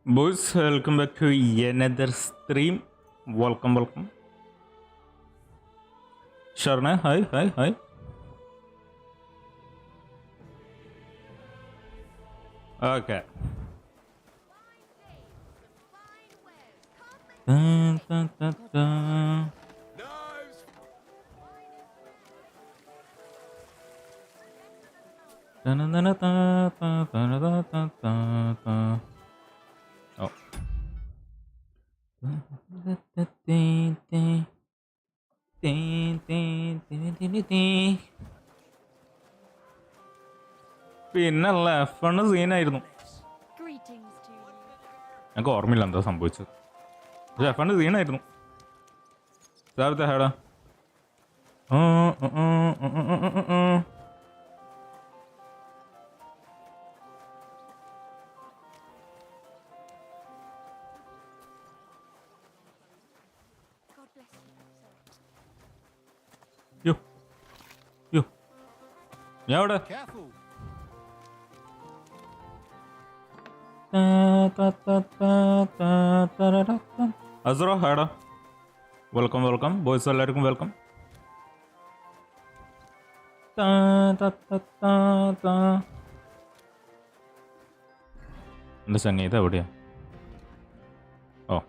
Boys, welcome back to another stream. Welcome. Sharna, hi. Okay. Dun, dun, dun, dun. Dun, dun, dun, dun, dun, dun, dun, dun, dun, dun. Oh. പിന്നല്ല F1 സീനായിരുന്നു. ഞങ്ങൾക്ക് ഓർമ്മയില്ല എന്താ സംഭവിച്ചത്. പക്ഷെ F1 സീനായിരുന്നു. സാറത്തെ ഹേടാ. യോ ഞാൻ അവിടെ അസുറോ ഹേടാ. വെൽക്കം ബോയ്സ്, എല്ലാവർക്കും വെൽക്കം. എൻ്റെ സംഗീതം എവിടെയാ? ഓ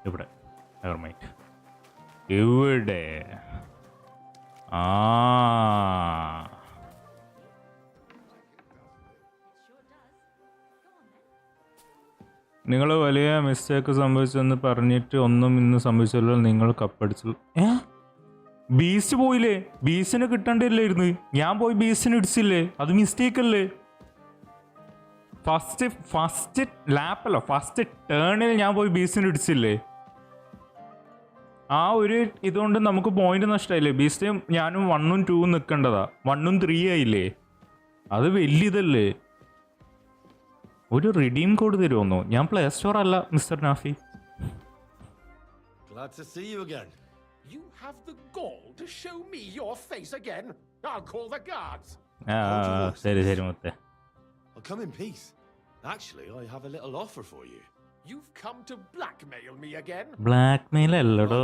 ഇവിടെ ഇവിടെ നിങ്ങൾ വലിയ മിസ്റ്റേക്ക് സംഭവിച്ചെന്ന് പറഞ്ഞിട്ട് ഒന്നും ഇന്ന് സംഭവിച്ചല്ലോ. നിങ്ങൾ കപ്പടിച്ചു. ബീസ്റ്റ് പോയില്ലേ? ബീസ്റ്റിന് കിട്ടണ്ടില്ലായിരുന്നു. ഞാൻ പോയി ബീസ്റ്റിന് ഇടിച്ചില്ലേ? അത് മിസ്റ്റേക്ക് അല്ലേ? ഫസ്റ്റ് ലാപ്പല്ലോ, ഫസ്റ്റ് ടേണിൽ ഞാൻ പോയി ബീസ്റ്റിന് ഇടിച്ചില്ലേ? ആ ഒരു ഇതുകൊണ്ട് നമുക്ക് പോയിന്റ് നഷ്ടമായില്ലേ? ബീസ്റ്റ് ഞാനും 1ഉം 2ഉം നിൽക്കേണ്ടതാ. 1ഉം 3 ആയില്ലേ? അത് വലിയതല്ലേ? ഒരു റിഡീം കോഡ് തരുമോ? ഞാൻ പ്ലേ സ്റ്റോർ അല്ല mister Nafi. Glad to see you again. You have the gall to show me your face again? I'll call the guards. ശരി മുത്തേ. I'll come in peace. Actually, I have a little offer for you. You've come to blackmail me again? Blackmail അല്ലടോ.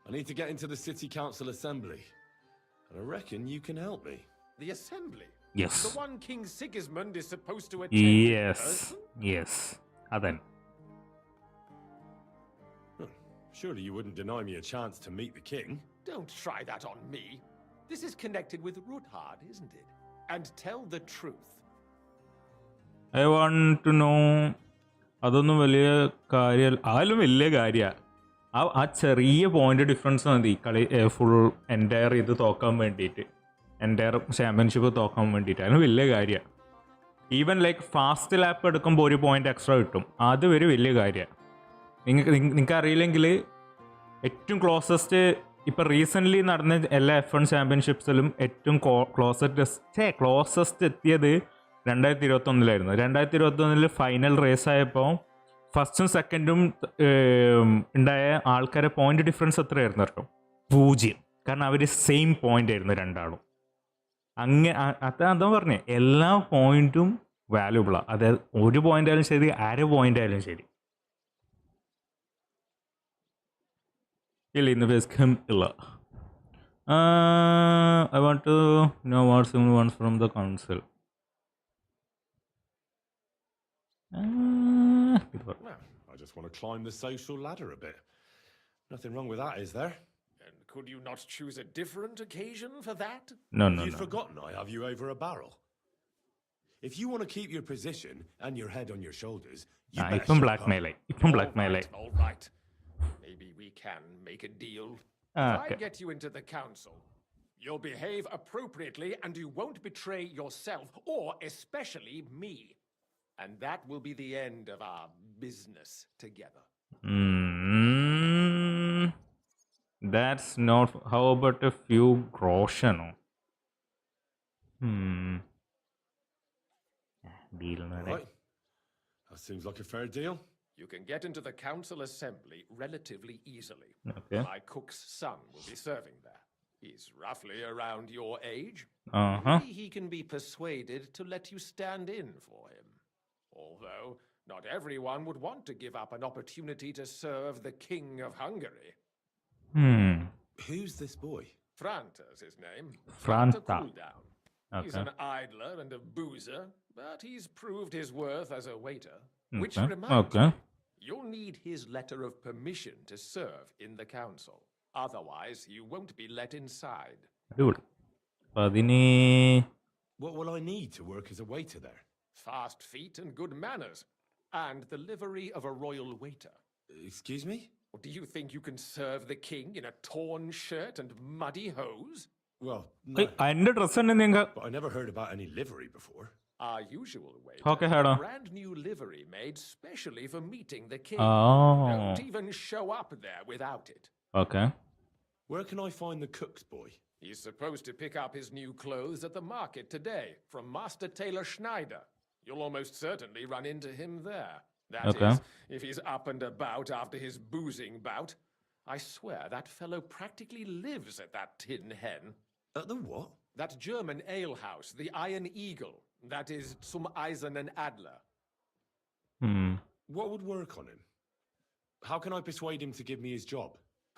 I need to get into the city council assembly, and I reckon you can help me. The assembly? Yes. The one King Sigismund is supposed to attend. Yes. Adan. Surely you wouldn't deny me a chance to meet the king? Don't try that on me. This is connected with Ruthard, isn't it? And tell the truth. I want to know. അതൊന്നും വലിയ കാര്യം, ആയാലും വലിയ കാര്യമാണ്. ആ ചെറിയ point difference മതി കളി ഫുൾ എൻറ്റയർ ഇത് തോക്കാൻ വേണ്ടിയിട്ട്, എൻറ്റയർ ചാമ്പ്യൻഷിപ്പ് തോക്കാൻ വേണ്ടിയിട്ട്. അതിന് വലിയ കാര്യമാണ്. ഈവൻ ലൈക്ക് ഫാസ്റ്റ് ലാപ്പ് എടുക്കുമ്പോൾ ഒരു പോയിന്റ് എക്സ്ട്രാ കിട്ടും. അത് ഒരു വലിയ കാര്യമാണ്. നിങ്ങൾക്ക് അറിയില്ലെങ്കിൽ ഏറ്റവും ക്ലോസസ്റ്റ് ഇപ്പം റീസെൻ്റ്ലി നടന്ന എല്ലാ F1 ചാമ്പ്യൻഷിപ്സിലും ഏറ്റവും ക്ലോസസ്റ്റ് എത്തിയത് 2021 2021 ഫൈനൽ റേസ് ആയപ്പോൾ ഫസ്റ്റും സെക്കൻഡും ഉണ്ടായ ആൾക്കാരെ പോയിന്റ് ഡിഫറൻസ് എത്രയായിരുന്നു അറിയോ? 0. കാരണം അവർ സെയിം പോയിന്റ് ആയിരുന്നു രണ്ടാളും. അതാ പറഞ്ഞേ, എല്ലാ പോയിന്റും വാല്യൂബിളാണ്. അതായത് ഒരു പോയിന്റ് ആയാലും ശരി, അര പോയിന്റ് ആയാലും ശരി. ഇല്ല, ഇന്ന് ഫേസ്കം ഇല്ല. I want to know what someone wants from the council. I just want to climb the social ladder a bit. Nothing wrong with that, is there? And could you not choose a different occasion for that? No. You've forgotten I have you over a barrel. If you want to keep your position and your head on your shoulders, you better ഇപ്പം blackmail. All right. Maybe we can make a deal. If I get you into the council, you'll behave appropriately and you won't betray yourself or especially me. And that will be the end of our business together. That's not. How about a few groschen? Deal na Right. That seems like a fair deal. You can get into the council assembly relatively easily. Okay. My cook's son will be serving there. He's roughly around your age. Uh-huh. Maybe he can be persuaded to let you stand in for him. Although, not everyone would want to give up an opportunity to serve the King of Hungary. Who's this boy? Franta's his name. Franta. Cooldown. He's Okay. an idler and a boozer, but he's proved his worth as a waiter. Which Okay. reminds Okay. me, you'll need his letter of permission to serve in the council. Otherwise, you won't be let inside. അടിപൊളി. അപ്പം അതിന് What will I need to work as a waiter there? Fast feet and good manners. And the livery of a royal waiter. Excuse me? Or do you think you can serve the king in a torn shirt and muddy hose? Well, no. എൻ്റെ dress ഉണ്ട് നിങ്ങൾക്ക്. But I never heard about any livery before. Our usual waiter. Okay, has Hannah. a brand new livery made specially for meeting the king. Oh. Don't even show up there without it. Okay. Where can I find the cook's boy? He's supposed to pick up his new clothes at the market today from Master Tailor Schneider. You'll almost certainly run into him there. That Okay. is, if he's up and about after his boozing bout. I swear that fellow practically lives at that Tin Hen. At the what? That German alehouse, the Iron Eagle. That is zum Eisernen Adler. What would work on him? How can I persuade him to give me his job?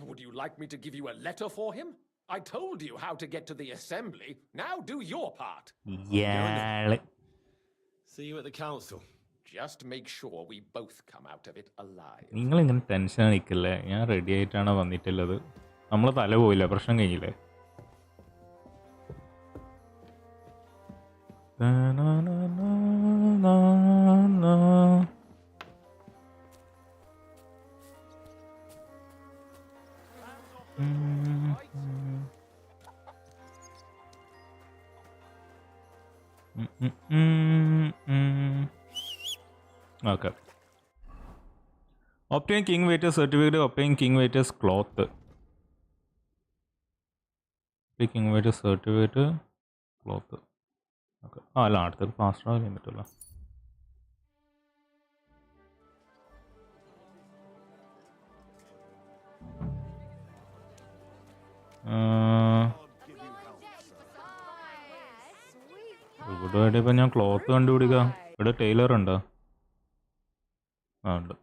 Would you like me to give you a letter for him? I told you how to get to the assembly. Now do your part. ഇയാള്. See you at the council. Just make sure we both come out of it alive. നിങ്ങളിങ്ങനെ tension അടിക്കില്ലേ? ഞാൻ ready ആയിട്ടാണ് വന്നിട്ടുള്ളത്. നമ്മളെ തല പോയില്ല, പ്രശ്നം കഴിഞ്ഞില്ലേ? Okay. Obtain King Waiter certificate, obtain King Waiter's cloth. King Waiter certificate, cloth. Okay. അല്ല അടുത്തൊരു ഫാസ്റ്റ് ട്രാവൽ ചെയ്യാൻ പറ്റുമല്ലോ. ഇവിടെ എവിടെ ഇപ്പം ഞാൻ ക്ലോത്ത് കണ്ടുപിടിക്കാം. ഇവിടെ ടൈലർ ഉണ്ടോ? ആ ഉണ്ട്.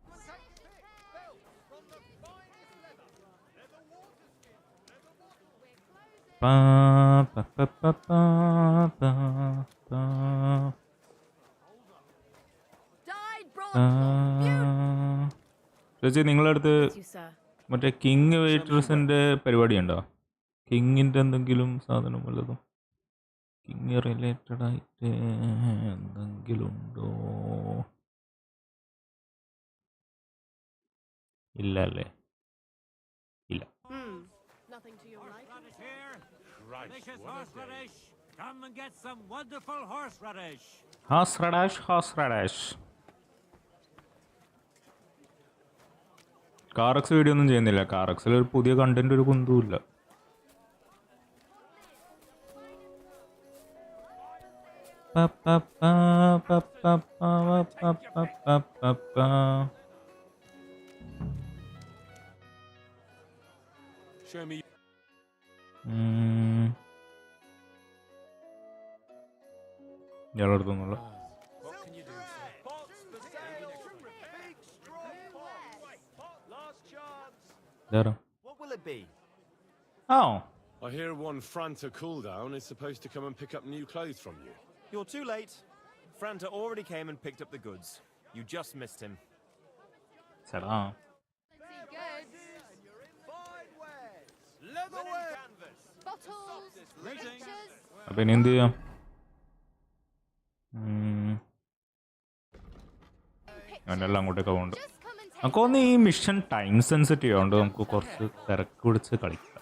ചേച്ചി നിങ്ങളുടെ അടുത്ത് മറ്റേ കിങ് വെയിറ്റേഴ്സിൻ്റെ പരിപാടി ഉണ്ടോ? കിങ്ങിൻ്റെ എന്തെങ്കിലും സാധനം വല്ലതും കിങ് റിലേറ്റഡ് ആയിട്ട് എന്തെങ്കിലും ഉണ്ടോ? ഇല്ല അല്ലേ? ഇല്ല. Come and get some wonderful horseradish. Horseradish. കാറക്സ് video ഒന്നും ചെയ്യുന്നില്ല. കാറക്സിൽ ഒരു പുതിയ കണ്ടന്റ് ഒരു കുന്തുമില്ല. Show me. ഇയാളെടുത്തൊന്നുമില്ല. What can you do? What will it be? Oh. I hear one Franta Cooldown is supposed to come and pick up new clothes from you. You're too late. Franta already came and picked up the goods. You just missed him. Salam. അപ്പം ഇനി എന്ത് ചെയ്യാം? അങ്ങനെല്ലാം അങ്ങോട്ടേക്ക് പോകുന്നുണ്ട്. നമുക്ക് ഒന്ന് ഈ മിഷൻ ടൈം സെൻസിറ്റീവ് ആയതുകൊണ്ട് നമുക്ക് കുറച്ച് തിരക്ക് പിടിച്ച് കളിക്കാം.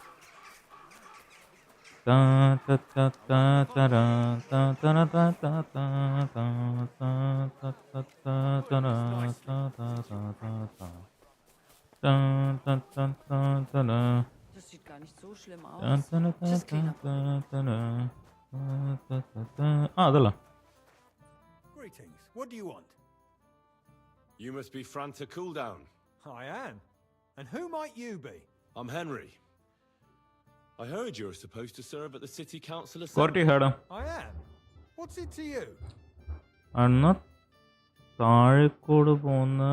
Das sieht gar nicht so schlimm aus. Das geht അതല്ല. Greetings. What do you want? You must be Franta Cooldown. I am. And who might you be? I'm Henry. I heard you're supposed to serve at the city council What assembly. you heard? I am. What's it to you? I'm not. താഴെക്കൂട് പോകുന്ന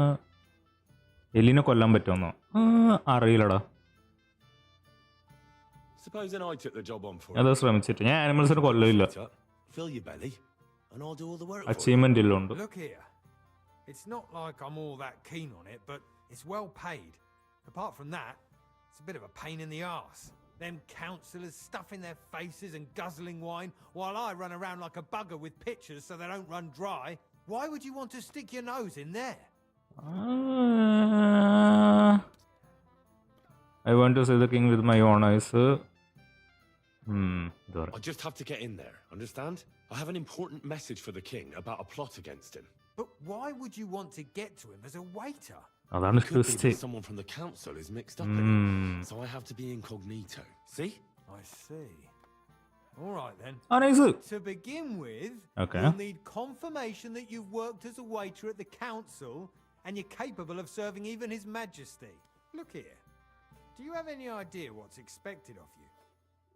എലിനെ കൊല്ലാൻ പറ്റുമെന്നോ അറിയില്ലടാ. Supposing I took the job on for അത് you. ശ്രമിച്ചിട്ട് ഞാൻ ആനിമൽസിനെ കൊല്ലില്ല. Fill your belly, and I'll do all the work for you. Achievement ഇല്ലുണ്ട്. Look here. It's not like I'm all that keen on it, but it's well paid. Apart from that, it's a bit of a pain in the arse. Them councillors stuffing their faces and guzzling wine while I run around like a bugger with pictures so they don't run dry. Why would you want to stick your nose in there? I want to see the king with my own eyes. I just have to get in there, understand? I have an important message for the king about a plot against him. But why would you want to get to him as a waiter? അതാണ് Could be twist. that someone from the council is mixed up in it, so I have to be incognito. See? I see. All right then. Nice. To begin with, Okay. you'll need confirmation that you've worked as a waiter at the council and you're capable of serving even His Majesty. Look here. Do you have any idea what's expected of you?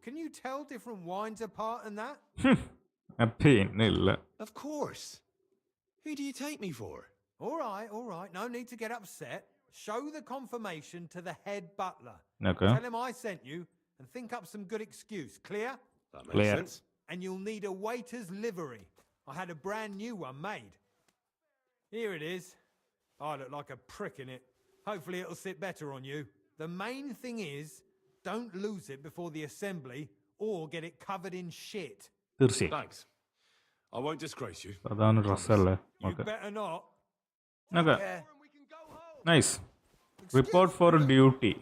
Can you tell different wines apart and that? പിന്നില്ല. Of course. Who do you take me for? All right. No need to get upset. Show the confirmation to the head butler. Okay. Tell him I sent you and think up some good excuse. Clear? That makes Clear. sense. And you'll need a waiter's livery. I had a brand new one made. Here it is. I look like a prick in it. Hopefully it'll sit better on you. The main thing is, don't lose it before the assembly or get it covered in shit. തീർച്ചയായും. Thanks. I won't disgrace you. അതാണ് ഡ്രസ്സല്ലേ. You okay. better not. Okay. Yeah. Nice. Report four duty.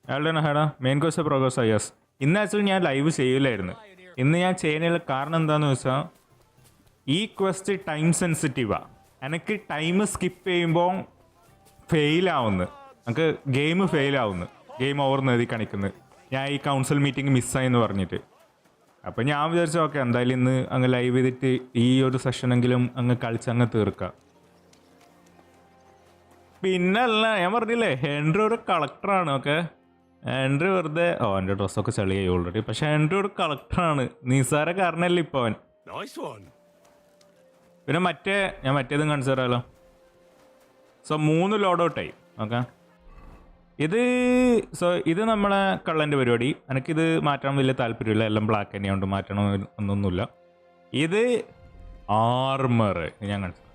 അയാളുടെ ഹേടാ main course progress yes. ഇന്ന് actually ഞാൻ live ചെയ്യില്ലായിരുന്നു. ഇന്ന് ഞാൻ ചെയ്യുന്നതിൽ കാരണം എന്താണെന്ന് വെച്ചാൽ ഈ ക്വസ്റ്റ് ടൈം സെൻസിറ്റീവാണ്. എനിക്ക് ടൈം സ്കിപ്പ് ചെയ്യുമ്പോൾ ഫെയിലാവുന്നു. എനിക്ക് ഗെയിം ഫെയിലാവുന്നു. ഗെയിം ഓവർ എഴുതി കാണിക്കുന്നത്. ഞാൻ ഈ കൗൺസിൽ മീറ്റിംഗ് മിസ്സായെന്ന് പറഞ്ഞിട്ട്. അപ്പം ഞാൻ വിചാരിച്ചു ഓക്കെ എന്തായാലും ഇന്ന് അങ്ങ് ലൈവ് ചെയ്തിട്ട് ഈ ഒരു സെഷനെങ്കിലും അങ്ങ് കളിച്ച് അങ്ങ് തീർക്കാം. പിന്നല്ല ഞാൻ പറഞ്ഞില്ലേ ഹെൻറി ഒരു കളക്ടറാണ്. ഓക്കെ ഹെൻറി വെറുതെ എൻ്റെ ഡ്രസ്സൊക്കെ ചളിയായി ഓൾറെഡി. പക്ഷെ ഹെൻറി ഒരു കളക്ടറാണ്. നിസാര കാരണമല്ല ഇപ്പോൾ അവൻ. Nice one. പിന്നെ ഞാൻ മറ്റേതും കാണിച്ചു തരാമല്ലോ. സോ 3 ലോഡ് ഔട്ടായി. ഓക്കെ ഇത് നമ്മളെ കള്ളൻ്റെ പരിപാടി. എനിക്കിത് മാറ്റാൻ വലിയ താല്പര്യമില്ല. എല്ലാം ബ്ലാക്ക് തന്നെയുണ്ട്. മാറ്റണം എന്നൊന്നുമില്ല. ഇത് ആർമർ ഞാൻ കാണിച്ചു.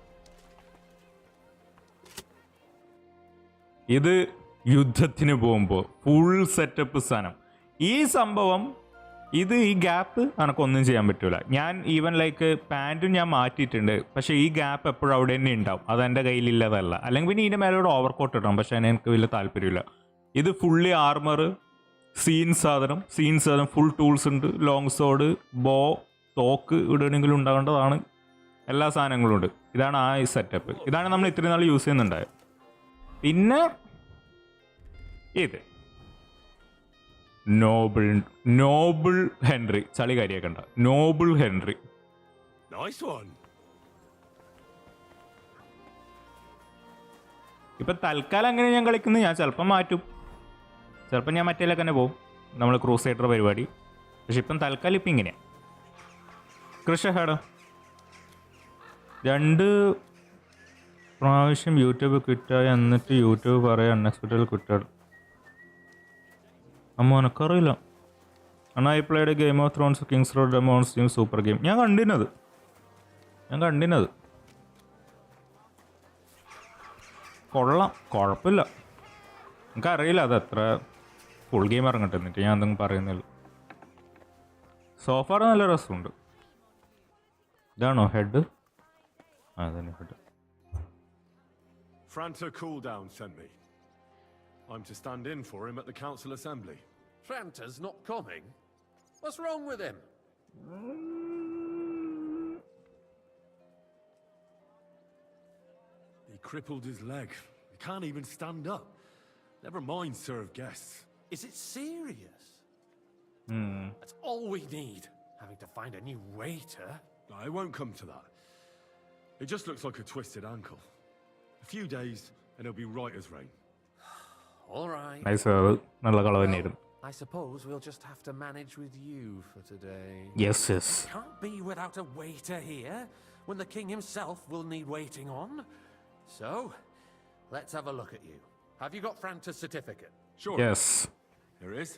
ഇത് യുദ്ധത്തിന് പോകുമ്പോൾ ഫുൾ സെറ്റപ്പ് സാധനം. ഈ സംഭവം ഈ ഗ്യാപ്പ് എനക്കൊന്നും ചെയ്യാൻ പറ്റൂല. ഞാൻ ഈവൻ ലൈക്ക് പാൻറ്റും ഞാൻ മാറ്റിയിട്ടുണ്ട്. പക്ഷേ ഈ ഗ്യാപ്പ് എപ്പോഴും അവിടെ തന്നെ ഉണ്ടാവും. അതെൻ്റെ കയ്യിലില്ലതല്ല. അല്ലെങ്കിൽ പിന്നെ ഇതിൻ്റെ മേലോട് ഓവർ കോട്ട് ഇടണം. പക്ഷേ എനിക്ക് വലിയ താല്പര്യമില്ല. ഇത് ഫുള്ളി ആർമർ, സീൻ സാധനം ഫുൾ ടൂൾസ് ഉണ്ട്. ലോങ് സോഡ്, ബോ, തോക്ക് ഇടണമെങ്കിലും ഉണ്ടാകേണ്ടതാണ്. എല്ലാ സാധനങ്ങളും ഉണ്ട്. ഇതാണ് ആ സെറ്റപ്പ്. ഇതാണ് നമ്മൾ ഇത്രയും നാൾ യൂസ് ചെയ്യുന്നുണ്ടായത്. പിന്നെ ഇത് നോബിൾ ഹെൻറി. ചളി കാര്യാക്കണ്ട. നോബിൾ ഹെൻറി. Nice one. ഇപ്പൊ തൽക്കാലം അങ്ങനെ ഞാൻ കളിക്കുന്നത്. ഞാൻ ചിലപ്പം മാറ്റും. ചിലപ്പോൾ ഞാൻ മറ്റേലൊക്കെ തന്നെ പോകും. നമ്മൾ ക്രൂസൈഡർ പരിപാടി. പക്ഷെ ഇപ്പം തൽക്കാലം ഇപ്പം ഇങ്ങനെയാണ്. കൃഷഹേട 2 പ്രാവശ്യം യൂട്യൂബ് ക്വിറ്റായി. എന്നിട്ട് യൂട്യൂബ് പറയാം അൺഎക്സ്പെക്റ്റഡ് ക്വിറ്റഡ്. അമ്മ എനക്കറിയില്ല. അണ്ണാ I played Game of Thrones Kingsroad demons team super game. ഞാൻ കണ്ടിനത് കൊള്ളാം. കുഴപ്പമില്ല. എനിക്കറിയില്ല അത് എത്ര ഫുൾ ഗെയിം ഇറങ്ങട്ടെ. എന്നിട്ട് ഞാൻ എന്തെങ്കിലും പറയുന്നില്ല. സോഫാർ നല്ല രസമുണ്ട്. ഇതാണോ ഹെഡ്? അതന്നെ head. Franta Cooldown sent me. I'm to stand in for him at the council assembly. Franta's not coming? What's wrong with him? He crippled his leg. He can't even stand up. Never mind serve guests. Is it serious? That's all we need. Having to find a new waiter. No, it won't come to that. It just looks like a twisted ankle. A few days and he'll be right as rain. All right. Nice. നല്ല കളവ് തന്നെയായിരുന്നു. I suppose we'll just have to manage with you for today. Yes. Can't be without a waiter here. when the king himself will need waiting on. So, let's have a look at you. Have you got Franta's certificate? Sure. Yes. Here it is.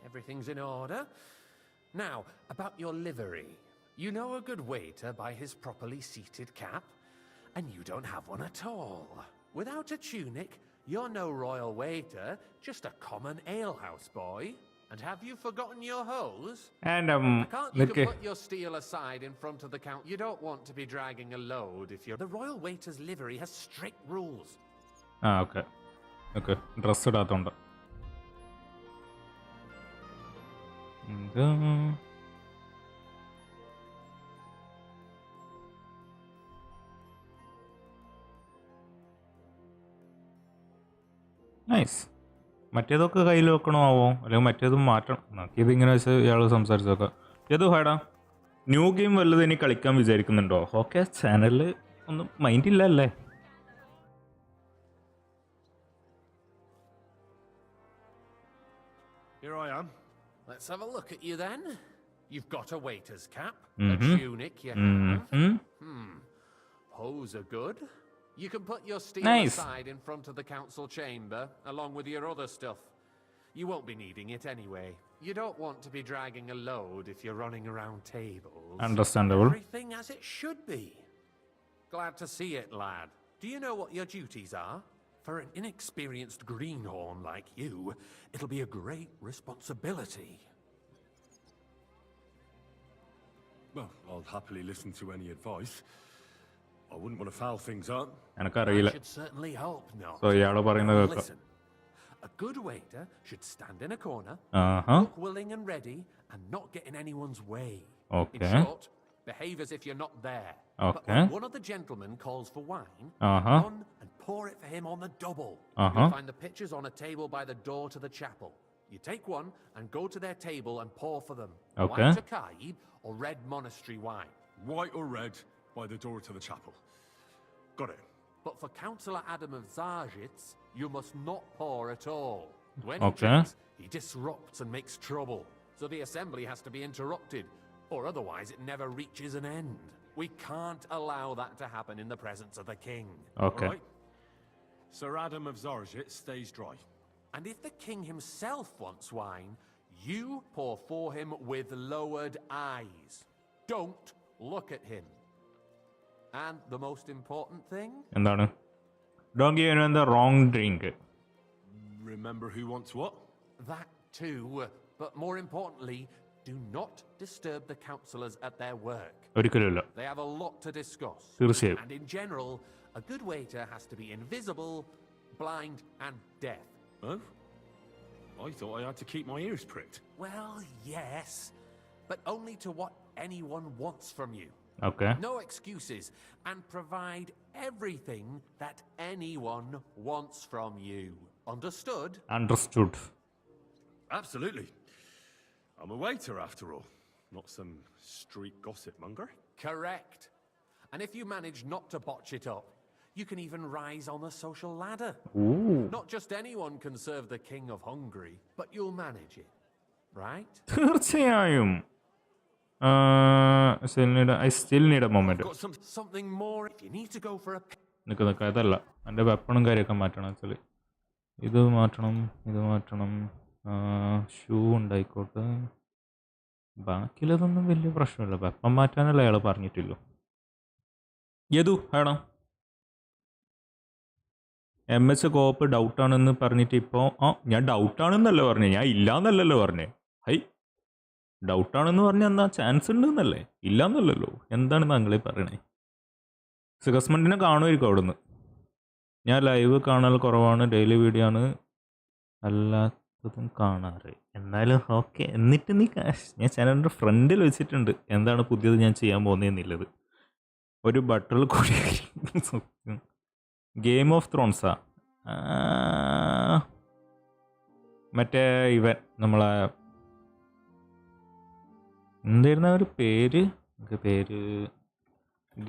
Everything's in order. Now, about your livery. You know a good waiter by his properly seated cap? And you don't have one at all. Without a tunic, you're no royal waiter, just a common alehouse boy. And have you forgotten your hose? And Can't you put your steel aside in front of the count? You don't want to be dragging a load if you're... The royal waiter's livery has strict rules. okay. Okay. Dress ഇടാത്തോണ്ട്. Nice. മറ്റേതൊക്കെ കയ്യിൽ വെക്കണോ ആവോ, അല്ലെങ്കിൽ മറ്റേതും മാറ്റണം. ഇതിങ്ങനെ വെച്ച് ഇയാൾ സംസാരിച്ച് നോക്കാം. ഏതോ ഹാടാ ന്യൂ ഗെയിം വല്ലതും ഇനി കളിക്കാൻ വിചാരിക്കുന്നുണ്ടോ? ഓക്കെ, ചാനലിൽ ഒന്നും മൈൻഡില്ല അല്ലേ? Here I am. Let's have a look at you then. You've got a waiter's cap, a Mhm. tunic you have. Mm-hmm. Hose are good. You can put your steel Nice. aside in front of the council chamber, along with your other stuff. You won't be needing it anyway. You don't want to be dragging a load if you're running around tables. Understandable. Everything as it should be. Glad to see it, lad. Do you know what your duties are? For an inexperienced greenhorn like you, it'll be a great responsibility. Well, I'll happily listen to any advice. I wouldn't want to foul things up. എനക്കറിയില്ല. I should certainly hope not. So ഇയാള് പറയുന്നത് കേൾക്കാം. Listen, a good waiter should stand in a corner, look willing and ready, and not get in anyone's way. Okay. In short, behave as if you're not there. But Okay. when one of the gentlemen calls for wine, run and pour it for him on the double. You'll find the pitchers on a table by the door to the chapel. You take one and go to their table and pour for them. Okay. White Akaib or red monastery wine. White or red by the door to the chapel. Got it. But for Councillor Adam of Zarjitz, you must not pour at all. When he Okay. drinks, he disrupts and makes trouble. So the assembly has to be interrupted, or otherwise it never reaches an end. We can't allow that to happen in the presence of the king. Okay. All right. Sir Adam of Zarjit stays dry. And if the king himself wants wine, you pour for him with lowered eyes. Don't look at him. And the most important thing? എന്താണ്? Don't give anyone the wrong drink. Remember who wants what? That too, but more importantly, do not disturb the councillors at their work. ഒരിക്കലുമില്ല. They have a lot to discuss. തീർച്ചയായും. And in general, a good waiter has to be invisible, blind, and deaf. Oh? I thought I had to keep my ears pricked. Well, yes, but only to what anyone wants from you. Okay. No excuses, and provide everything that anyone wants from you. Understood? Understood. Absolutely. I'm a waiter after all, not some street gossip monger. Correct. And if you manage not to botch it up, you can even rise on the social ladder. Ooh. Not just anyone can serve the king of Hungary, but you'll manage it. Right? തീർച്ചയായും. I still need a moment. Got something more. If you need to go for a... നിൽക്കുക അതല്ല, എൻ്റെ വെപ്പണും കാര്യമൊക്കെ മാറ്റണം. Actually ഇത് മാറ്റണം. Shoe ഉണ്ടായിക്കോട്ടെ. ബാക്കിയിലതൊന്നും വലിയ പ്രശ്നമില്ല. വെപ്പം മാറ്റാനല്ല അയാൾ പറഞ്ഞിട്ടില്ലോ. യദു വേണം. MS കോപ്പ് ഡൗട്ടാണെന്ന് പറഞ്ഞിട്ട് ഇപ്പോൾ ഞാൻ ഡൗട്ടാണെന്നല്ല പറഞ്ഞേ, ഞാൻ ഇല്ലാന്നല്ലല്ലോ പറഞ്ഞേ. ഹൈ, ഡൗട്ടാണെന്ന് പറഞ്ഞാൽ എന്നാ ചാൻസ് ഉണ്ടെന്നല്ലേ, ഇല്ലാന്നല്ലല്ലോ. എന്താണ് താങ്കളെ പറയണേ? സിഗസ്മണ്ടിനെ കാണുമായിരിക്കും അവിടുന്ന്. ഞാൻ ലൈവ് കാണൽ കുറവാണ്, ഡെയിലി വീഡിയോ ആണ് അല്ലാത്തതും കാണാറ്. എന്നാലും ഓക്കെ. എന്നിട്ട് നീ ഞാൻ ചാനലിൻ്റെ ഫ്രണ്ടിൽ വെച്ചിട്ടുണ്ട് എന്താണ് പുതിയത് ഞാൻ ചെയ്യാൻ പോകുന്നതെന്നുള്ളത്. ഒരു ബട്ടറിൽ കൂടി ഗെയിം ഓഫ് ത്രോൺസാ, മറ്റേ ഇവൻ നമ്മളെ എന്തായിരുന്നു ഒരു പേര്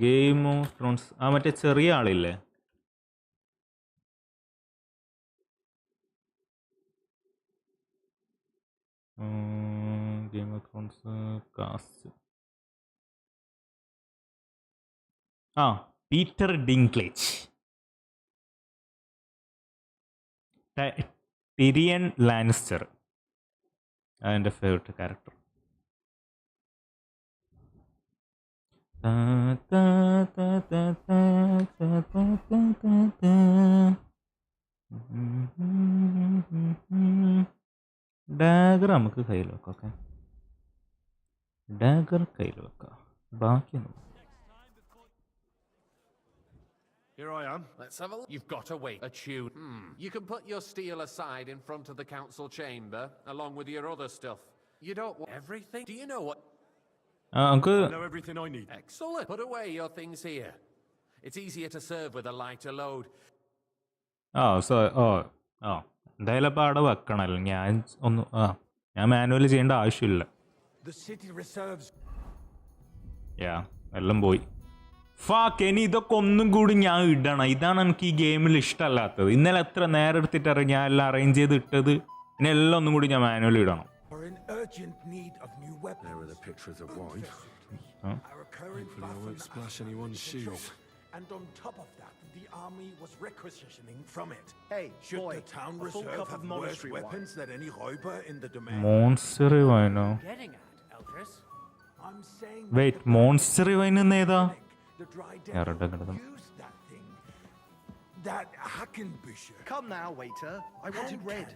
ഗെയിം ഓഫ് ത്രോൺസ്, മറ്റേ ചെറിയ ആളില്ലേ, Game of Thrones cast Peter Dinklage. Tyrion Lannister. എൻ്റെ ഫേവറേറ്റ് ക്യാരക്ടർ. ഡാഗർ നമുക്ക് കയ്യിൽ വെക്കാം. ഓക്കെ, ഡാഗർ കയ്യിൽ വെക്കാം. ബാക്കിയൊന്നും Here I am. Let's have a look. You've got to wait a tune. You can put your steel aside in front of the council chamber, along with your other stuff. You don't want everything? Do you know what? നമുക്ക് I know everything I need. Excellent. Put away your things here. It's easier to serve with a lighter load. എന്തായാലും അപ്പോൾ അവിടെ വെക്കണമല്ലോ. ഞാൻ manually ചെയ്യേണ്ട ആവശ്യമില്ല. The city reserves. എല്ലാം പോയി. ഇനി ഇതൊക്കെ ഒന്നും കൂടി ഞാൻ ഇടണം. ഇതാണ് എനിക്ക് ഈ ഗെയിമിൽ ഇഷ്ടമല്ലാത്തത്. ഇന്നലെ എത്ര നേരം എടുത്തിട്ട് ഞാൻ എല്ലാം അറേഞ്ച് ചെയ്ത് ഇട്ടത്. ഇനി എല്ലാം ഒന്നും കൂടി ഞാൻ മാനുവലി ഇടണം. There are the pictures of wine. Hopefully I won't splash anyone's shoes. And on top of that, the army was requisitioning from it. Hey, should boy, the town a full reserve cup of have worse monastery weapons wine. than any räuber in the domain? Monastery വൈനോ? Getting at, Eldris? I'm saying wait, monastery wine എന്ന് ഏതാ? the dry Yeah, devil used that thing. That Hackenbücher. Come now, waiter. I wanted red.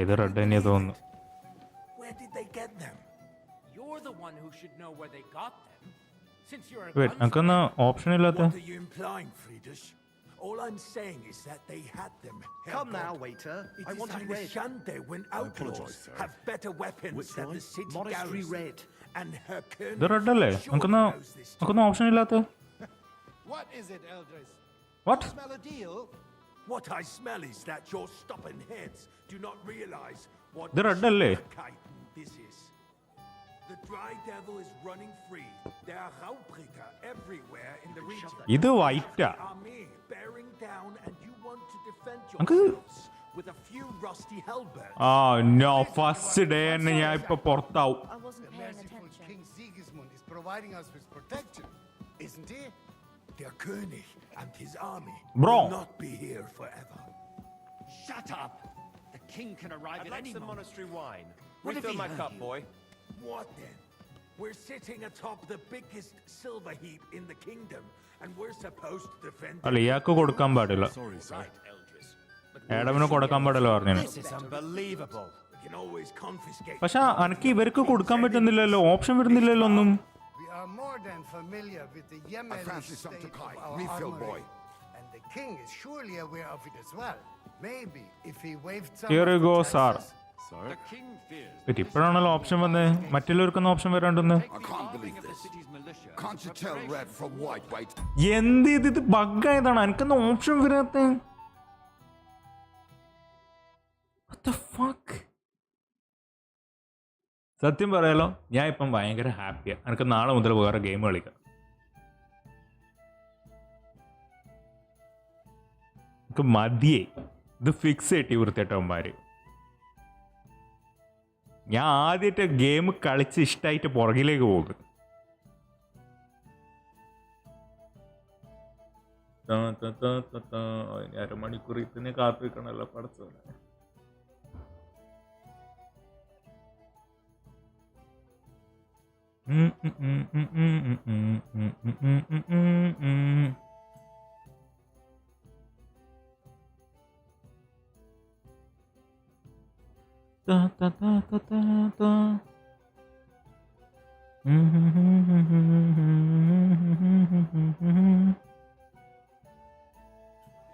ഇത് red തന്നെയാ തോന്നുന്നു. Where did they get them? You're the one who should know where they got them. Since you're a wait, നമുക്കൊന്ന് option ഇല്ലാത്ത? What are you implying, Friedrich? All I'm saying is that they had them. Come Herr now, Gott. waiter. It I is wanted eine red. Schande when outlaws apologize, sir. have better weapons Which than one? the city Monastery garrison. red. And Herr König ഇത് red അല്ലേ? surely നമുക്കൊന്ന് knows this too. നമുക്കൊന്ന് option ഇല്ലാത്ത? What is it, Eldris? What? Smell a deal? What I smell is that your stubborn heads do not realize what ഇത് red അല്ലേ? Schwierigkeiten this is. The dry devil is running free. There are Raubricker everywhere in the region. ഇത് വൈറ്റാ. Armee bearing down, and you want to defend Uncle. yourselves with a few rusty halberds. No, first day തന്നെ ഞാൻ ഇപ്പൊ പുറത്താവും. I wasn't The paying merciful attention. King Sigismund is providing us with protection, isn't he? Der König and his army Bro. will not be here forever. Shut up! The king can arrive I'd at like any some moment. monastery wine. What if Refill he my heard cup, you? boy. What then? We're sitting atop the biggest silver heap in the kingdom, and we're supposed to defend അല്ല, it. ഇയാൾക്ക് കൊടുക്കാൻ പാടില്ല. Sorry, sir. Right, Eldris. ഏടവിന് കൊടുക്കാൻ പാടില്ല പറഞ്ഞു. This is unbelievable. We can always confiscate. പക്ഷെ എനിക്ക് ഇവർക്ക് കൊടുക്കാൻ പറ്റുന്നില്ലല്ലോ, ഓപ്ഷൻ വരുന്നില്ലല്ലോ ഒന്നും. We are more than familiar with the Yemeni fancy some state Takai. of our Refill, boy. armory. And the king is surely aware of it as well. Maybe if he waived some Here of you the go, taxes. sir. Sir? The king fears. Wait, ഇപ്പോഴാണല്ലോ option വന്നേ. മറ്റുള്ളവർക്കൊന്നും option വരാണ്ടെന്ന്. I can't believe this. Can't you tell red from white, wait? എന്ത് ഇത് ബഗ്ഗായതാണ്. എനിക്കൊന്നും option വരാത്ത. What the fuck? സത്യം പറയാലോ, ഞാൻ ഇപ്പം ഭയങ്കര ഹാപ്പിയാ. എനിക്ക് നാളെ മുതൽ വേറെ ഗെയിം കളിക്കാം. എനിക്ക് മതിയേ ഇത് ഫിക്സ് ചെയ്തിട്ട് വൃത്തിയിട്ടവന്മാര്. ഞാൻ ആദ്യമായിട്ട് ഗെയിം കളിച്ച് ഇഷ്ടമായിട്ട് പുറകിലേക്ക് പോകും. അരമണിക്കൂർ ഇതിനെ കാത്തു വെക്കണല്ലോ പടച്ചോനെ.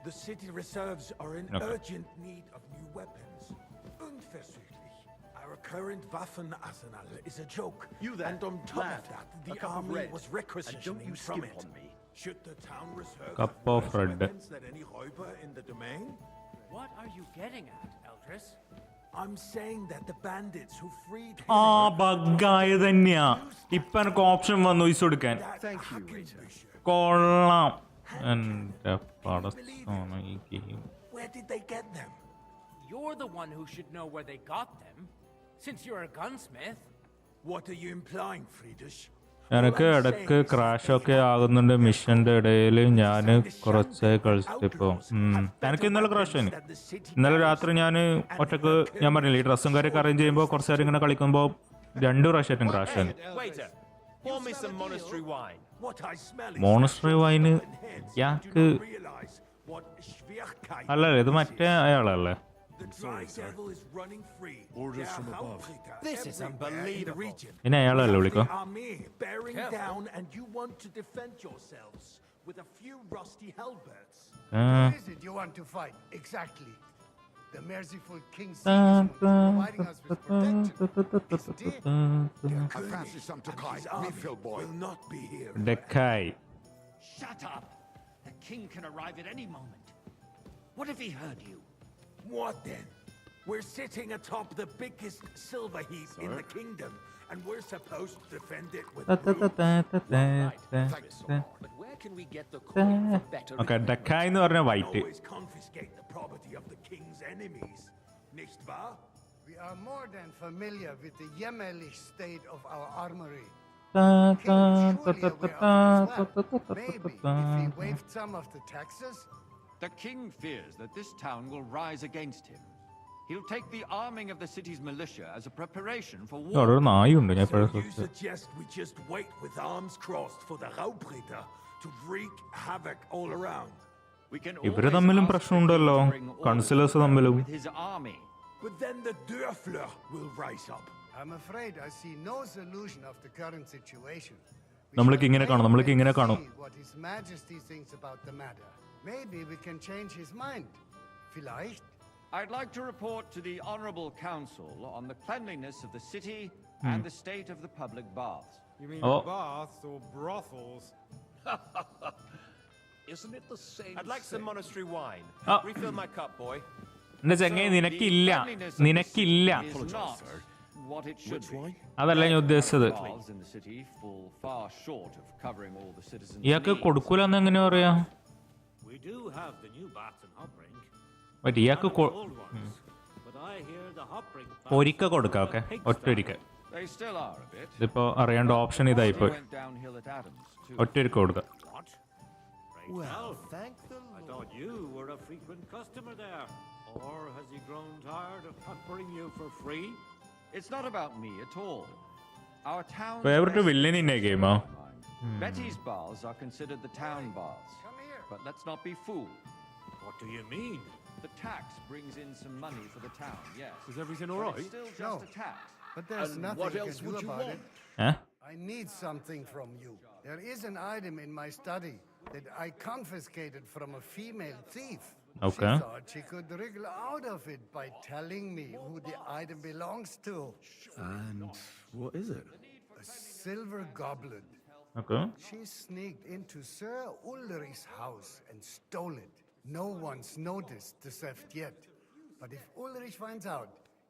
The city reserves are in Okay. urgent need of new weapons. Unversüchlich. Our current Waffenarsenal is a joke. You there, and on top lad, of that, a the cup of army red, was and don't requisitioning you from skimp it. on me. Should the town reserve Cup have of worse red. weapons than any räuber in the domain? What are you getting at, Eldris? I'm saying that the bandits who freed ബഗ്ഗായ തന്നെയാ. ഇപ്പൊ എനിക്ക് option വന്നു പൈസ കൊടുക്കാൻ. Thank you, waiter. കൊള്ളാം. എന്റെ പടച്ചോനെ ഈ game. Where did they get them? You're the one who should know where they got them. Since you're a gunsmith. What are you implying, Friedrich? എനിക്ക് ഇടയ്ക്ക് ക്രാഷൊക്കെ ആകുന്നുണ്ട് മിഷന്റെ ഇടയിൽ. ഞാൻ കുറച്ചായി കളിച്ചിട്ട് ഇപ്പോൾ എനിക്ക് ഇന്നലെ ക്രാഷ് ആയി. ഇന്നലെ രാത്രി ഞാൻ ഒറ്റക്ക്, ഞാൻ പറഞ്ഞില്ലേ ഈ ഡ്രസ്സും കാര്യമൊക്കെ അറേഞ്ച് ചെയ്യുമ്പോൾ കുറച്ച് നേരം ഇങ്ങനെ കളിക്കുമ്പോൾ 2 പ്രാവശ്യമായിട്ടും ക്രാഷ് ആയി. Waiter, pour me some monastery wine. Monastery wine ഇയാൾക്ക് അല്ലല്ലേ, ഇത് മറ്റേ അയാളല്ലേ? This is unbelievable. ഇനി അയാളല്ലേ വിളിക്കോ? What is it you want to fight? Exactly. The merciful King Sigismund providing us with protection. I fancy some Tokai. Refill boy. Will not be here. Decay. Shut up! The king can arrive at any moment. What if he heard you? What then? We're sitting atop the biggest silver heap in the kingdom, and we're supposed to defend it with But where can we get the coin for better? Okay, decoy എന്ന് പറഞ്ഞ വൈറ്റ്. always confiscate the property of the king's enemies. Nicht wahr? We are more than familiar with the jämmerlich state of our armory. Maybe if he waived some of the taxes. The king fears that this town will rise against him. He'll take the arming of the city's militia as a preparation for war. ഒരു നായുണ്ട് ഞാൻ So ഇപ്പോഴും. you suggest we just wait with arms crossed for the Raubritter to wreak havoc all around? We can ഇവര് always തമ്മിലും ask പ്രശ്നമുണ്ടല്ലോ, him to bring order കൺസിലേഴ്സ് തമ്മിലും. with his army. But then the Dörfler will rise up. I'm afraid I see no solution of the current situation. നമ്മൾക്ക് ഇങ്ങനെ കാണും, നമ്മൾക്ക് ഇങ്ങനെ കാണും. See what His Majesty thinks about the matter. Maybe we can change his mind. Vielleicht. I'd like to report to the Honorable Council on the cleanliness of the city and the state of the public baths. You mean Oh. baths or brothels? Isn't it the same? I'd like some monastery wine. Ah. Refill my cup, boy. എന്റെ ചങ്ങായി, നിനക്കില്ല, നിനക്കില്ല. Is not what it should be. അതല്ല ഞാൻ ഉദ്ദേശിച്ചത്. Baths in the city fall far short of covering all the citizens' ഇയാൾക്ക് needs. കൊടുക്കൂലെന്ന് എങ്ങനെ പറയാ? We do have the new baths in Hopbrink. പറ്റി ഇയാൾക്ക് Old ones. But I hear the Hopbrink baths ഒരിക്ക കൊടുക്കാം. ഓക്കെ, ഒറ്റൊരിക്ക. They still are a bit. ഇതിപ്പോ അറിയേണ്ട ഓപ്ഷൻ ഇതായിപ്പോയി. Went downhill at Adams too. ഒറ്റൊരിക്ക കൊടുക്കാം. What? Well, thank the Lord. I thought you were a frequent customer there. Or has he grown tired of peppering you for free? It's not about me at all. Our town. Favourite villain in a ഗെയിമാ? Betty's baths are considered the town baths. Come here. But let's not be fooled. What do you mean? The tax brings in some money for the town, yes. Is everything all But right? it's still just No. a tax. But there's And nothing what you else can do would you about want? it. ഏ? I need something from you. There is an item in my study that I confiscated from a female thief. Okay. She thought she could wriggle out of it by telling me who the item belongs to. And what is it? A silver goblet. Okay. She sneaked into Sir Ulrich's house and stole it. No one's noticed the theft yet. But if Ulrich finds out,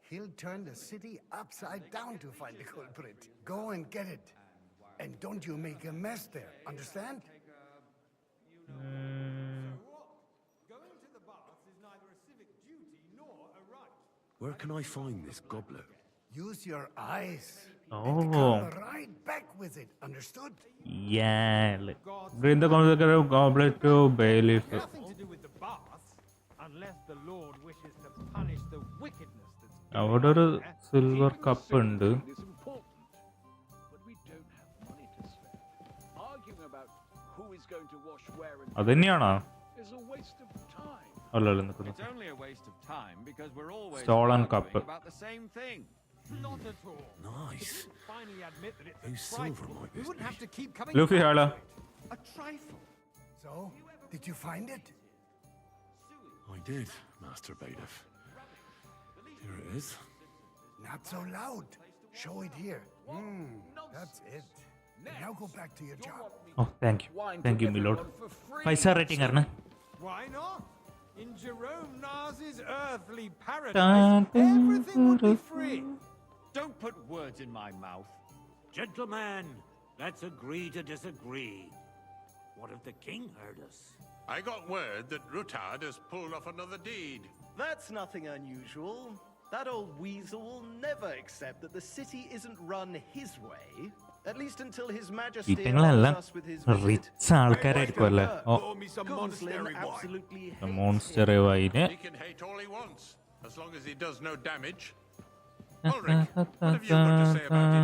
he'll turn the city upside down to find the culprit. Go and get it. And don't you make a mess there, understand? Going to the baths is neither a civic duty nor a right. Where can I find this goblet? Use your eyes. Oh. And come right back with it, understood? Yeah. Bring the consecrated goblet to bailiff. Nothing to do with the baths, unless the Lord wishes to punish the wickedness that's അവിടെ ഒരു silver cup ഉണ്ട്. Is important, but we don't have money to spare. Arguing about who is going to wash where and അത് തന്നെയാണോ? is a waste of time. അല്ലല്ലോ നിൽക്കുന്നു. It's only a waste of time because we're always Stolen arguing cup. about the same thing. not at all. Nice. If we finally admit that it's Whose a silver trifle, might we this wouldn't be? have to keep coming Luffy, back Hala. to it. A trifle. So, did you find it? I did, Master Bailiff. Here it is. Not so loud. Show it here. That's it. Now go back to your job. Oh thank you, thank you milord. 5 star rating ആണ്. Why not? In Jerome Nas's earthly paradise, everything would be free. Don't put words in my mouth. Gentlemen, let's agree to disagree. What if the king heard us? I got word that Rutard has pulled off another deed. That's nothing unusual. That old weasel will never accept that the city isn't run his way. At least until His Majesty ഈറ്റങ്ങളെല്ലാം honors us with his rich ആൾക്കാരായിരിക്കും അല്ലേ? ഓ monster വൈന് He can hate all he wants, as long as he does no damage. Ulrich, what have you got to say about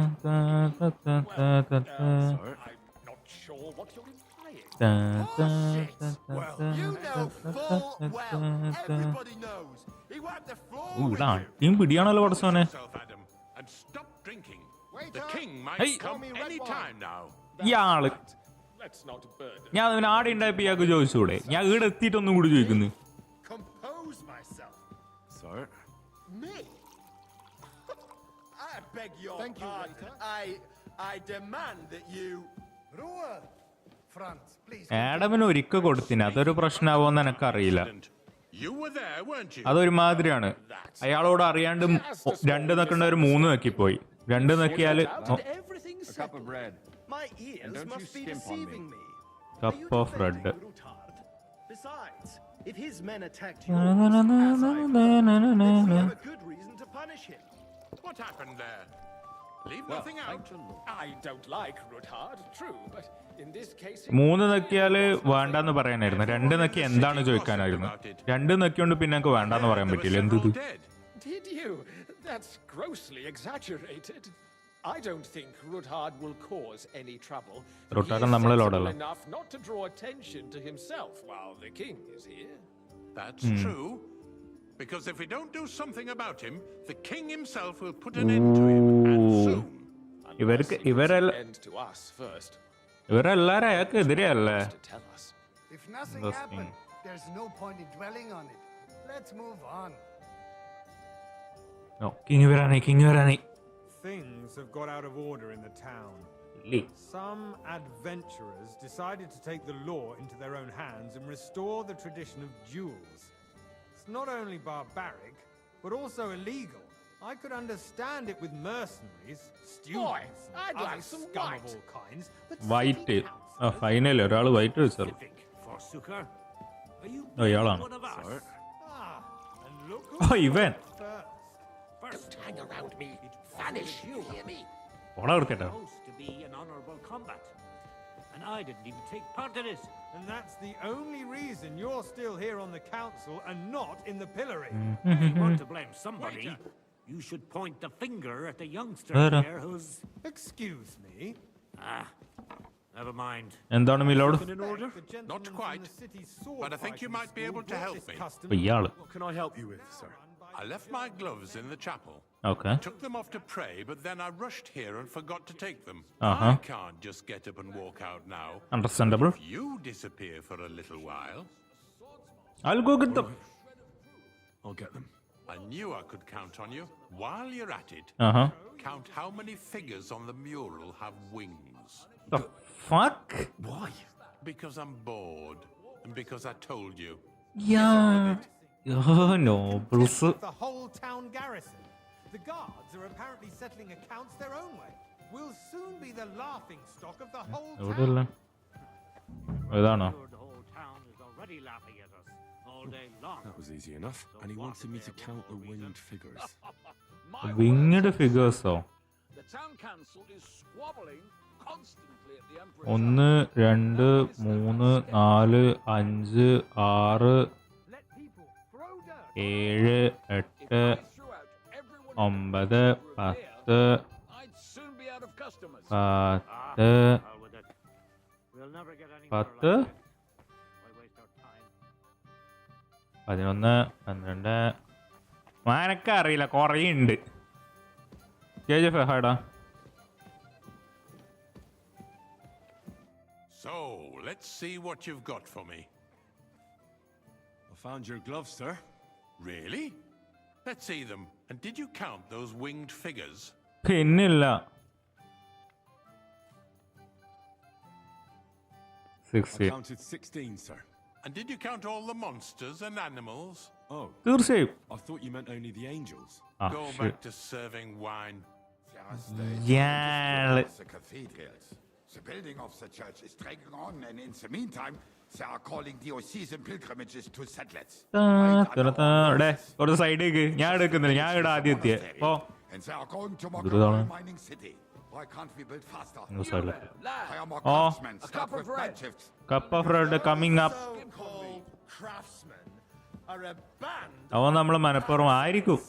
it? I'm not sure what you're implying. Well, you know full well. Everybody knows. He wiped the floor with you. അടിയും പിടിയാണല്ലോ പടച്ചോനെ. Adam, and stop drinking. The king might Hey. come any time now. ഇയാള് Let's not burden. ഞാൻ അവന് ആടെ ഉണ്ടായപ്പോ ഇയാൾക്ക് ചോദിച്ചൂടെ? ഞാൻ ഇവിടെ എത്തിയിട്ടൊന്നും കൂടി ചോദിക്കുന്നു. Compose myself. Sir? Me? I beg your pardon. I demand that you... Ruhe! Franz, please. ആഡമിന് ഒരിക്കൽ കൊടുത്തിന്, അതൊരു പ്രശ്നമാവോന്ന് എനിക്കറിയില്ല. You were there, weren't you? അതൊരുമാതിരിയാണ്. അയാളോട് അറിയാണ്ട് 2 നക്കേണ്ടവർ 3 നക്കിപ്പോയി. 2 നക്കിയാല് everything's settled. My ears must be deceiving me. Cup of red. Besides, if his men attacked yours, as I've heard, then we have a good reason to punish him. What happened there? Leave nothing out. I don't like Ruthard, true, but in this case... 3 നക്കിയാല് വേണ്ടാന്ന് പറയാനായിരുന്നു. 2 നക്കി എന്താണ് ചോദിക്കാനായിരുന്നു. 2 നക്കിയോണ്ട് പിന്നെ എനിക്ക് വേണ്ടാന്ന് പറയാൻ പറ്റില്ല. എന്ത്? Did you? That's grossly exaggerated. I don't think Ruthard will cause any trouble. Ruthard He is നമ്മളെ sensible ലോഡല്ല. enough not to draw attention to himself while the king is here. That's true. Because if we don't do something about him, the king himself will put an end to him, and soon. ഇവർക്ക് End to us first. ഇവരെല്ലാരും അയാൾക്ക് എതിരെയല്ലേ? To tell us. If nothing happened, there's no point in dwelling on it. Let's move on. King വരാനേ. Things have got out of order in the town. Some adventurers decided to take the law into their own hands and restore the tradition of duels. It's not only barbaric, but also illegal. I could understand it with mercenaries, students, I'd other like some scum white. of all kinds, but white. Finally ഒരാൾ white വെച്ചാൽ. Forsooker, are you ഇയാളാണ്. one of us? and look ഇവൻ. Don't hang around me. Vanish, you hear me? ഓടാ കൊടുക്കട്ടെ. Supposed to be an honorable combat, and I didn't even take part in it. And that's the only reason you're still here on the council and not in the pillory. If you want to blame somebody, you should point the finger at the youngster here who's... Excuse me? Never mind. എന്താണ് milord? The Not gentleman from quite, the city's sword but I think you fighting might be school able to brought help this me. custom ഇയാള്. What can I help you with, sir? I left my gloves in the chapel. Okay. Took them off to pray, but then I rushed here and forgot to take them. Uh-huh. I can't just get up and walk out now. Understandable. If you disappear for a little while, I'll go get them. I'll get them. I knew I could count on you. While you're at it, count how many figures on the mural have wings. The fuck? Why? Because I'm bored, and because I told you. Yeah. Nobles. the whole town garrison. The guards are apparently settling accounts their own way. We'll soon be the laughing stock of the whole എവിടെയല്ല? town. ഇതാണോ? The whole town is already laughing at us all day long. That was easy enough. And he wanted me to count the winged figures. Winged ഫിഗേഴ്സോ? The town council is squabbling constantly at the emperor's 1 2 3 4 5 6 7 8 9 10 I'd soon be out of customers. 10 We'll never get any 10 11 12 മാനക്കറിയില്ല, കുറേ ഉണ്ട്. ഹാടാ. So, let's see what you've got for me. I found your gloves, sir. Really? Let's see them. And did you count those winged figures? പിന്നില്ല. 16. I counted 16, sir. And did you count all the monsters and animals? Oh, തീർച്ചയായും. I thought you meant only the angels. Go back to serving wine. ഇയാള്. The cathedrals. The building of the church is dragging on, and in the meantime, they are calling diocesan pilgrimages to settlers. ഒരു സൈഡേക്ക് ഞാൻ എടുക്കുന്നില്ല, ഞാൻ ഇവിടെ ആദ്യം എത്തിയ. And they are going to mock a mining city. Why can't we build faster? Hire more craftsmen. Start with night shifts. Cup of Red coming up. So-called craftsmen are a band. അവൻ നമ്മളെ മനപ്പുറം ആയിരിക്കും.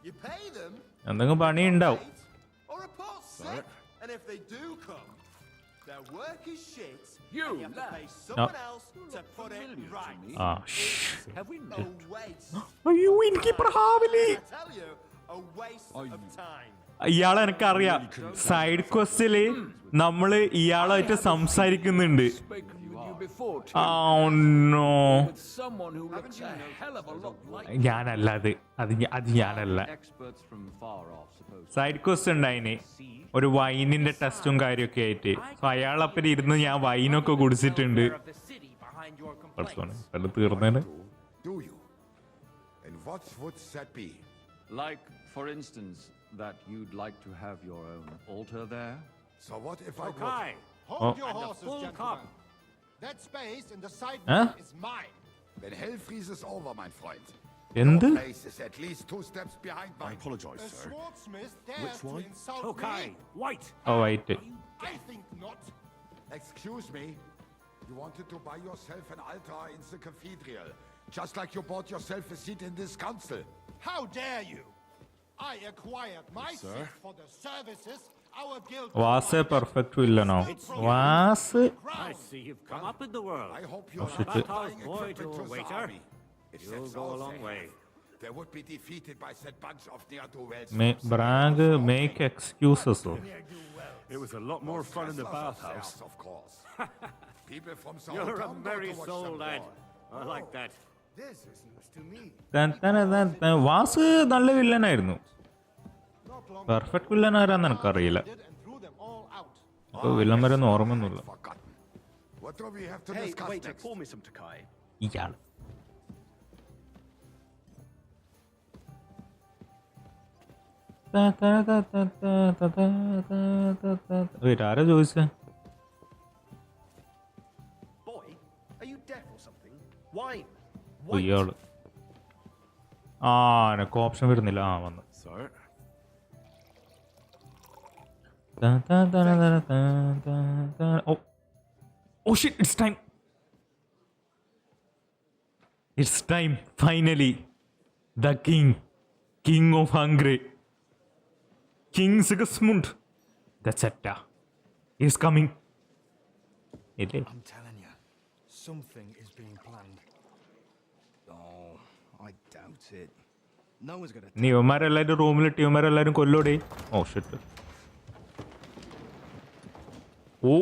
You pay them. എന്തെങ്കിലും പണി ഉണ്ടാവും. Or report sick. And if they do come, their work is shit. You have to pay someone else to put it right. Have we A waste. അയ്യോ എനിക്ക് പ്രഹാവിലി. I tell you, a waste of time. ഇയാളെ എനിക്കറിയാം. Side ക്വസ്റ്റില് നമ്മള് ഇയാളായിട്ട് സംസാരിക്കുന്നുണ്ട്. ഞാനല്ല അത് ഞാനല്ല. Side question ഉണ്ടായിന് ഒരു വൈനിന്റെ ടെസ്റ്റും കാര്യമൊക്കെ ആയിട്ട്. സോ അയാളപ്പം ഇരുന്ന് ഞാൻ വൈനൊക്കെ കുടിച്ചിട്ടുണ്ട്. തീർന്നേന്. Do you? And what would that be? Like, for instance, that you'd like to have your own altar there? So what if I Okay, would? hold your horses, gentlemen. That space in the side is mine. Then hell freezes over, my friend. എന്ത്? Your place is at least 2 steps behind mine. I apologize, A sir. swordsmith dares Which to one? insult Okay, me. wait. Oh wait. I think not. Excuse me. You wanted to buy yourself an altar in the cathedral, just like you bought yourself a seat in this council. How dare you? I acquired my seat for the services our guild. Was a perfect വില്ലനോ? Was I see you've come up in the world. I hope you are shit. not buying Boy equipment to to a the waiter. army. If You'll that's go all a long they way. have, they would be defeated by that bunch of ne'er-do-wells. Brag make എക്സ്ക്യൂസസോ? It was a lot more fun in the bathhouse. Of course. People from You're a Southampton go merry to watch soul, them lad. war. I like that. This is news to me. Was നല്ല വില്ലനായിരുന്നു. Perfect villain ആരാന്ന് എനിക്കറിയില്ല. Villain വരെയൊന്നും ഓർമ്മയൊന്നുമില്ല. What do we have to Hey, discuss waiter, next? pour me some Takai. ഇയാള് ആരാ ചോദിച്ചേ? Boy, are you deaf or something? Wine. ഇയാള് എനക്ക് option വരുന്നില്ല. വന്നു. Sir? Oh shit, it's time. It's time, finally. The king of Hungary. King Sigismund. The Zeta is coming. I'm telling you, something is being planned. Oh, I doubt it. No one's gonna. നീ ഇവന്മാരെല്ലാവരും റൂമിലിട്ട് ഇവന്മാരെല്ലാവരും കൊല്ലോടെ. Oh shit. ഓ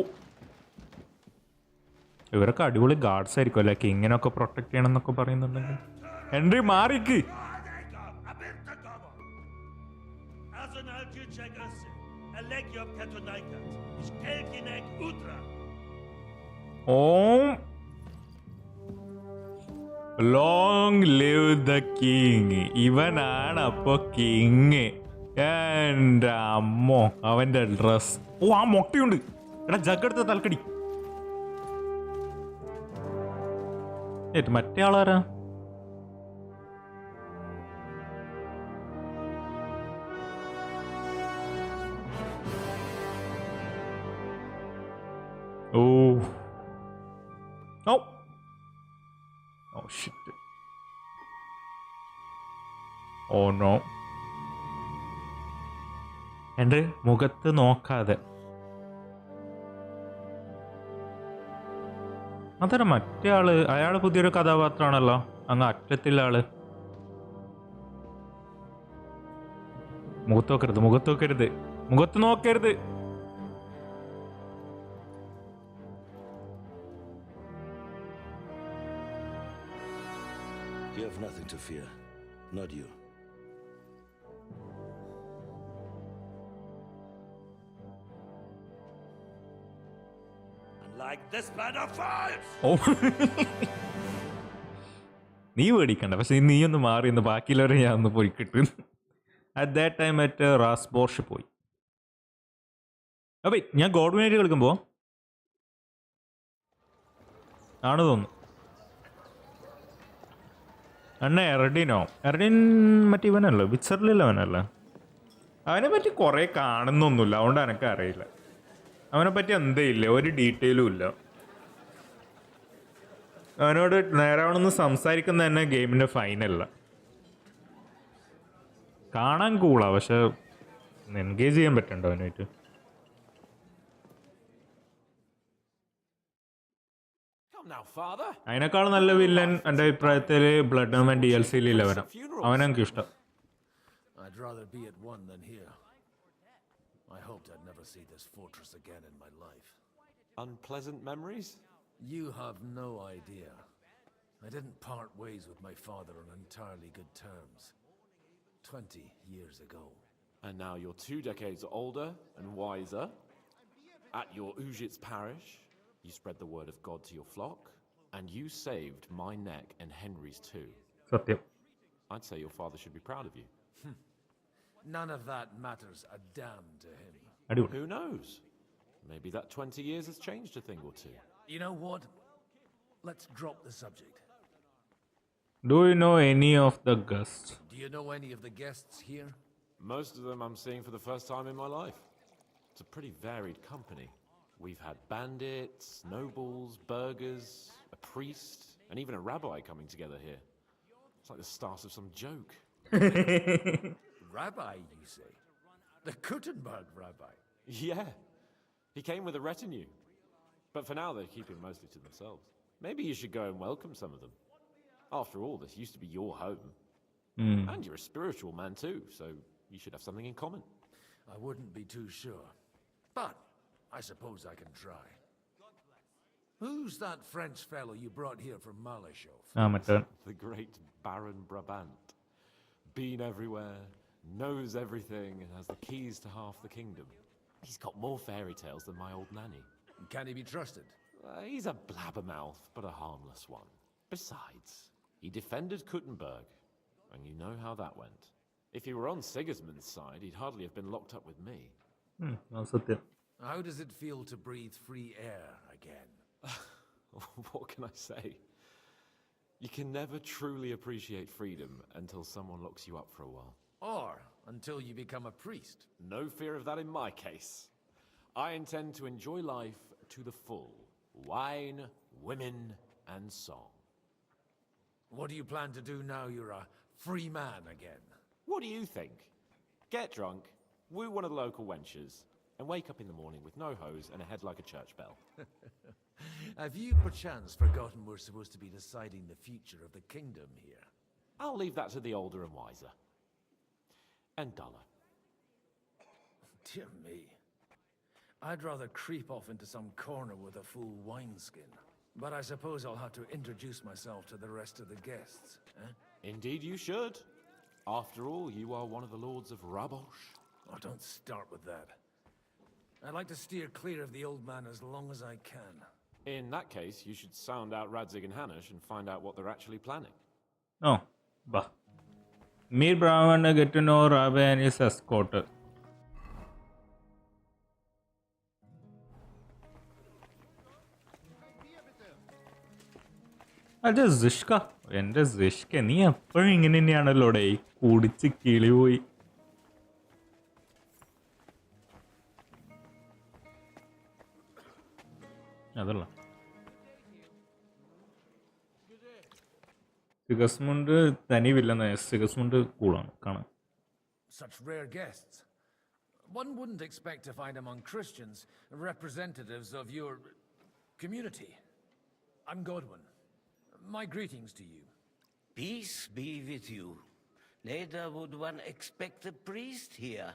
ഇവരൊക്കെ അടിപൊളി guards ആയിരിക്കും അല്ലേ? കിങ്ങിനൊക്കെ protect ചെയ്യണം എന്നൊക്കെ പറയുന്നുണ്ടെങ്കിൽ. Henry മാറിക്ക്. ഓം ലോങ് ലിവ് ദ കിങ്. ഇവനാണ് അപ്പൊ കിങ്. എൻ്റെ അമ്മോ അവന്റെ ഡ്രസ്. ഓ ആ മൊട്ടയുണ്ട്. എടാ ജഗ്ഗെടുത്ത തലക്കടി. മറ്റേ ആളാരാ? ഓ ഓ ഓ ഷിറ്റ്. Oh no. എൻ്റെ മുഖത്ത് നോക്കാതെ. അതല്ല മറ്റേ ആള്. അയാള് പുതിയൊരു കഥാപാത്രമാണല്ലോ, അങ്ങ് അറ്റത്തില്ല ആള്. മുഖത്ത് നോക്കരുത്, മുഖത്ത് നോക്കരുത്, മുഖത്ത് നോക്കരുത്. You have nothing to fear, not you. Like this man of fires! ഓ നീ പേടിക്കണ്ട, പക്ഷെ നീ ഒന്ന് മാറി ഒന്ന് ബാക്കിയുള്ളവരെ ഞാൻ ഒന്ന് പോയി കിട്ടും. അറ്റ് ദാറ്റ് ടൈം മറ്റേ റാസ്ബോർഷ് പോയി. അപ്പൊ ഞാൻ ഗോഡ്വിനായിട്ട് കളിക്കുമ്പോ ആണ് തോന്നുന്നു. അണ്ണ എർഡിനോ? എർഡിൻ മറ്റേ ഇവനല്ലോ, വിച്ചറിലുള്ള അവനല്ല. അവനെ പറ്റി കുറേ കാണുന്നൊന്നുമില്ല, അതുകൊണ്ട് എനിക്ക് അറിയില്ല. അവനെ പറ്റി എന്തേ ഇല്ല, ഒരു ഡീറ്റെയിലും ഇല്ല. അവനോട് നേരാവണമെന്ന് സംസാരിക്കുന്ന തന്നെ ഗെയിമിൻ്റെ ഫൈനല്ല. കാണാൻ കൂളാ, പക്ഷെ എൻഗേജ് ചെയ്യാൻ പറ്റണ്ടോ അവനായിട്ട്? അതിനേക്കാൾ നല്ല വില്ലൻ എൻ്റെ അഭിപ്രായത്തിൽ ബ്ലഡ് ആൻഡ് DLC അവനാ. അവനെനിക്ക് ഇഷ്ടം. I'd rather be at one than here. I hoped I'd never see this fortress again in my life. Unpleasant memories? You have no idea. I didn't part ways with my father on entirely good terms. 20 years ago. And now you're 2 decades older and wiser. At your Ujit's parish, you spread the word of God to your flock, and you saved my neck and Henry's too. Satyam. I'd say your father should be proud of you. None of that matters a damn to him. Who knows? Maybe that 20 years has changed a thing or two. You know what? Let's drop the subject. Do you know any of the guests? Do you know any of the guests here? Most of them I'm seeing for the first time in my life. It's a pretty varied company. We've had bandits, nobles, burghers, a priest, and even a rabbi coming together here. It's like the start of some joke. Rabbi, you say? The Kuttenberg rabbi? Yeah. He came with a retinue. But for now, they're keeping mostly to themselves. Maybe you should go and welcome some of them. After all, this used to be your home. And you're a spiritual man too, so you should have something in common. I wouldn't be too sure. But I suppose I can try. Who's that French fellow you brought here from Malashov? My turn. The great Baron Brabant. Been everywhere, knows everything, and has the keys to half the kingdom. He's got more fairy tales than my old nanny. Can he be trusted? He's a blabbermouth, but a harmless one. Besides, he defended Kuttenberg, and you know how that went. If he were on Sigismund's side, he'd hardly have been locked up with me. How does it feel to breathe free air again? What can I say? You can never truly appreciate freedom until someone locks you up for a while. Or until you become a priest. No fear of that in my case. I intend to enjoy life to the full. Wine, women, and song. What do you plan to do now you're a free man again? What do you think? Get drunk, woo one of the local wenches, and wake up in the morning with no hose and a head like a church bell. Have you perchance forgotten we're supposed to be deciding the future of the kingdom here? I'll leave that to the older and wiser. And duller. Dear me. I'd rather creep off into some corner with a full wineskin. But I suppose I'll have to introduce myself to the rest of the guests. Indeed you should. After all, you are one of the lords of Rabosh. Oh, don't start with that. I'd like to steer clear of the old man as long as I can. In that case, you should sound out Radzig and Hanush and find out what they're actually planning. Oh, bah. Meet Brahman to get to know Rabbi and his escort. അതെ സിഷ്ക, എൻ്റെ സിഷ്ക നീ എപ്പോഴും ഇങ്ങനെ തന്നെയാണല്ലോടെ, കുടിച്ച് കിളി പോയി. അതല്ല സിഗസ്മുണ്ട് തനിവില്ലെന്ന്. സിഗസ്മുണ്ട് കൂളാണ് കാണാൻ. Such rare guests. One wouldn't expect to find among Christians representatives of your community. I'm Godwin. My greetings to you. Peace be with you. Neither would one expect a priest here,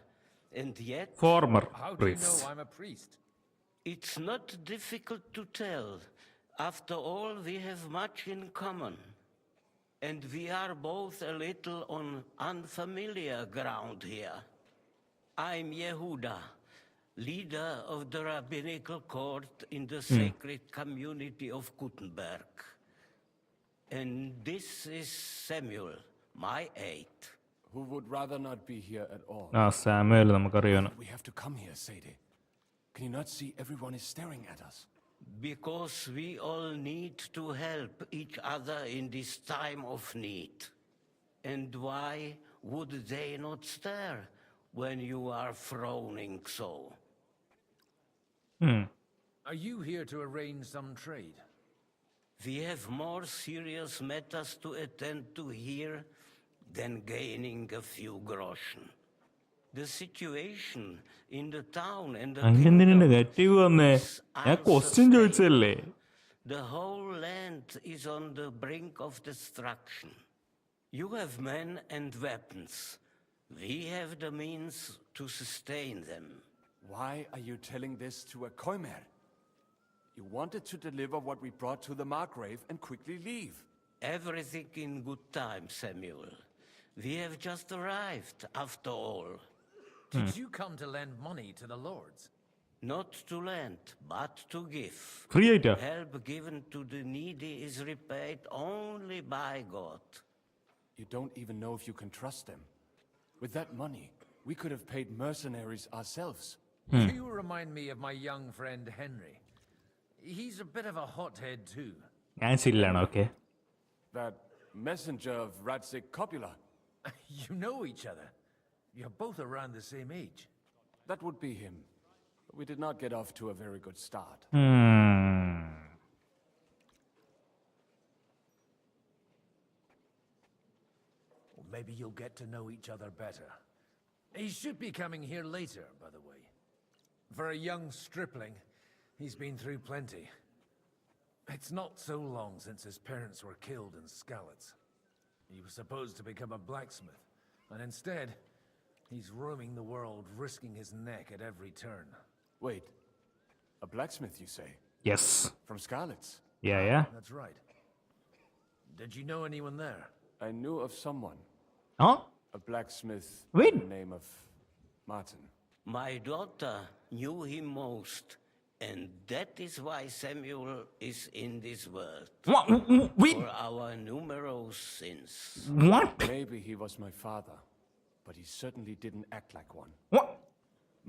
and yet... Former How do priest. you know I'm a priest? It's not difficult to tell. After all, we have much in common. And we are both a little on unfamiliar ground here. I'm Yehuda, leader of the rabbinical court in the sacred community of Kuttenberg. And this is Samuel, my aide. Who would rather not be here at all. Samuel നമുക്കറിയാം. We have to come here, Sadie. Can you not see everyone is staring at us? Because we all need to help each other in this time of need. And why would they not stare when you are frowning so. Are you here to arrange some trade? We have more serious matters to attend to here than gaining a few groschen. The situation in the town and the kingdom is unsustainable. The whole land is on the brink of destruction. You have men and weapons. We have the means to sustain them. Why are you telling this to a Koimer? You wanted to deliver what we brought to the Margrave and quickly leave. Everything in good time, Samuel. We have just arrived, after all. Did you come to lend money to the lords? Not to lend, but to give. Creator. Help given to the needy is repaid only by God. You don't even know if you can trust them. With that money, we could have paid mercenaries ourselves. You remind me of my young friend Henry. He's a bit of a hothead too. Okay. That messenger of Radzik Copula. You know each other. You're both around the same age. That would be him. But we did not get off to a very good start. Well, maybe you'll get to know each other better. He should be coming here later, by the way. For a young stripling, he's been through plenty. It's not so long since his parents were killed in Skalitz. He was supposed to become a blacksmith, and instead, he's roaming the world, risking his neck at every turn. Wait, a blacksmith, you say? Yes. From Skalitz? Yeah. That's right. Did you know anyone there? I knew of someone. Huh? A blacksmith Wait. by the name of Martin. My daughter knew him most, and that is why Samuel is in this world. Wait. For our numerous sins. What? Maybe he was my father, but he certainly didn't act like one. What?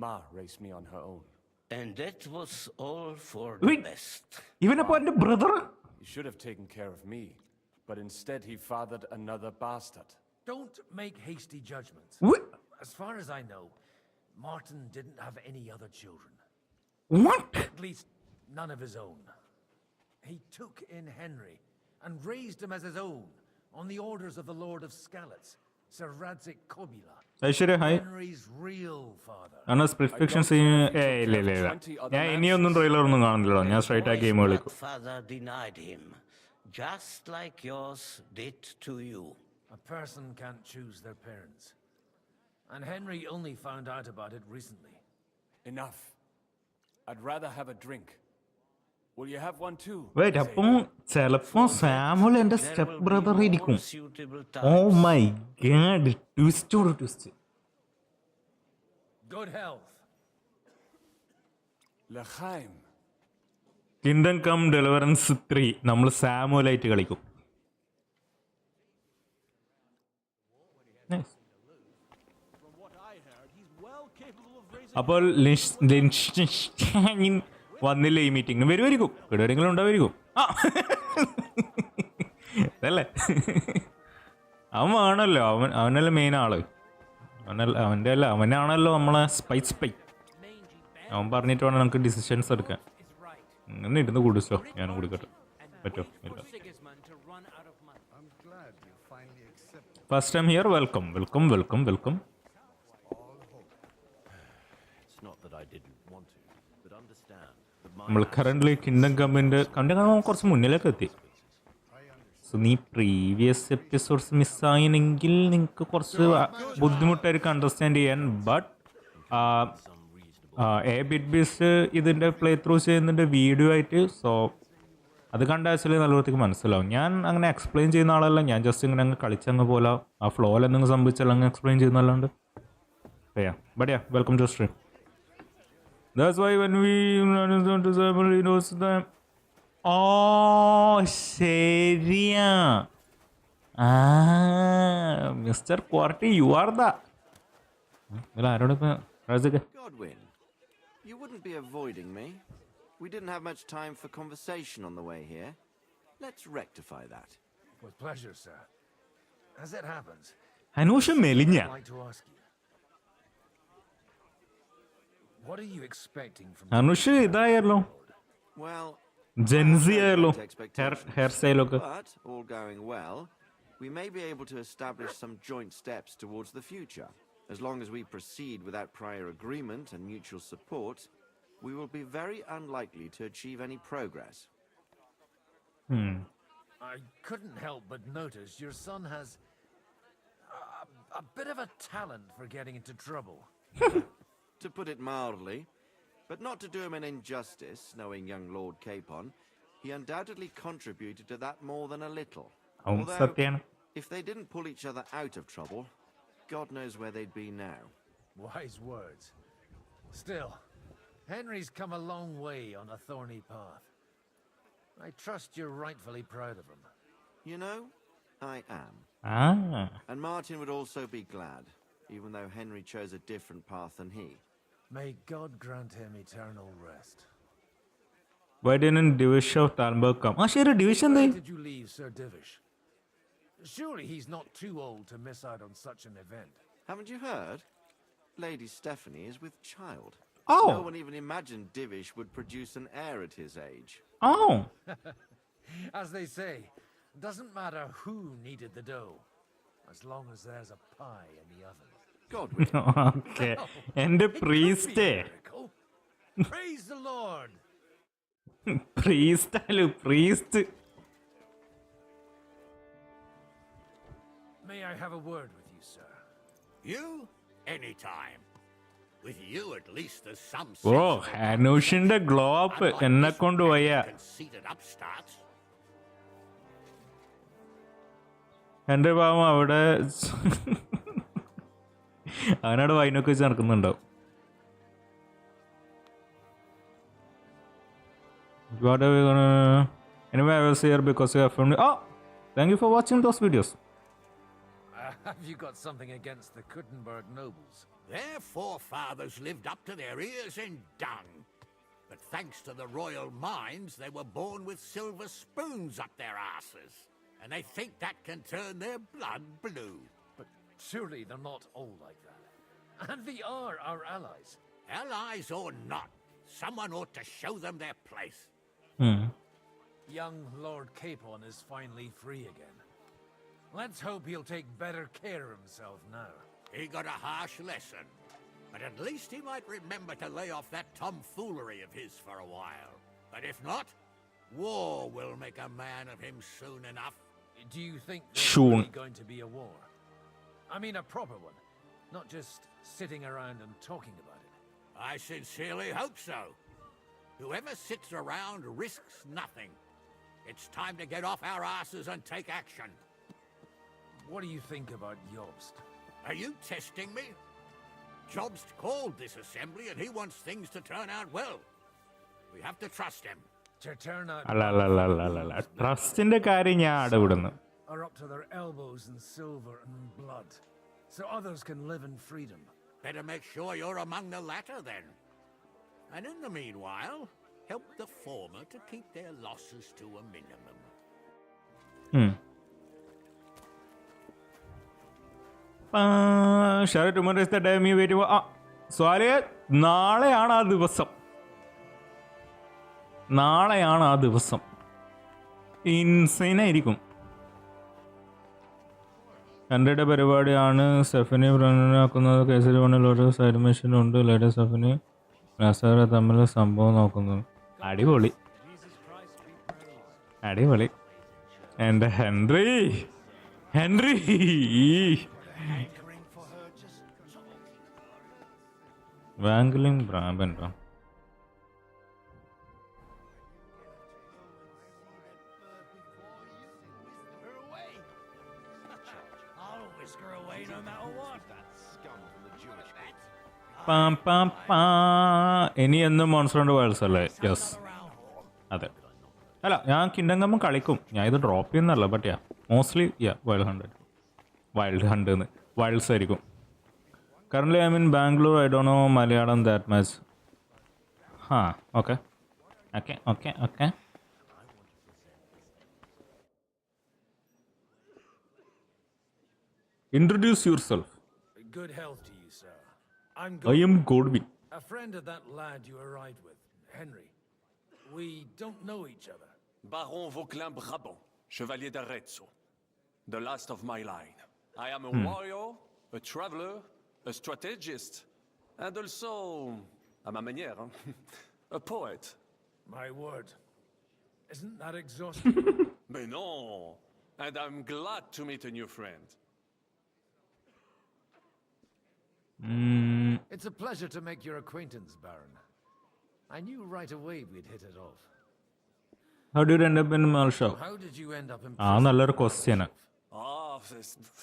Ma raised me on her own. And that was all for the best. Even upon the brother? He should have taken care of me, but instead he fathered another bastard. Don't make hasty judgments. What? As far as I know, Martin didn't have any other children. What? At least none of his own. He took in Henry and raised him as his own on the orders of the Lord of Skalitz, Sir Radzik Copula. Hi. Henry's real father. Prescriptions ഇല്ല ഞാൻ ഇനിയൊന്നും trailer ഒന്നും കാണുന്നില്ല ഞാൻ straight ആ game കളിക്കും. Father denied him, just like yours did to you. A person can't choose their parents. And Henry only found out about it recently. Enough. I'd rather have a drink. Will you have one too? Wait, അപ്പോൾ ചിലപ്പോ സാമുൽ എന്റെ step brother ഇരിക്കും. Oh my god, twist. Good health. L'chaim. Kingdom Come Deliverance 3 നമ്മൾ സാമുലായിട്ട് കളിക്കും. അപ്പോൾ വന്നില്ല ഈ മീറ്റിംഗിന് വരുമായിരിക്കും. എവിടെയെങ്കിലും ഉണ്ടാവുമായിരിക്കും. അതല്ലേ അവൻ ആണല്ലോ, അവനല്ലേ മെയിൻ ആള്. അവനാണല്ലോ നമ്മളെ സ്പൈ. അവൻ പറഞ്ഞിട്ട് വേണം നമുക്ക് ഡിസിഷൻസ് എടുക്കാൻ. അങ്ങനെ ഇരുന്ന് കുടിച്ചോ, ഞാനും കുടിക്കട്ടെ. പറ്റോ? ഇല്ല. First time here. വെൽക്കം. നമ്മൾ കറന്റ് കിങ്ഡം കമ്മിൻ്റെ കുറച്ച് മുന്നിലേക്ക് എത്തി. സോ നീ പ്രീവിയസ് എപ്പിസോഡ്സ് മിസ്സായിനെങ്കിൽ നിങ്ങൾക്ക് കുറച്ച് ബുദ്ധിമുട്ടായിരിക്കും അണ്ടർസ്റ്റാൻഡ് ചെയ്യാൻ. ബട്ട് ബിറ്റ്ബീസ് ഇതിൻ്റെ പ്ലേ ത്രൂ ചെയ്യുന്നതിൻ്റെ വീഡിയോ ആയിട്ട്, സോ അത് കണ്ട ആക്ച്വലി നല്ല വൃത്തിക്ക് മനസ്സിലാവും. ഞാൻ അങ്ങനെ എക്സ്പ്ലെയിൻ ചെയ്യുന്ന ആളല്ല, ഞാൻ ജസ്റ്റ് ഇങ്ങനെ അങ്ങ് കളിച്ചങ്ങ് പോലെ ആ ഫ്ലോയിൽ എന്തെങ്കിലും സംഭവിച്ചാൽ അങ്ങ് എക്സ്പ്ലെയിൻ ചെയ്യുന്നല്ലാണ്ട്. But welcome to stream. That's why when we disable it was the ശരിയാ. മിസ്റ്റർ ക്വാർട്ടി, യു ആർ ദ ആരോട് Godwin, you wouldn't be avoiding me. We didn't have much time for conversation on the way here. Let's rectify that. With pleasure, sir. As it happens, Anusha മെലിഞ്ഞ. I'd like to ask you, What are you expecting from Anusha idayallo. Well, Gen Z I have ayallo. great expectations. Hairstyle okke. But, all going well, we may be able to establish some joint steps towards the future. As long as we proceed without prior agreement and mutual support, we will be very unlikely to achieve any progress. I couldn't help but notice your son has a bit of a talent for getting into trouble. To put it mildly, but not to do him an injustice, knowing young Lord Capon, he undoubtedly contributed to that more than a little. Although, if they didn't pull each other out of trouble, God knows where they'd be now. Wise words. Still, Henry's come a long way on a thorny path. I trust you're rightfully proud of him. You know, I am. And Martin would also be glad, even though Henry chose a different path than he. May God grant him eternal rest. Why didn't Divish of Talbot come? Sure, Division Why then. did you leave Sir Divish? Surely he's not too old to miss out on such an event. Haven't you heard? Lady Stephanie is with child. Oh. No one even imagined Divish would produce an heir at his age. Oh. As they say, doesn't matter who kneaded the dough, as long as there's a pie in the oven. Godwin. Okay. And the priest. Praise the Lord. Priest. May I have a word with you, sir? You? Anytime. With you, at least there's some Oh, Anushinda glow up. Enna kondu vaya. conceited upstarts. എൻ്റെ പാവം അവിടെ അവനവിടെ വൈനൊക്കെ വെച്ച് നടക്കുന്നുണ്ടാവും. What are we gonna... Anyway, I was here because you have filmed... Oh! Thank you for watching those videos. Have you got something against the Kuttenberg nobles? Their forefathers lived up to their ears in dung. But thanks to the royal mines, they were born with silver spoons up their asses. And they think that can turn their blood blue. But surely they're not all like that. And they are our allies. Allies or not, someone ought to show them their place. Young Lord Capon is finally free again. Let's hope he'll take better care of himself now. He got a harsh lesson. But at least he might remember to lay off that tomfoolery of his for a while. But if not, war will make a man of him soon enough. Do you think there's really going to be a war? I mean a proper one, not just sitting around and talking about it. I sincerely hope so. Whoever sits around risks nothing. It's time to get off our asses and take action. What do you think about Jobst? Are you testing me? Jobst called this assembly and he wants things to turn out well. We have to trust him. To turn out ട്രസ്റ്റിന്റെ കാര്യം ഞാൻ അടവിടുന്നു. are up to their elbows in silver and blood, so others can live in freedom. Better make sure you're among the latter then. And in the meanwhile, help the former to keep their losses to a minimum. Shall tomorrow is the day me waiting for... Sorry, നാളെയാണ് ആ ദിവസം. നാളെയാണ് ആ ദിവസം. Insane ആയിരിക്കും. എൻ്റെ പരിപാടിയാണ് സെഫിനെ പ്രധാനമാക്കുന്നത്. കേസരി വണ്ണിൽ ഒരു സൈഡ് മെഷീൻ ഉണ്ട്. ലേഡി സെഫിനെ നസാറ തമ്മിൽ സംഭവം നോക്കുന്നു. അടിപൊളി അടിപൊളി. എൻ്റെ ഹെൻറി വാംഗ്ലിംഗ് ബ്രാബൻഡോ. ഇനി എന്നും മോൺസ്റ്റർ വൈൽഡ്സ് അല്ലേ? യെസ്, അതെ. അല്ല, ഞാൻ കിൻഡം കമ്മ് കളിക്കും. ഞാൻ ഇത് ഡ്രോപ്പ് ചെയ്യുന്നല്ല. But yeah mostly wild hunt wilds ആയിരിക്കും. Currently I mean Bangalore. I don't know Malayalam that much. Okay. Introduce yourself. Good health to you, sir. I'm I am Godwin. A friend of that lad you arrived with, Henry. We don't know each other. Baron Vauclin Brabant, Chevalier d'Arezzo. The last of my line. I am a warrior, a traveler, a strategist, and also, à ma manière, a poet. My word. Isn't that exhausting? Mais non! And I'm glad to meet a new friend. It's a pleasure to make your acquaintance, Baron. I knew right away we'd hit it off. How did you end up in Malshaw? How did you end up in Another question.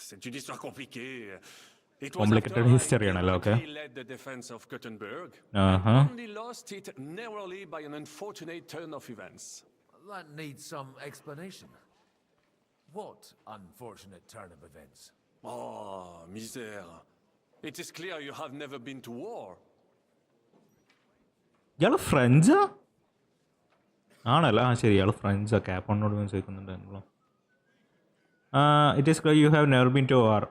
C'est une histoire compliquée. It was Complicated history, okay? He led the defense of Gothenburg. Uh-huh. Only lost it narrowly by an unfortunate turn of events. That needs some explanation. What unfortunate turn of events? Oh, misère. It is clear you have never been to war. Y'all French? ആണല്ലോ ശരി ഇയാൾ ഫ്രണ്ട്സാ ക്യാപ്പോണോട് ചോദിക്കുന്നുണ്ടായിരുന്നല്ലോ. It is clear you have never been to war.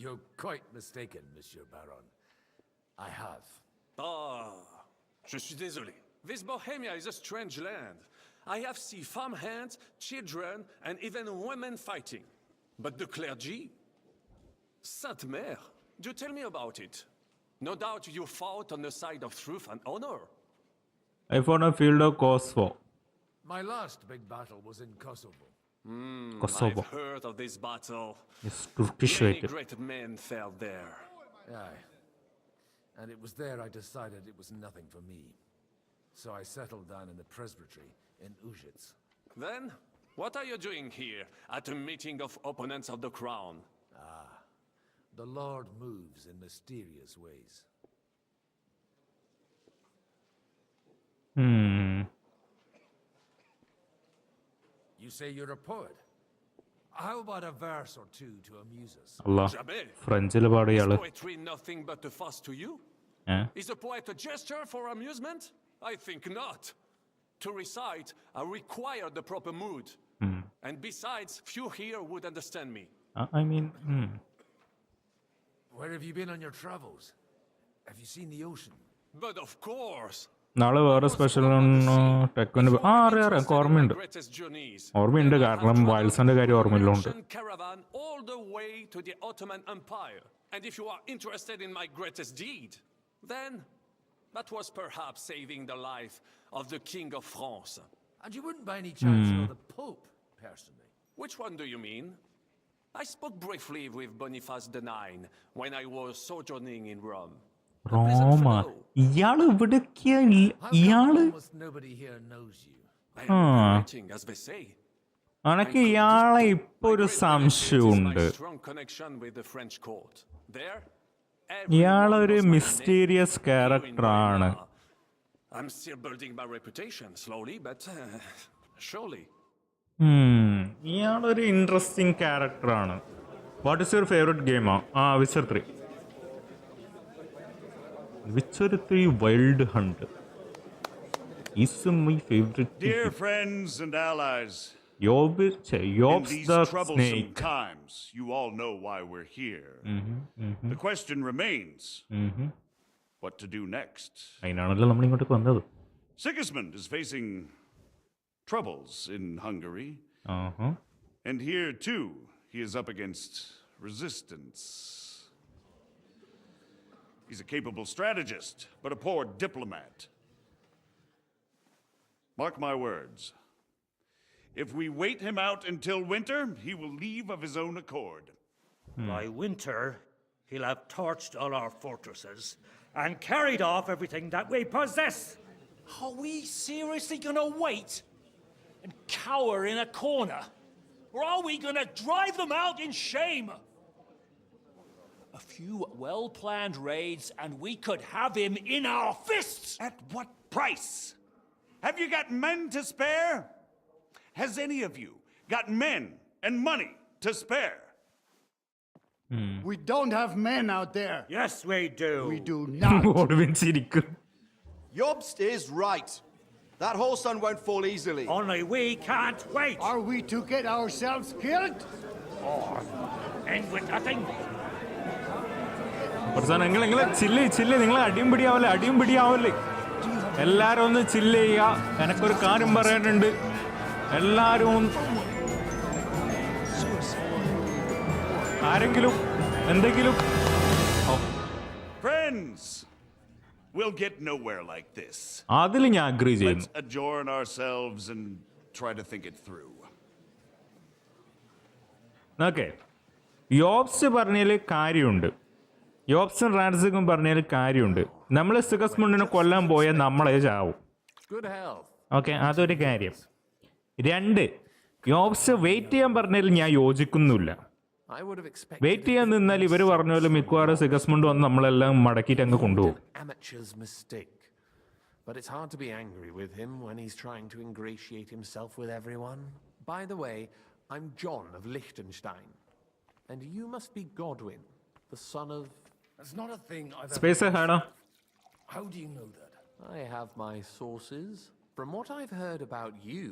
You're quite mistaken, Monsieur Baron. I have. Je suis désolé. This Bohemia is a strange land. I have seen farmhands, children, and even women fighting. But the clergy? Sainte Mère, do tell me about it. No doubt you fought on the side of truth and honor. I fought on a field of Kosovo. My last big battle was in Kosovo. Kosovo. I've heard of this battle. It's Turkish. Many great men fell there. Aye. And it was there I decided it was nothing for me. So I settled down in the presbytery in Ujits. Then, what are you doing here at a meeting of opponents of the crown? The Lord moves in mysterious ways. You say you're a poet. How about a verse or two to amuse us? Allah. Frenchil paadu Is iyalu. poetry nothing but a fuss to you? Is a poet a gesture for amusement? I think not. To recite, I require the proper mood. And besides, few here would understand me. I mean, Where have you been on your travels? Have you seen the ocean? But of course. നാളെ വേറെ special ടെക്വിൻ്റെ അറിയാം ഓർമ്മയുണ്ട് കാരണം വയൽസിന്റെ കാര്യം ഓർമ്മയില്ലോണ്ട്. Caravan all the way to the Ottoman Empire. And if you are interested in my greatest deed, then that was perhaps saving the life of the King of France. And you wouldn't by any chance know the Pope, personally? Which one do you mean? I spoke briefly with Boniface IX when I was sojourning in Rome. റോമ ഇയാള് ഇവിടേക്ക് ഇയാള് അനക്ക് ഇയാളെ ഇപ്പൊ ഒരു സംശയമുണ്ട്. ഇയാളൊരു mysterious ക്യാരക്ടറാണ്. ഇയാളൊരു ഇൻട്രസ്റ്റിംഗ് ക്യാരക്ടറാണ്. What is your favourite game? Witcher 3. Witcher 3 Wild Hunt is my favorite. Dear friends and allies, Yob's these the troublesome snake. times, you all know why we're here. The question remains, what to do next? അതിനാണല്ലോ നമ്മൾ ഇങ്ങോട്ട് വന്നത്. Sigismund is facing troubles in Hungary. And here too, he is up against resistance. He's a capable strategist, but a poor diplomat. Mark my words. If we wait him out until winter, he will leave of his own accord. By winter, he'll have torched all our fortresses and carried off everything that we possess. Are we seriously gonna wait and cower in a corner? Or are we gonna drive them out in shame? A few well-planned raids and we could have him in our fists! At what price? Have you got men to spare? Has any of you got men and money to spare? We don't have men out there. Yes, we do. We do not. Jobst is right. That whole sun won't fall easily. Only we can't wait. Are we to get ourselves killed? Or end with nothing? നിങ്ങൾ ചില്ല് നിങ്ങൾ അടിയും പിടിയാവല്ലേ എല്ലാരും ഒന്ന് ചില്ല് ചെയ്യുക. എനക്കൊരു കാര്യം പറയാനുണ്ട്. എല്ലാരും ആരെങ്കിലും എന്തെങ്കിലും. Friends, we'll get nowhere like this. അതിൽ ഞാൻ അഗ്രി ചെയ്യുന്നു. Let's adjourn ourselves and try to think it through. Okay, യോബ്സ് പറഞ്ഞതിൽ കാര്യമുണ്ട്. യോബ്സും റാൻസിക്കും പറഞ്ഞതിൽ കാര്യമുണ്ട്. നമ്മൾ സിഗസ്മുണ്ടിനെ കൊല്ലാൻ പോയാൽ നമ്മളെ ചാവും. ഓക്കെ, അതൊരു കാര്യം. 2, യോബ്സ് വെയിറ്റ് ചെയ്യാൻ പറഞ്ഞതിൽ ഞാൻ യോജിക്കുന്നില്ല. വെയിറ്റ് ചെയ്യാൻ നിന്നാൽ ഇവർ പറഞ്ഞ പോലെ മിക്കവാറും സിഗസ്മുണ്ട് വന്ന് നമ്മളെല്ലാം മടക്കിയിട്ട് അങ്ങ് കൊണ്ടുപോകും. But it's hard to be angry with him when he's trying to ingratiate himself with everyone. By the way, I'm John of Liechtenstein. And you must be Godwin, the son of... That's not a thing I've Space ever... How do you know that? I have my sources. From what I've heard about you,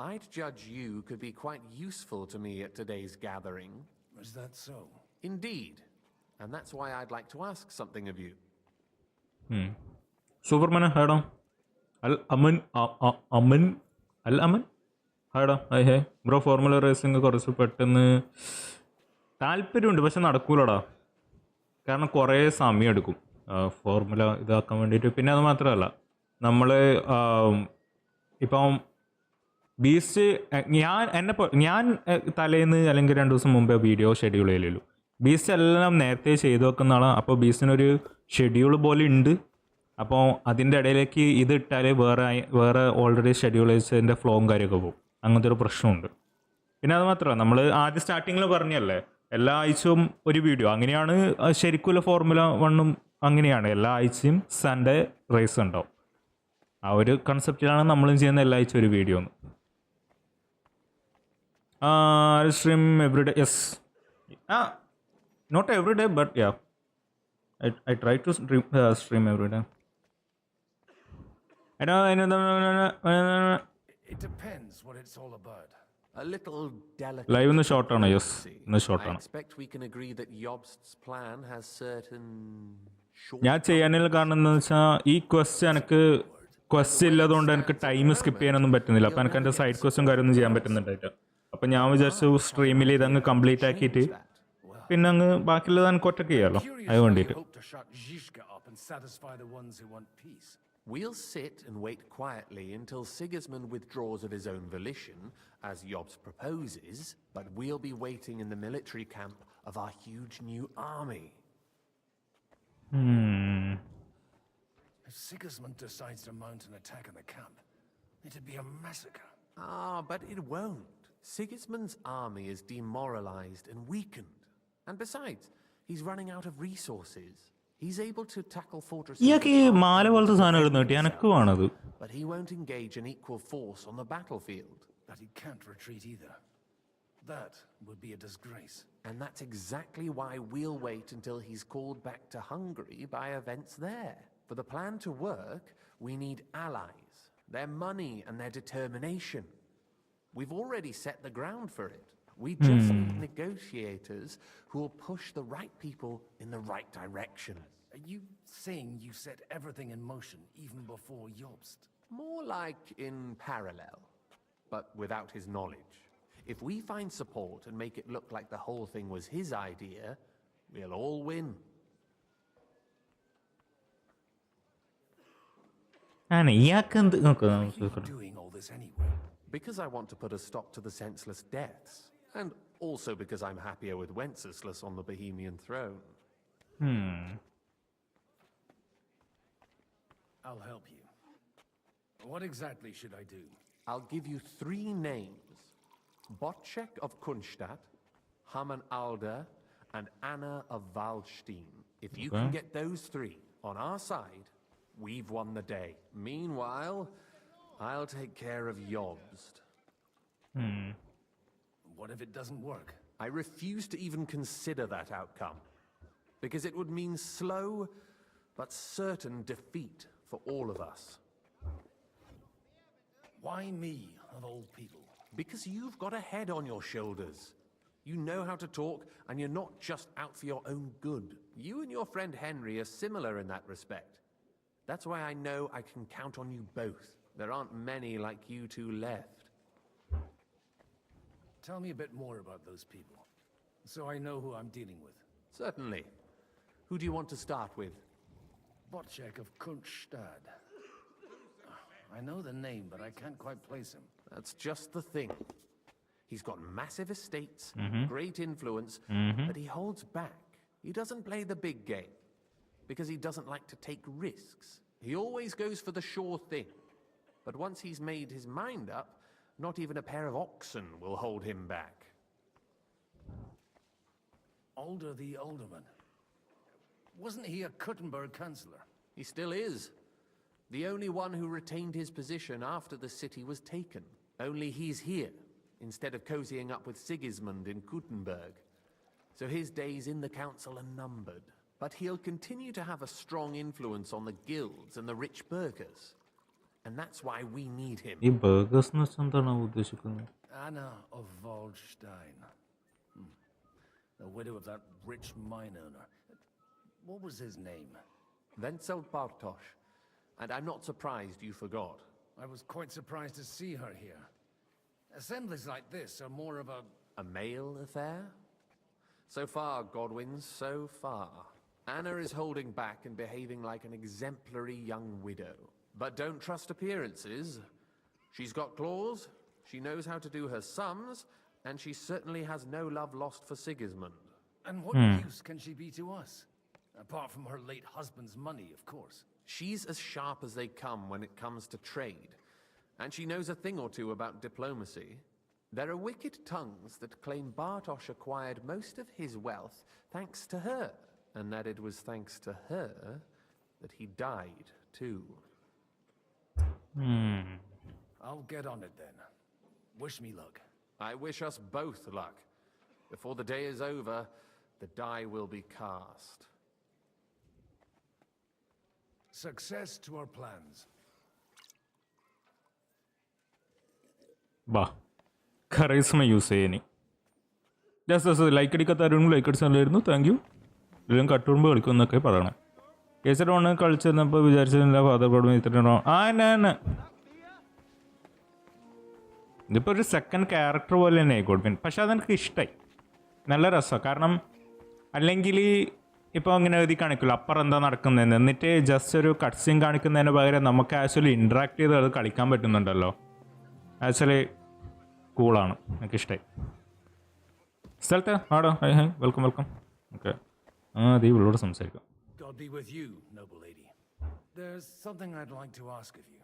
I'd judge you could be quite useful to me at today's gathering. Is that so? Indeed. And that's why I'd like to ask something of you. Superman, ഹാടാ. അമൻ ഹാടാ. Hey bro, formula racing കുറച്ച് പെട്ടെന്ന് താല്പര്യമുണ്ട്, പക്ഷെ നടക്കൂലടാ. കാരണം കുറേ സമയം എടുക്കും ഫോർമുല ഇതാക്കാൻ വേണ്ടിയിട്ട്. പിന്നെ അത് മാത്രമല്ല, നമ്മൾ ഇപ്പം ബീസ്റ്റ് ഞാൻ തലേന്ന് അല്ലെങ്കിൽ 2 ദിവസം മുമ്പേ വീഡിയോ ഷെഡ്യൂൾ ചെയ്യലുള്ളൂ. ബീസ്റ്റ് എല്ലാം നേരത്തെ ചെയ്തു വെക്കുന്ന ആളാണ്. അപ്പോൾ ബീസ്റ്റിനൊരു ഷെഡ്യൂൾ പോലെ ഉണ്ട്. അപ്പോൾ അതിൻ്റെ ഇടയിലേക്ക് ഇത് ഇട്ടാൽ വേറെ ഓൾറെഡി ഷെഡ്യൂൾ ചെയ്തതിൻ്റെ ഫ്ലോവും കാര്യമൊക്കെ പോകും. അങ്ങനത്തെ ഒരു പ്രശ്നമുണ്ട്. പിന്നെ അത് മാത്രമല്ല, നമ്മൾ ആദ്യം സ്റ്റാർട്ടിങ്ങിൽ പറഞ്ഞല്ലേ എല്ലാ ആഴ്ചയും ഒരു വീഡിയോ. അങ്ങനെയാണ് ശരിക്കുള്ള ഫോർമുല 1 അങ്ങനെയാണ്. എല്ലാ ആഴ്ചയും സൺഡേ റേസ് ഉണ്ടാവും. ആ ഒരു കൺസെപ്റ്റിലാണ് നമ്മളും ചെയ്യുന്ന എല്ലാ ആഴ്ചയും ഒരു video. Stream every day. Yes, not every day, but yeah, I try to stream every day. It depends what it's all about. A little delicate. Live in the short run, yes. In the short run. I expect we can agree that Jobst's plan has certain ഞാൻ ചെയ്യാനുള്ള കാരണം എന്താണെന്ന് വെച്ചാൽ ഈ question ഇല്ലാത്തതുകൊണ്ട് എനിക്ക് time skip ചെയ്യാനൊന്നും പറ്റുന്നില്ല. അപ്പം എനിക്ക് എൻ്റെ സൈഡ് ക്വസ്റ്റും കാര്യമൊന്നും ചെയ്യാൻ പറ്റുന്നുണ്ടായിട്ട്. അപ്പം ഞാൻ വിചാരിച്ചു സ്ട്രീമിൽ ഇതങ്ങ് കംപ്ലീറ്റ് ആക്കിയിട്ട് പിന്നെ അങ്ങ് ബാക്കിയുള്ളത് എനിക്ക് ഒറ്റയ്ക്ക് ചെയ്യാമല്ലോ. അത് വേണ്ടിയിട്ട്. We'll sit and wait quietly until Sigismund withdraws of his own volition, as Jobst proposes, but we'll be waiting in the military camp of our huge new army. If Sigismund decides to mount an attack on the camp, it'd be a massacre. But it won't. Sigismund's army is demoralized and weakened. And besides, he's running out of resources. He's able to tackle fortresses. But he won't engage an equal force on the battlefield. But he can't retreat either. That would be a disgrace. And that's exactly why we'll wait until he's called back to Hungary by events there. For the plan to work, we need allies, their money and their determination. We've already set the ground for it. We just need negotiators who will push the right people in the right direction. Are you saying you set everything in motion even before Jobst? More like in parallel, but without his knowledge. If we find support and make it look like the whole thing was his idea, we'll all win. Why are you doing all this anyway? Because I want to put a stop to the senseless deaths. And also because I'm happier with Wenceslas on the Bohemian throne. I'll help you. What exactly should I do? I'll give you 3 names. Botchek of Kunstadt, Haman Alder, and Anna of Waldstein. If you can get those 3 on our side, we've won the day. Meanwhile, I'll take care of Jobst. What if it doesn't work? I refuse to even consider that outcome. Because it would mean slow but certain defeat for all of us. Why me, of all people? Because you've got a head on your shoulders. You know how to talk, and you're not just out for your own good. You and your friend Henry are similar in that respect. That's why I know I can count on you both. There aren't many like you two left. Tell me a bit more about those people, so I know who I'm dealing with. Certainly. Who do you want to start with? Bocek of Kunststadt. I know the name, but I can't quite place him. That's just the thing. He's got massive estates, Mhm. great influence, Mhm. but he holds back. He doesn't play the big game because he doesn't like to take risks. He always goes for the sure thing. But once he's made his mind up, not even a pair of oxen will hold him back. Alder the Alderman. Wasn't he a Kuttenberg councillor? He still is. The only one who retained his position after the city was taken. Only he's here, instead of cozying up with Sigismund in Kuttenberg. So his days in the council are numbered. But he'll continue to have a strong influence on the guilds and the rich burghers. And that's why we need him. ഈ burgers എന്ന് വെച്ചാൽ എന്താണ് ഉദ്ദേശിക്കുന്നത്? Anna of Waldstein. The widow of that rich mine owner. What was his name? Wenzel Bartosz. And I'm not surprised you forgot. I was quite surprised to see her here. Assemblies like this are more of a male affair? So far, Godwin, so far. Anna is holding back and behaving like an exemplary young widow. But don't trust appearances. She's got claws, she knows how to do her sums, and she certainly has no love lost for Sigismund. And what use can she be to us? Apart from her late husband's money, of course. She's as sharp as they come when it comes to trade. And she knows a thing or two about diplomacy. There are wicked tongues that claim Bartosz acquired most of his wealth thanks to her, and that it was thanks to her that he died too. I'll get on it then. Wish me luck. I wish us both luck. Before the day is over, the die will be cast. Success to our plans. ബാ charisma use ചെയ്യാനി just like അടിക്കാത്തവരും like അടിച്ചാലായിരുന്നു. Thank you. ഇതിലും കട്ടുമ്പോൾ കളിക്കുമെന്നൊക്കെ പറയണം. കേസരോണ് കളിച്ചപ്പോൾ വിചാരിച്ചില്ല father board ഇത്രയാണോ ഇതിപ്പോൾ ഒരു സെക്കൻഡ് ക്യാരക്ടർ പോലെ തന്നെ ആയിക്കോട്ടെ. പക്ഷെ അതെനിക്ക് ഇഷ്ടമായി, നല്ല രസമാണ്. കാരണം അല്ലെങ്കിൽ ഇപ്പോൾ അങ്ങനെ എഴുതി കാണിക്കില്ല അപ്പുറം എന്താ നടക്കുന്നതെന്ന്, എന്നിട്ട് ജസ്റ്റ് ഒരു കട്ട് സീൻ കാണിക്കുന്നതിന് പകരം നമുക്ക് ആക്ച്വലി ഇൻട്രാക്ട് ചെയ്ത് അത് കളിക്കാൻ പറ്റുന്നുണ്ടല്ലോ. ആക്ച്വലി കൂളാണ്, എനിക്കിഷ്ടമായി. സ്ഥലത്തെ ആടോ hi hi welcome welcome. Okay ദീപിളോട് സംസാരിക്കാം. God be with you, noble lady. There's something I'd like to ask of you.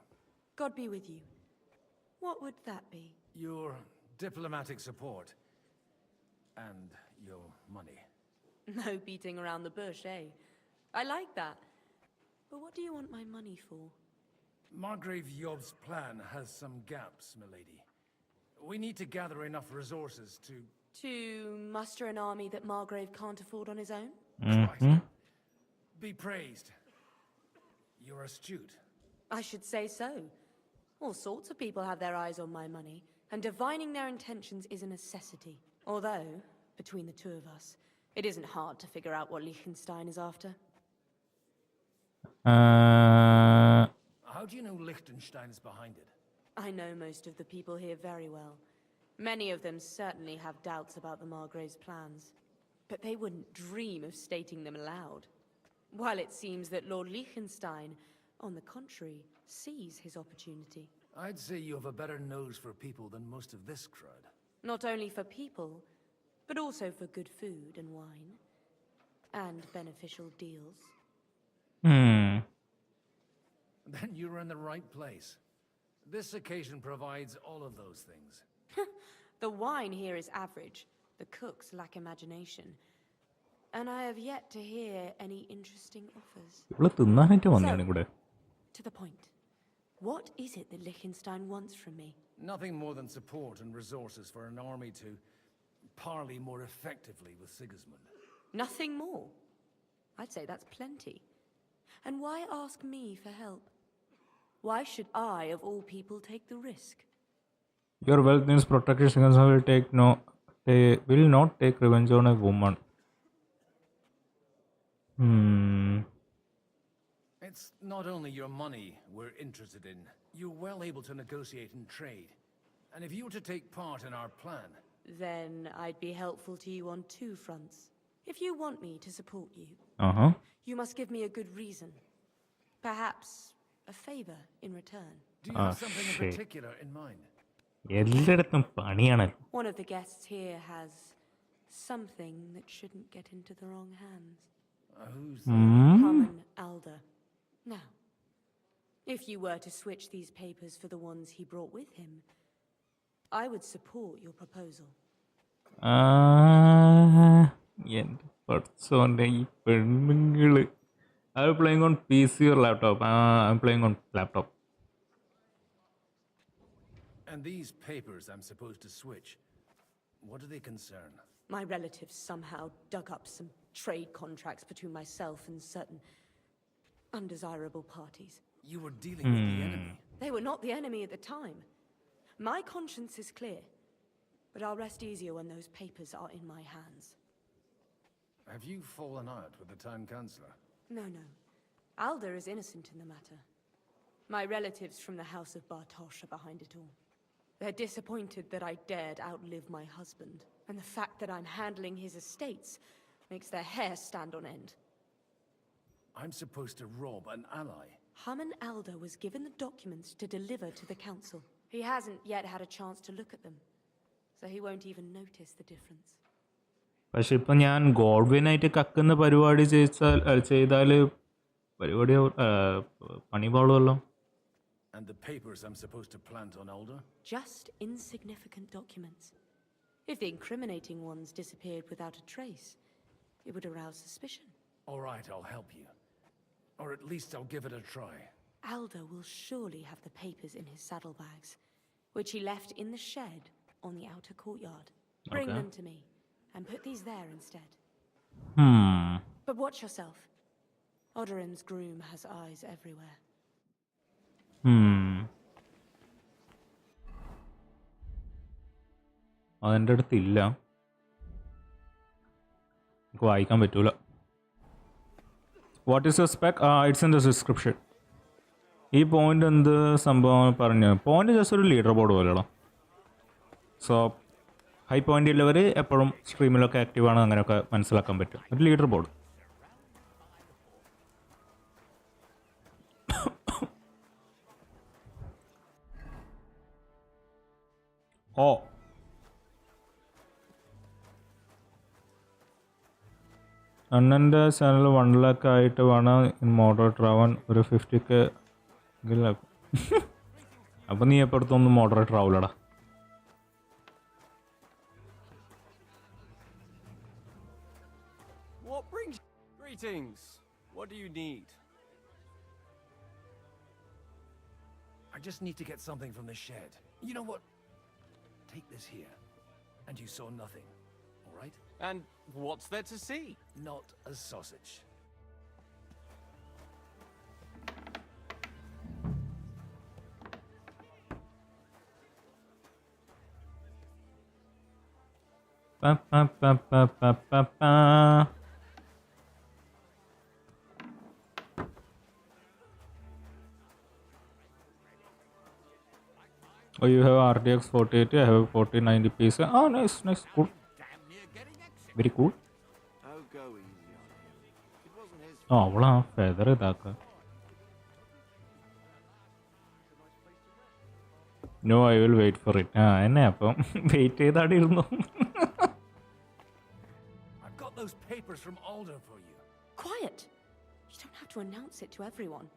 God be with you. What would that be? Your diplomatic support. And your money. No beating around the bush, eh? I like that. But what do you want my money for? Margrave Yob's plan has some gaps, milady. We need to gather enough resources to... To muster an army that Margrave can't afford on his own? Be praised. You're astute. I should say so. All sorts of people have their eyes on my money, and divining their intentions is a necessity. Although, between the two of us, it isn't hard to figure out what Liechtenstein is after. How do you know Liechtenstein is behind it? I know most of the people here very well. Many of them certainly have doubts about the Margrave's plans, but they wouldn't dream of stating them aloud. While it seems that Lord Liechtenstein, on the contrary, sees his opportunity. I'd say you have a better nose for people than most of this crowd. Not only for people, but also for good food and wine, and beneficial deals. Then you're in the right place. This occasion provides all of those things. The wine here is average, the cooks lack imagination, and I have yet to hear any interesting offers. To the point. What is it that Liechtenstein wants from me? Nothing more than support and resources for an army to parley more effectively with Sigismund. Nothing more? I'd say that's plenty. And why ask me for help? Why should I, of all people, take the risk? Your wealth means protection. Sigismund will take no take revenge on a woman. It's not only your money we're interested in. You're well able to negotiate and trade. And if you were to take part in our plan... Then I'd be helpful to you on two fronts. If you want me to support you, you must give me a good reason. Perhaps a favor in return. Do you have something in particular in mind? One of the guests here has something that shouldn't get into the wrong hands. Who's Common Alder. Now, if you were to switch these papers for the ones he brought with him, I would support your proposal. Are you playing on PC or laptop? I'm playing on laptop. And these papers I'm supposed to switch, what do they concern? My relatives somehow dug up some trade contracts between myself and certain undesirable parties. You were dealing with the enemy. They were not the enemy at the time. My conscience is clear, but I'll rest easier when those papers are in my hands. Have you fallen out with the Town Councillor? No. Alder is innocent in the matter. My relatives from the House of Bartosz are behind it all. They're disappointed that I dared outlive my husband, and the fact that I'm handling his estates makes their hair stand on end. I'm supposed to rob an ally. Haman Alder was given the documents to deliver to the council. He hasn't yet had a chance to look at them, so he won't even notice the difference. പക്ഷെ ഇപ്പം ഞാൻ ഗോഡ്വിനായിട്ട് കക്കുന്ന പരിപാടി ചെയ്താൽ പരിപാടി പണി പാളുമല്ലോ. And the papers I'm supposed to plant on Alder? Just insignificant documents. If the incriminating ones disappeared without a trace, it would arouse suspicion. All right, I'll help you. Or at least I'll give it a try. Alder will surely have the papers in his saddlebags, which he left in the shed on the outer courtyard. Bring them to me, and put these there instead. But watch yourself. Odorim's groom has eyes everywhere. അതെൻ്റെ അടുത്തില്ല, എനിക്ക് വായിക്കാൻ പറ്റൂല. What is your spec? It's in the description. ഈ point എന്ത് സംഭവം പറഞ്ഞു? Point just ഒരു ലീഡർ ബോർഡ് പോലെയാണോ? സോ ഹൈ പോയിന്റ് ഉള്ളവർ എപ്പോഴും സ്ട്രീമിലൊക്കെ ആക്റ്റീവാണ്, അങ്ങനെയൊക്കെ മനസ്സിലാക്കാൻ പറ്റും. ഒരു ലീഡർ ബോർഡ്. അണ്ണൻ്റെ ചാനൽ 1 lakh ആയിട്ട് വേണം മോഡറേറ്റർ ആവാൻ. ഒരു 50K അപ്പം നീ എപ്പോഴത്തൊന്നും moderator ആവില്ലടാ. What brings... Greetings. What do you need? I just need to get something from the shed. You know what? Take this here. And you saw nothing. All right? And what's there to see? Not a sausage. Oh, you have RTX 4080, I have 4090 PC. Oh, nice, cool. Very cool. Oh, അവളാ feather ഇതാക്ക. No, I will wait for it. എന്നെ അപ്പം wait ചെയ്താടിരുന്നു. I've got those papers from Alder for you. Quiet! You don't have to announce it to everyone.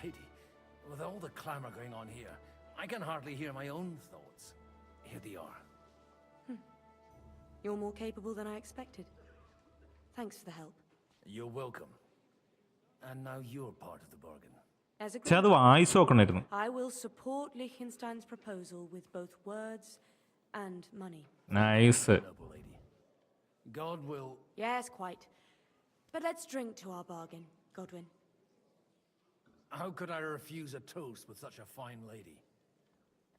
Lady, with all the clamor going on here, I can hardly hear my own thoughts. Here they are. You're more capable than I expected. Thanks for the help. You're welcome. And now you're part of the bargain. As a അത് വായിച്ചു നോക്കണമായിരുന്നു. I will support Liechtenstein's proposal with both words and money. Nice. Noble lady. God will... Yes, quite. But let's drink to our bargain, Godwin. How could I refuse a toast with such a fine lady?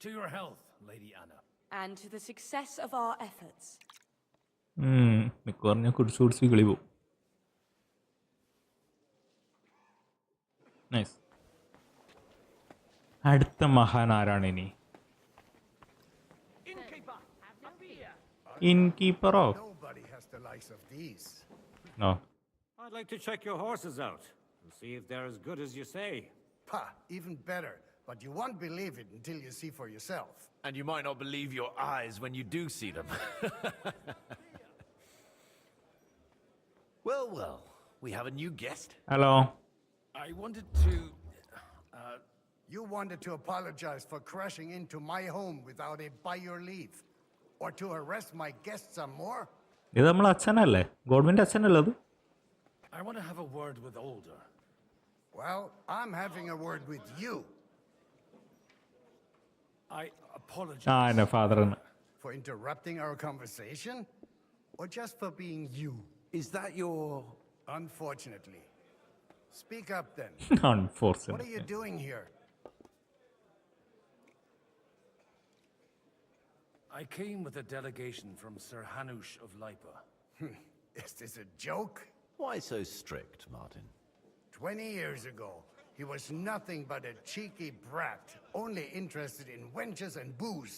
To your health, Lady Anna. and to the success of our efforts. മിക്കവാറും കുടിച്ചു കളി പോവും. Nice. അടുത്ത മഹാൻ ആരാണ് ഇനി? Innkeeper. Nobody has the likes of these. No. I'd like to check your horses out and see if they're as good as you say. Pah, even better. But you won't believe it until you see for yourself. And you might not believe your eyes when you do see them. Well, we have a new guest. Hello. I wanted to... You wanted to apologize for crashing into my home without a by your leave. Or to arrest my guests some more? ഇത് നമ്മളെ അച്ഛനല്ലേ? Government അച്ഛനല്ലേ അത്? I want to have a word with Older. Well, I'm having a word with you. I apologize. Father. For interrupting our conversation? Or just for being you? Is that your... Unfortunately. Speak up then. Unfortunately. What are you doing here? I came with a delegation from Sir Hanush of Lipa. Is this a joke? Why so strict, Martin? 20 years ago, he was nothing but a cheeky brat, only interested in wenches and booze.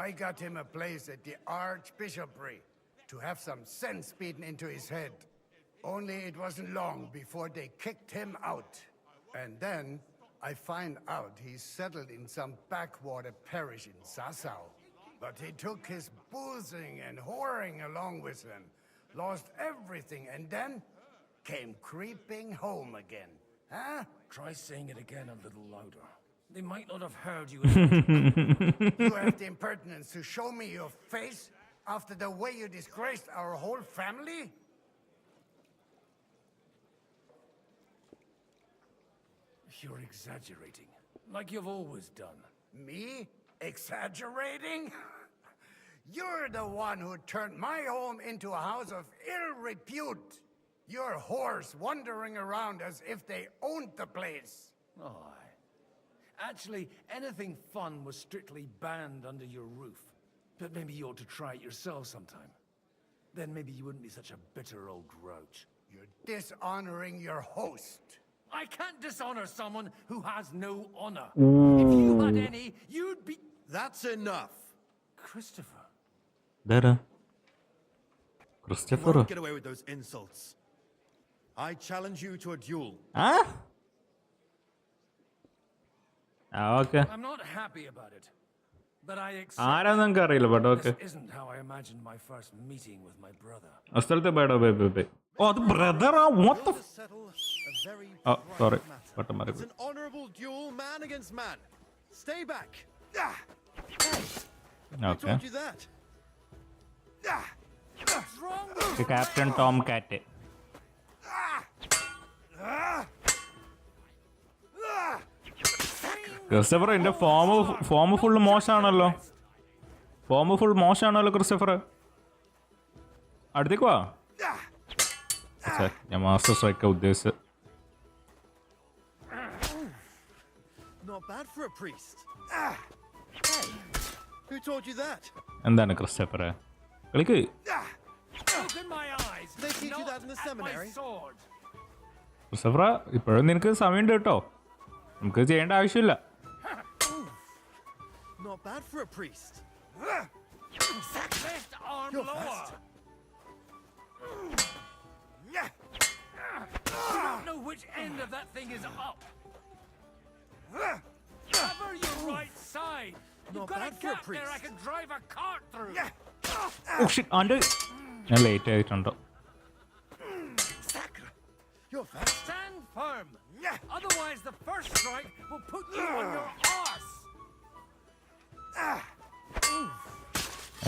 I got him a place at the Archbishopric to have some sense beaten into his head. Only it wasn't long before they kicked him out. And then I find out he's settled in some backwater parish in Sassau. But he took his boozing and whoring along with him, lost everything, and then came creeping home again. Huh? Try saying it again a little louder. They might not have heard you. You have the impertinence to show me your face after the way you disgraced our whole family? You're exaggerating, like you've always done. Me? Exaggerating? You're the one who turned my home into a house of ill repute. Your whores wandering around as if they owned the place. Oh, actually, anything fun was strictly banned under your roof. But maybe you ought to try it yourself sometime. Then maybe you wouldn't be such a bitter old grouch. You're dishonoring your host. I can't dishonor someone who has no honor. Ooh. If you had any, you'd be... That's enough. Christopher. There. You Christopher. won't get away with those insults. I challenge you to a duel. Huh? Okay. I'm not happy about it. But I ആരാന്ന് നമുക്ക് അറിയില്ല but okay. This isn't how I imagined my first meeting with my brother. അസ്ഥലത്തെ ബേഡോ ബേ. Oh, the brother? What the? Oh, sorry. It's an honorable duel, man against man. Stay back. Okay. I told you that. What's wrong with The Captain Tom Cat. Christopher എന്റെ form full മോശമാണല്ലോ. Christopher അടുത്തേക്ക് വാ. ഞാൻ master സ്ട്രൈക്കാ ഉദ്ദേശിച്ചത്. Not bad for a priest. Who told you that? എന്താണ് Christopher കളിക്ക്? Open my eyes. They teach you that in the seminary. Christopher ഇപ്പോഴും നിനക്ക് സമയമുണ്ട് കേട്ടോ. നമുക്ക് ചെയ്യേണ്ട ആവശ്യമില്ല. Not bad for a priest. Left arm You're lower. fast. You don't know which end of that thing is up. Cover your right side. You've got a gap there I can drive a cart through. Oh shit, under. ഞാൻ late ആയിട്ടുണ്ടോ? You're fast. Stand firm. Otherwise the first strike will put you on your arse.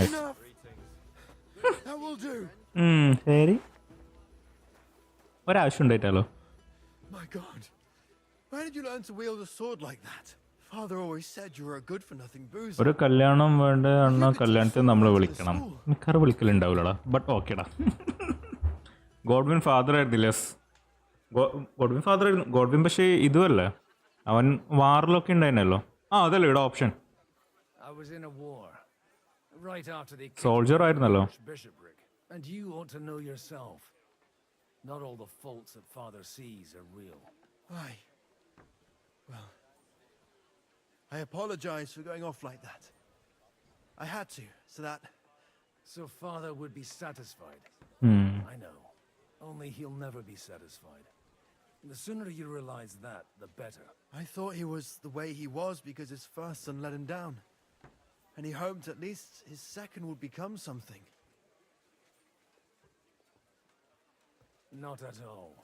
Enough. That will do. ശരി. ഒരാവശ്യം ഉണ്ടായിട്ടാലോ? My God. Where did you learn to wield a sword like that? Father always said you were a good-for-nothing boozer. ഒരു കല്യാണം വേണ്ട അണ്ണ കല്യാണത്തിന് നമ്മൾ വിളിക്കണം. മിക്കവാറും വിളിക്കലുണ്ടാവില്ലടാ. ബട്ട് ഓക്കേടാ. ഗോഡ്വിൻ ഫാദർ ആയിരുന്നില്ല. ഗോഡ്വിൻ പക്ഷേ ഇതുമല്ലേ അവൻ വാറിലൊക്കെ ഉണ്ടായിരുന്നല്ലോ. അതല്ലേ ഇവിടെ option. I was in a war. Right after the Soldier ആയിരുന്നല്ലോ. bishopric. And you ought to know yourself. Not all the faults that Father sees are real. Aye. Well, I apologize for going off like that. I had to, so that... So Father would be satisfied. I know. Only he'll never be satisfied. The sooner you realize that, the better. I thought he was the way he was because his first son let him down. And he hoped at least his second would become something. Not at all.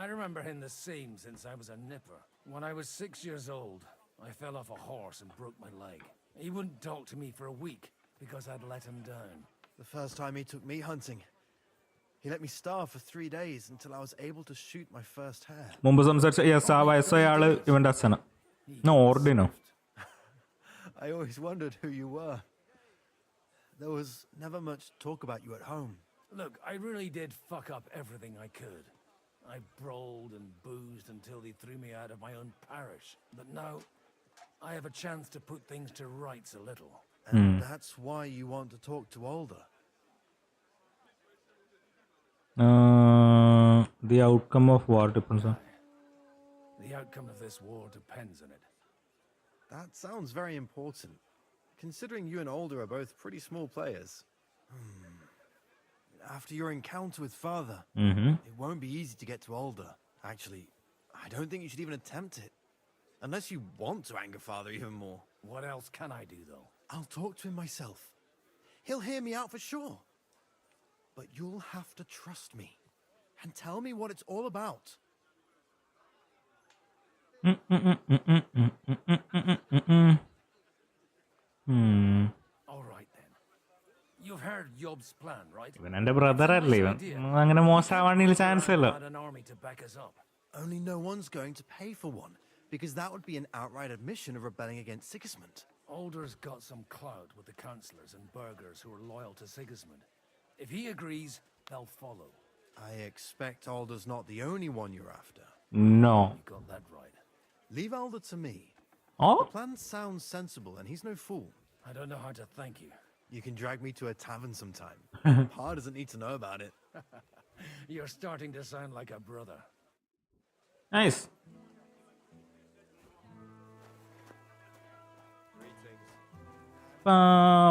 I remember him the same since I was a nipper. When I was 6 years old, I fell off a horse and broke my leg. He wouldn't talk to me for a week because I'd let him down. The first time he took me hunting, he let me starve for 3 days until I was able to shoot my first hare. മുമ്പ് സംസാരിച്ച yes ആ വയസ്സായ ആള് ഇവന്റെ അച്ഛനാ. Arduino. I always wondered who you were. There was never much talk about you at home. Look, I really did fuck up everything I could. I brawled and boozed until they threw me out of my own parish. But now, I have a chance to put things to rights a little. And that's why you want to talk to Alder. The outcome of war depends on... The outcome of this war depends on it. That sounds very important, considering you and Alder are both pretty small players. After your encounter with Father, it won't be easy to get to Alder. Actually, I don't think you should even attempt it. Unless you want to anger Father even more. What else can I do, though? I'll talk to him myself. He'll hear me out for sure. But you'll have to trust me and tell me what it's all about. All right then. You've heard Yob's plan, right? ഇവൻ എന്റെ brother അല്ലേ, ഇവൻ അങ്ങനെ മോശമാവാനുള്ള chance ഇല്ല. An army to back us up. Only no one's going to pay for one, because that would be an outright admission of rebelling against Sigismund. Alder's got some clout with the councillors and burghers who are loyal to Sigismund. If he agrees, they'll follow. I expect Alder's not the only one you're after. No. You got that right. Leave Alder to me. Oh? The plan sounds sensible, and he's no fool. I don't know how to thank you. You can drag me to a tavern sometime. Pa doesn't need to know about it. You're starting to sound like a brother. Nice.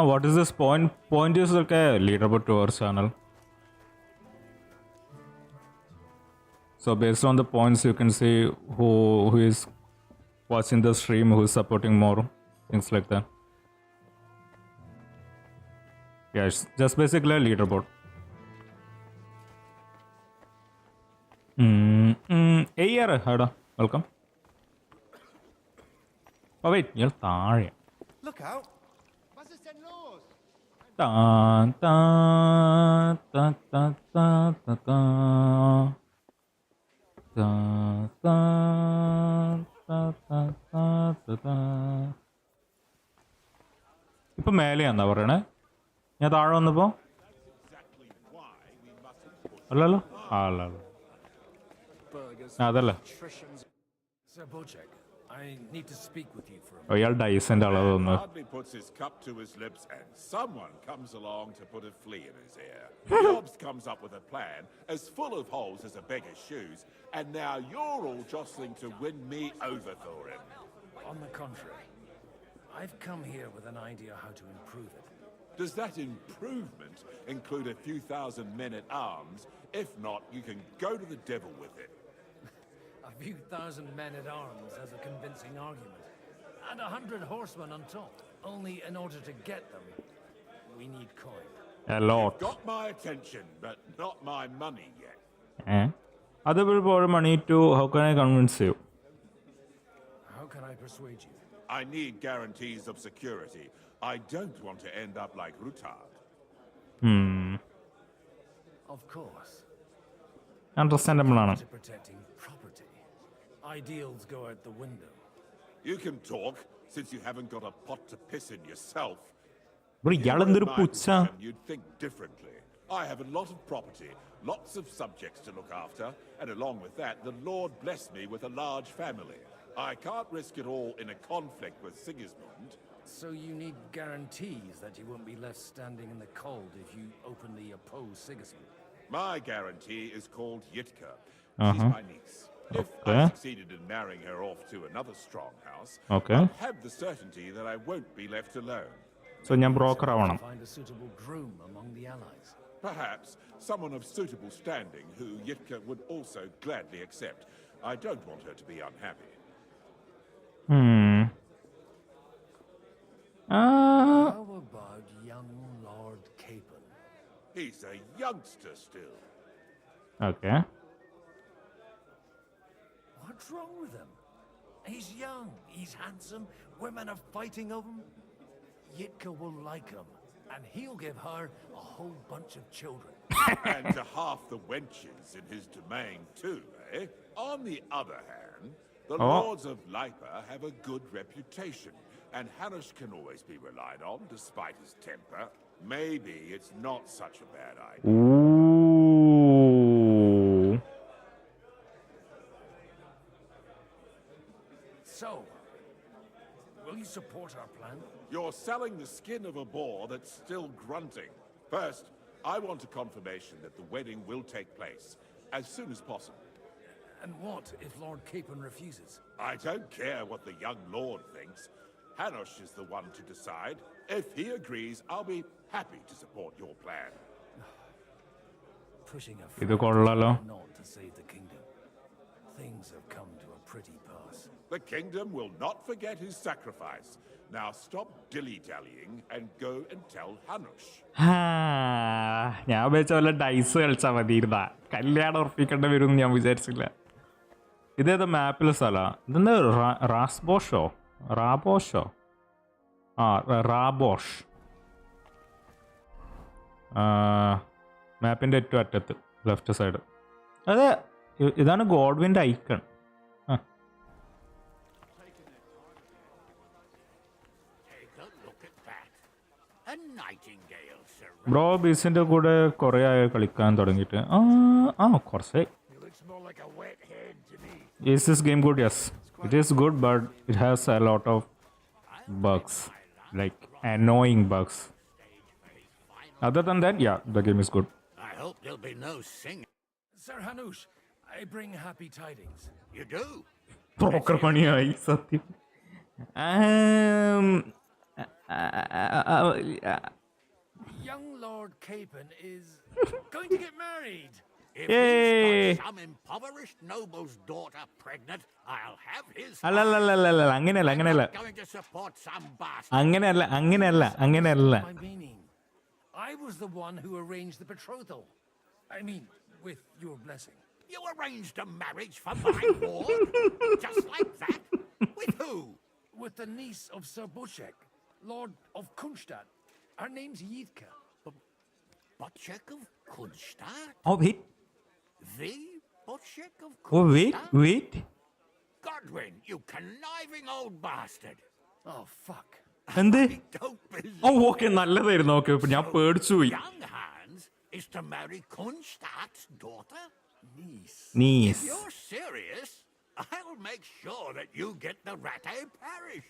What is this point? Point is like a leaderboard to our channel. So based on the points, you can see who is watching the stream, who is supporting more, things like that. Yeah, it's just basically a leaderboard. Hey, yeah, welcome. Oh wait, you're sorry. Look out! Dun, dun, dun, dun, dun, dun, dun. Dun, dun, dun, dun, dun, dun, dun. ഇപ്പൊ മേലെയാന്നാ പറയണേ? ഞാൻ താഴെ വന്നപ്പോ അല്ലല്ലോ, അല്ലല്ലോ, അതല്ല. I need to speak with you for a minute. ഇയാൾ ഡൈസന്റെ അളവ് തോന്നുന്നു. Hardly puts his cup to his lips and someone comes along to put a flea in his ear. Hobbs comes up with a plan as full of holes as a beggar's shoes, and now you're all jostling to win me over for him. On the contrary, I've come here with an idea how to improve it. Does that improvement include a few thousand men at arms? If not, you can go to the devil with it. A few thousand men at arms has a convincing argument. And 100 horsemen on top. Only in order to get them, we need coin. A lot. You've got my attention, but not my money yet. Other will borrow money too. How can I convince you? How can I persuade you? I need guarantees of security. I don't want to end up like Rutard. Of course. Understandable. To protecting property. Ideals go out the window. You can talk, since you haven't got a pot to piss in yourself. Bro, you'd think differently. I have a lot of property, lots of subjects to look after, and along with that, the Lord blessed me with a large family. I can't risk it all in a conflict with Sigismund. So you need guarantees that you won't be left standing in the cold if you openly oppose Sigismund? My guarantee is called Yitka. She's my niece. If I succeeded in marrying her off to another strong house, I'll have the certainty that I won't be left alone. So ഞാൻ broker ആവണം. Find a suitable groom among the allies. Perhaps someone of suitable standing who Yitka would also gladly accept. I don't want her to be unhappy. How about young Lord Capon? He's a youngster still. Okay. What's wrong with him? He's young, he's handsome, women are fighting over him. Yitka will like him, and he'll give her a whole bunch of children. And to half the wenches in his domain too, eh? On the other hand, the lords of Lipa have a good reputation, and Hanush can always be relied on despite his temper. Maybe it's not such a bad idea. Ooh. So, will you support our plan? You're selling the skin of a boar that's still grunting. First, I want a confirmation that the wedding will take place as soon as possible. And what if Lord Capon refuses? I don't care what the young lord thinks. Hanush is the one to decide. If he agrees, I'll be happy to support your plan. Pushing a ഇത് കൊള്ളാലോ. not to save the kingdom. Things have come to a pretty pass. The kingdom will not forget his sacrifice. Now stop dilly-dallying and go and tell Hanush. ഞാൻ വെച്ച വല്ല dyes കളിച്ചാൽ മതിയിരുന്നാ. കല്യാണം ഉറപ്പിക്കേണ്ടി വരും ഞാൻ വിചാരിച്ചില്ല. ഇതേത് മാപ്പിലെ സ്ഥലമാണ്? ഇതെന്താ റാസ്ബോഷോ റാബോഷോ? റാബോഷ്. മാപ്പിൻ്റെ ഏറ്റവും അറ്റത്ത് ലെഫ്റ്റ് സൈഡ്. അതെ, ഇതാണ് ഗോഡ്വിൻ്റെ ഐക്കൺ. ബ്രോ ബീസിൻ്റെ കൂടെ കുറേ ആയി കളിക്കാൻ തുടങ്ങിയിട്ട്. കുറച്ച്. Is this game good? Yes. It is good, but it has a lot of bugs. Like annoying bugs. Other than that, yeah, the game is good. I hope there'll be no singing. Sir Hanush, I bring happy tidings. You do? Broker പണിയായി സത്യം. Young Lord Capon is going to get married. If he's got some impoverished noble's daughter pregnant, I'll have his. അല്ലല്ലല്ലല്ല, അങ്ങനെയല്ല. I'm not going to support some bastard. അങ്ങനെയല്ല. My meaning, I was the one who arranged the betrothal. I mean, with your blessing. You arranged a marriage for my ward? Just like that? With who? With the niece of Sir Bushek, Lord of Kunstadt. Her name's Yitka. Bushek of Kunstadt? Oh, wait. The Bushek of Kunstadt? Oh, wait. Godwin, you conniving old bastard. Oh, fuck. എന്ത്? Don't believe okay, നല്ലതായിരുന്നു. Okay, ഞാൻ പേടിച്ചു പോയി. Young Hans is to marry Kunstadt's daughter? Niece. If you're serious, I'll make sure that you get the Rattay parish.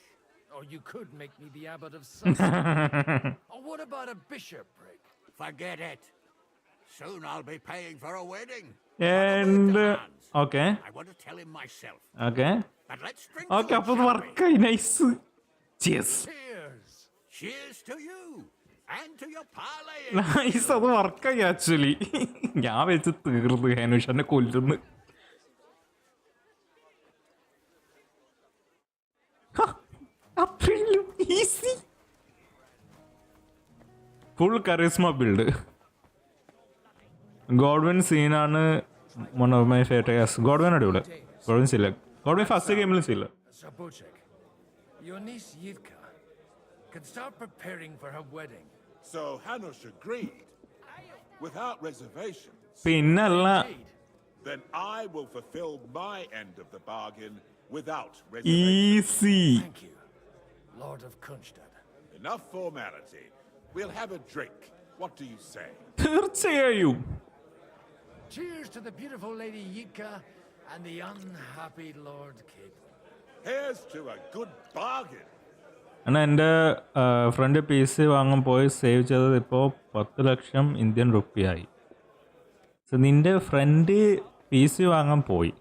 Or you could make me the abbot of Sussex. Or what about a bishopric? Forget it. Soon I'll be paying for a wedding. And okay. I want to tell him myself. Okay. But let's drink Okay, to it, അപ്പോൾ shall we? വർക്കായി. Nice. Cheers. Cheers. Cheers to you and to your parlay. Nice, അത് വർക്കായി actually. ഞാൻ വെച്ച് തീർന്നു. ഹനുഷ് എന്നെ കൊല്ലുന്നു. അത്രയും easy. Full charisma build. Godwin സീനാണ് one of my favorite. Yes, Godwin അടിപൊളി. Godwin ഇല്ല. Godwin ഫസ്റ്റ് ഗെയിമിൽ ഇല്ല. Sir Bushek, your niece Yitka can start preparing for her wedding. So Hanush agreed, without reservations. പിന്നല്ല. Then I will fulfill my end of the bargain without reservations. Easy. Thank you, Lord of Kunstadt. Enough formality. We'll have a drink. What do you say? തീർച്ചയായും. Cheers to the beautiful Lady Yitka and the unhappy Lord Capon. Here's to a good bargain. എന്നാൽ എൻ്റെ front P C വാങ്ങാൻ പോയി save ചെയ്തത് ഇപ്പോൾ 10 ലക്ഷം Indian റുപ്പിയായി. So നിൻ്റെ front P C വാങ്ങാൻ പോയി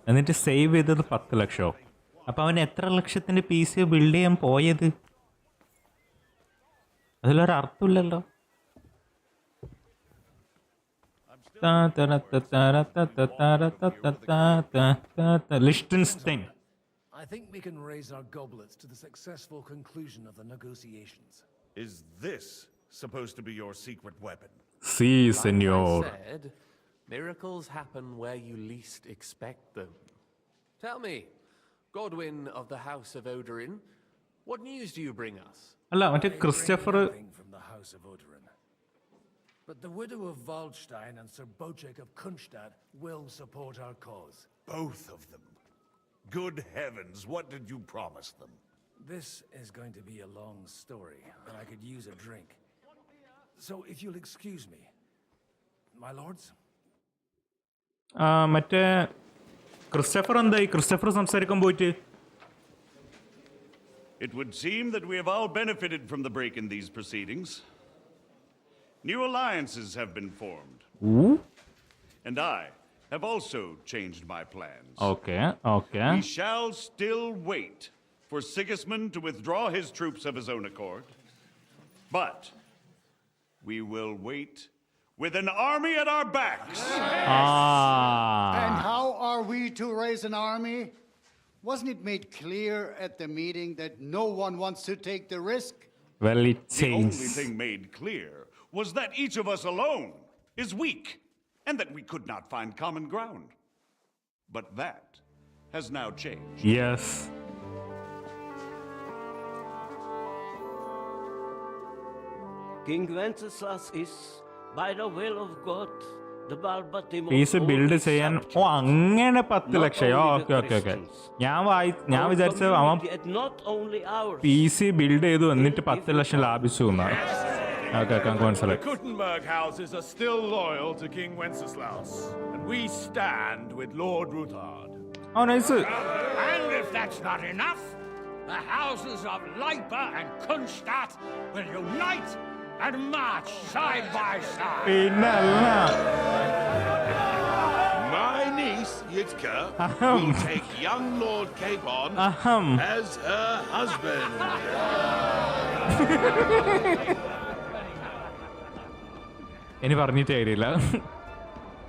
എന്നിട്ട് സേവ് ചെയ്തത് 10 ലക്ഷമോ? അപ്പോൾ അവൻ എത്ര ലക്ഷത്തിൻ്റെ പി സി ബിൽഡ് ചെയ്യാൻ പോയത്? അതിലൊരർത്ഥമില്ലല്ലോ. Liechtenstein. I think we can raise our goblets to the successful conclusion of the negotiations. Is this supposed to be your secret weapon? Si, senor. Like I said, miracles happen where you least expect them. Tell me, Godwin of the House of Odorin, what news do you bring us? അല്ല മറ്റേ Christopher From the House of Odorin. But the widow of Waldstein and Sir Bocek of Kunstad will support our cause. Both of them. Good heavens, what did you promise them? This is going to be a long story, and I could use a drink. So if you'll excuse me, my lords? മറ്റേ Christopher എന്തായി? Christopher സംസാരിക്കാൻ പോയിട്ട് It would seem that we have all benefited from the break in these proceedings. New alliances have been formed. Ooh. And I have also changed my plans. Okay. We shall still wait for Sigismund to withdraw his troops of his own accord. But we will wait with an army at our backs. And how are we to raise an army? Wasn't it made clear at the meeting that no one wants to take the risk? Well, it The seems. only thing made clear was that each of us alone is weak and that we could not find common ground. But that has now changed. Yes. King Wenceslas is, by the will of God, the Balbatim piece build ചെയ്യാൻ അങ്ങനെ 10 ലക്ഷയോ? Okay. ഞാൻ വിചാരിച്ചത് അവൻ P C build ചെയ്തു എന്നിട്ട് 10 ലക്ഷം ലാഭിച്ചു എന്നാണ്. The Kuttenberg houses are still loyal to King Wenceslaus, and we stand with Lord Ruthard. Oh, nice. And if that's not enough, the houses of Leipa and Kunstadt will unite and march side by side. My niece, Yitka, will take young Lord Capon as her husband. ഇനി പറഞ്ഞിട്ടേ കാര്യമില്ല.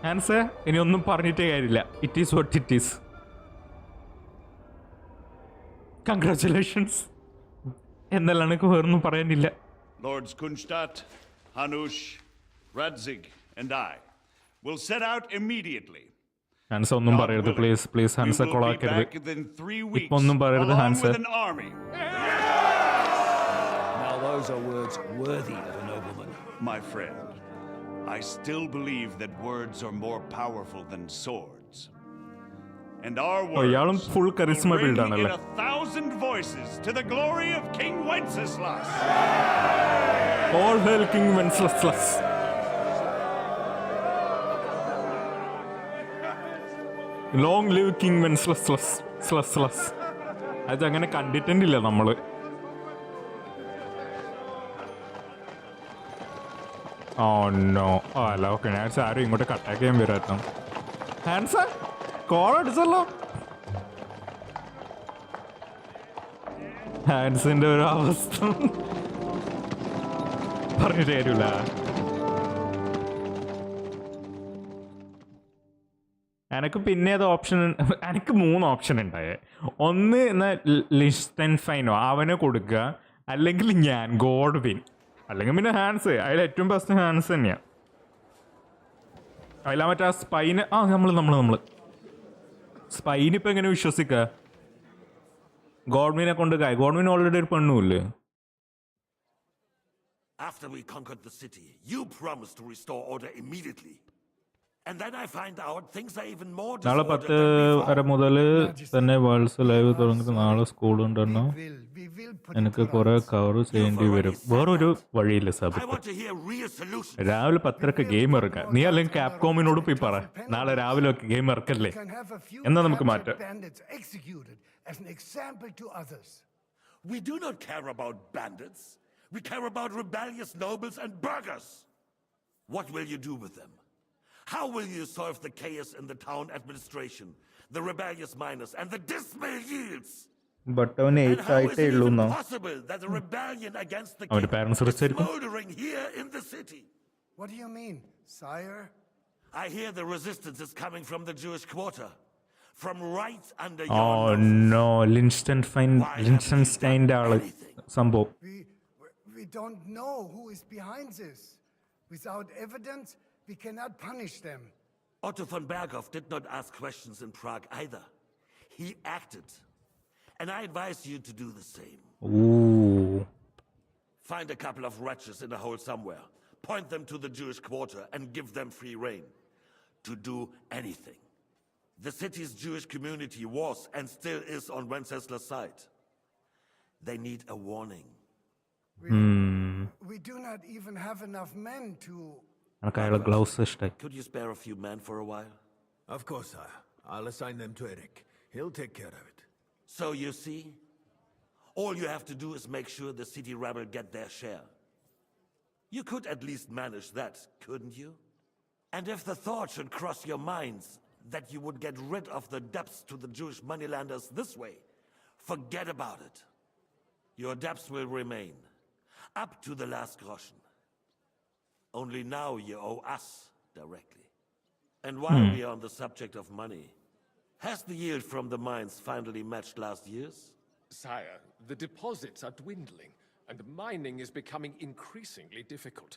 Answer ഇനി ഒന്നും പറഞ്ഞിട്ടേ കാര്യമില്ല. It is what it is. Congratulations എന്നല്ലാണ് എനിക്ക് വേറൊന്നും പറയാനില്ല. Lords Kunstadt, Hanush, Radzig, and I will set out immediately. Hans ഒന്നും പറയരുത് പ്ലീസ്. ഹാൻസ് കൊളാക്കരുത്. ഇപ്പൊ ഒന്നും പറയരുത് Hans. Now those are words worthy of a nobleman. My friend, I still believe that words are more powerful than swords. And our words full charisma will ring build in 1,000 voices to the glory of King Wenceslas. All hail King Wenceslas. Long live King Wenceslas. അതങ്ങനെ കണ്ടിട്ടില്ല നമ്മള്. No അല്ല okay. ഞാൻ ആരും ഇങ്ങോട്ട് attack ചെയ്യാൻ വരാത്ത Hans call അടിച്ചല്ലോ. ഹാൻസിന്റെ ഒരു അവസ്ഥ പറഞ്ഞിട്ട് കാര്യമില്ല. എനിക്ക് പിന്നെ അത് ഓപ്ഷൻ, എനിക്ക് 3 ഓപ്ഷൻ ഉണ്ടായേ. ഒന്ന് എന്നാൽ ലിസ്റ്റൻഫൈനോ അവനെ കൊടുക്കുക, അല്ലെങ്കിൽ ഞാൻ ഗോഡ്വിൻ, അല്ലെങ്കിൽ പിന്നെ ഹാൻസ്. അതിൽ ഏറ്റവും ബെസ്റ്റ് ഹാൻസ് തന്നെയാണ്. അതിലാ മറ്റേ സ്പൈന് നമ്മൾ സ്പൈനിപ്പോൾ എങ്ങനെ വിശ്വസിക്കുക? ഗോഡ്വിനെ കൊണ്ട് ഗോഡ്വിൻ ഓൾറെഡി ഒരു പെണ്ണുമില്ലേ? After we conquered the city, you promised to restore order immediately. And then I find out things are even more നാളെ 10 മുതൽ തന്നെ വേൾഡ്സ് ലൈവ് തുടങ്ങിയിട്ട് നാളെ സ്കൂളുണ്ടെന്നോ എനിക്ക് കുറെ കവർ ചെയ്യേണ്ടി വരും. വേറൊരു വഴിയില്ല സാബ്. രാവിലെ 10 ഗെയിം ഇറക്കാം. നീ അല്ലെങ്കിൽ ക്യാപ്കോമിനോട് പോയി പറ നാളെ രാവിലെ ഒക്കെ ഗെയിം ഇറക്കല്ലേ എന്നാ നമുക്ക് മാറ്റാം. as an example to others. We do not care about bandits. We care about rebellious nobles and burghers. What will you do with them? How will you solve the chaos in the town administration, the rebellious miners, and the dismal yields? But അവന് And 8 how is ആയിട്ടേ it ഉള്ളൂ even എന്നോ possible that the rebellion against the അവന്റെ king parents is rich ആയിരിക്കും. smoldering here in the city? What do you mean, sire? I hear the resistance is coming from the Jewish quarter, from right under your Oh noses. no, Liechtenstein's ആള് സംഭവം. We don't know who is behind this. Without evidence, we cannot punish them. Otto von Berghoff did not ask questions in Prague either. He acted. And I advise you to do the same. Ooh. Find a couple of wretches in a hole somewhere, point them to the Jewish quarter, and give them free rein to do anything. The city's Jewish community was and still is on Wencesla's side. They need a warning. We do not even have enough men to... എനിക്ക് അയാളെ gloves ഇഷ്ടായി. Could you spare a few men for a while? Of course, sire. I'll assign them to Eric. He'll take care of it. So you see, all you have to do is make sure the city rebel get their share. You could at least manage that, couldn't you? And if the thought should cross your minds that you would get rid of the debts to the Jewish moneylanders this way, forget about it. Your debts will remain, up to the last groschen. Only now you owe us directly. And while we are on the subject of money, has the yield from the mines finally matched last year's? Sire, the deposits are dwindling, and mining is becoming increasingly difficult.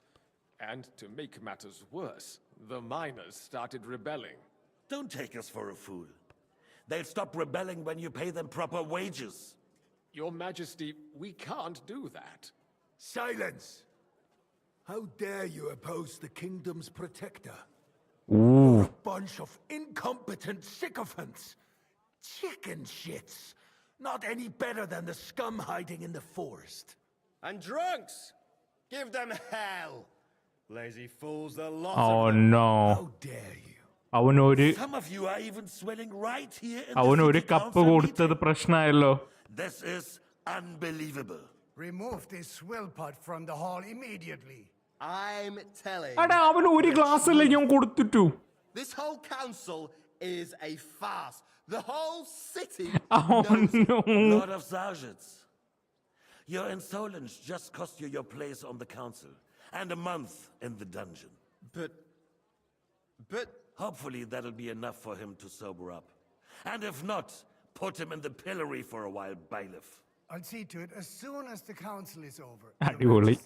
And to make matters worse, the miners started rebelling. Don't take us for a fool. They'll stop rebelling when you pay them proper wages. Your Majesty, we can't do that. Silence! How dare you oppose the kingdom's protector? Ooh. A bunch of incompetent sycophants! Chicken shits! Not any better than the scum hiding in the forest. And drunks! Give them hell! Lazy fools, the lot Oh of them. no. How dare you? Some of you are even swilling right here in അവന് the ഒരു city cup council കൊടുത്തത് meeting. പ്രശ്നമായല്ലോ. This is unbelievable. Remove this swill pot from the hall immediately. I'm telling. എടാ അവന് ഒരു glass അല്ലേ ഞാൻ കൊടുത്തിട്ടു. This whole council is a farce. The whole city Oh no. Lord of Sargits, your insolence just cost you your place on the council and a month in the dungeon. But hopefully that'll be enough for him to sober up. And if not, put him in the pillory for a while, bailiff. I'll see to it as soon as the council is over. അടിപൊളി.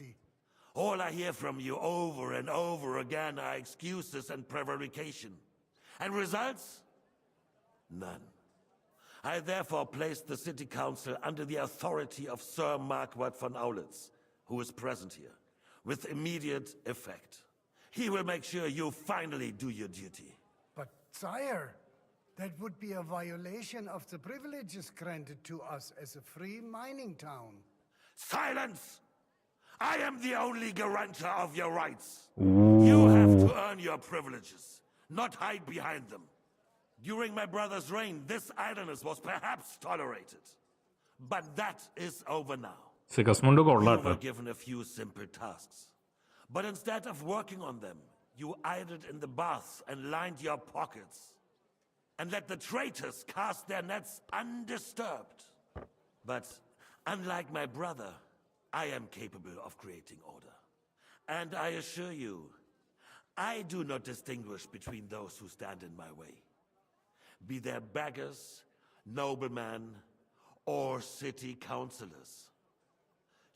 All I hear from you over and over again are excuses and prevarication. And results? None. I therefore place the city council under the authority of Sir Marquardt von Aulitz, who is present here, with immediate effect. He will make sure you finally do your duty. But, sire, that would be a violation of the privileges granted to us as a free mining town. Silence! I am the only guarantor of your rights. You have to earn your privileges, not hide behind them. During my brother's reign, this idleness was perhaps tolerated. But that is over now. സിഗസ്മുണ്ട് You കൊള്ളാട്ടോ. were given a few simple tasks. But instead of working on them, you idled in the baths and lined your pockets. And let the traitors cast their nets undisturbed. But unlike my brother, I am capable of creating order. And I assure you, I do not distinguish between those who stand in my way. Be they beggars, noblemen, or city councillors.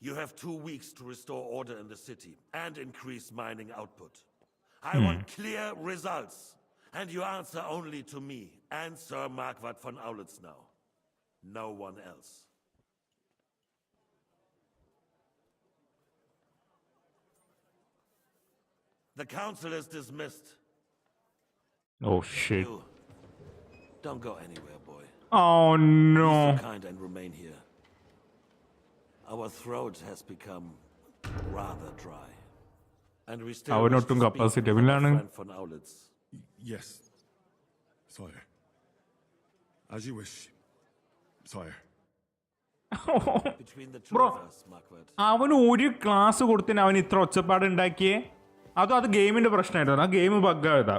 You have 2 weeks to restore order in the city and increase mining output. I want clear results, and you answer only to me and Sir Marquardt von Aulitz now. No one else. The council is dismissed. Oh shit. You, don't go anywhere, boy. Oh no. Be so kind and remain here. Our throat has become rather dry. And we still wish അവനൊട്ടും to speak capacity with our അവനാണ്. friend von Aulitz. Yes. Sire. As you wish. Sire. Between the two Bro, of us, Marquardt. അവന് ഒരു class കൊടുത്തിന് അവൻ ഇത്ര ഒച്ചപ്പാട് ഉണ്ടാക്കിയേ? അത് ഗെയിമിന്റെ പ്രശ്നമായിട്ടാണ്. ആ game ബഗ്ഗായതാ.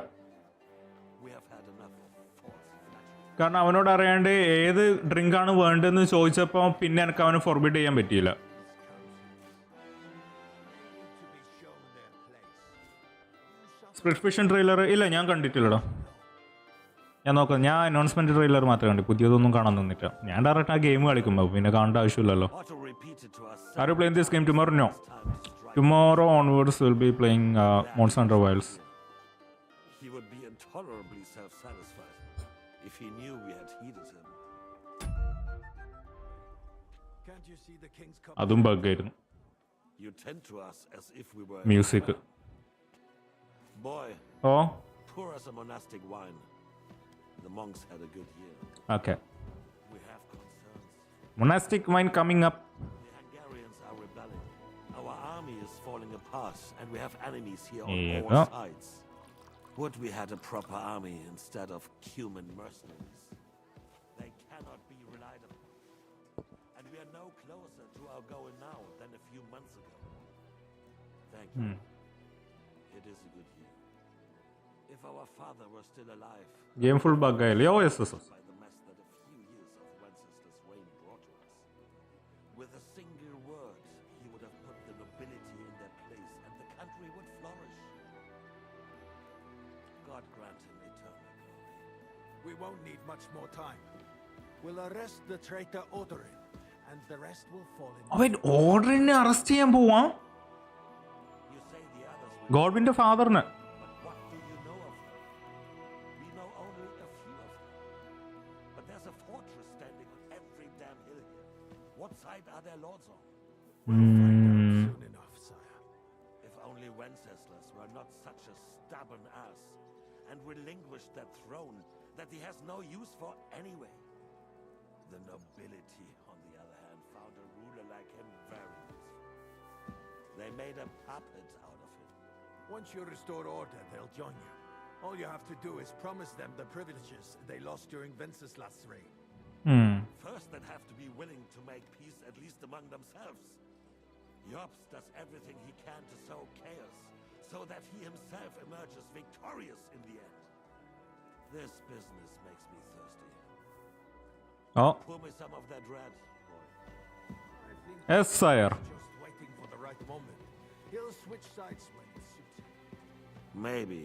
കാരണം അവനോട് അറിയാണ്ട് ഏത് ഡ്രിങ്ക് ആണ് വേണ്ടതെന്ന് ചോദിച്ചപ്പോൾ പിന്നെ എനിക്ക് അവന് ഫോർബിഡ് ചെയ്യാൻ പറ്റിയില്ല. സ്പ്ലിറ്റ് ഫിഷൻ ട്രെയിലർ ഇല്ല, ഞാൻ കണ്ടിട്ടില്ലടാ. ഞാൻ നോക്കാം. ഞാൻ അനൗൺസ്മെന്റ് ട്രെയിലർ മാത്രമേ കണ്ടു. പുതിയതൊന്നും കാണാൻ നിന്നില്ല. ഞാൻ ഡയറക്റ്റ് ആ ഗെയിം കളിക്കുമ്പോൾ പിന്നെ കാണേണ്ട ആവശ്യമില്ലല്ലോ. Are you playing this game tomorrow? No. Tomorrow onwards we'll be playing Monster Hunter Wilds. He would be intolerably self-satisfied if he knew we had heeded him. Can't you see the king's cup? അതും ബഗ്ഗായിരുന്നു. You tend to us as if we were music. Boy. Oh. Pour us a monastic wine. The monks had a good year. Okay. We have concerns. Monastic wine coming up. The Hungarians are rebelling. Our army is falling apart, and we have enemies here on There you all go. sides. Would we had a proper army instead of human mercenaries? They cannot be relied upon. And we are no closer to our goal now than a few months ago. Thank you. It is a good year. If our father were still alive, Game full buggaയില്ലേ? Oh yes. by the mess that a few years of Wenceslas' reign brought to us. With a single word, he would have put the nobility in their place, and the country would flourish. God grant him eternal glory. We won't need much more time. We'll arrest the traitor Odorin, and the rest will fall in. അവൻ ഓർഡറിനെ arrest ചെയ്യാൻ പോവാ? You say the others will. ഗോഡ്വിന്റെ ഫാദറിന്. But what do you know of them? We know only a few of them. But there's a fortress standing on every damn hill here. What side are their lords on? Soon enough, sire. If only Wenceslas were not such a stubborn ass and relinquished that throne that he has no use for anyway. The nobility, on the other hand, found a ruler like him very useful. They made a puppet out of him. Once you restore order, they'll join you. All you have to do is promise them the privileges they lost during Wenceslas' reign. First, they'd have to be willing to make peace at least among themselves. Jobst does everything he can to sow chaos, so that he himself emerges victorious in the end. This business makes me thirsty. Oh. Pour me some of that red, boy. Yes, sire. Just waiting for the right moment. He'll switch sides when it suits him. Maybe.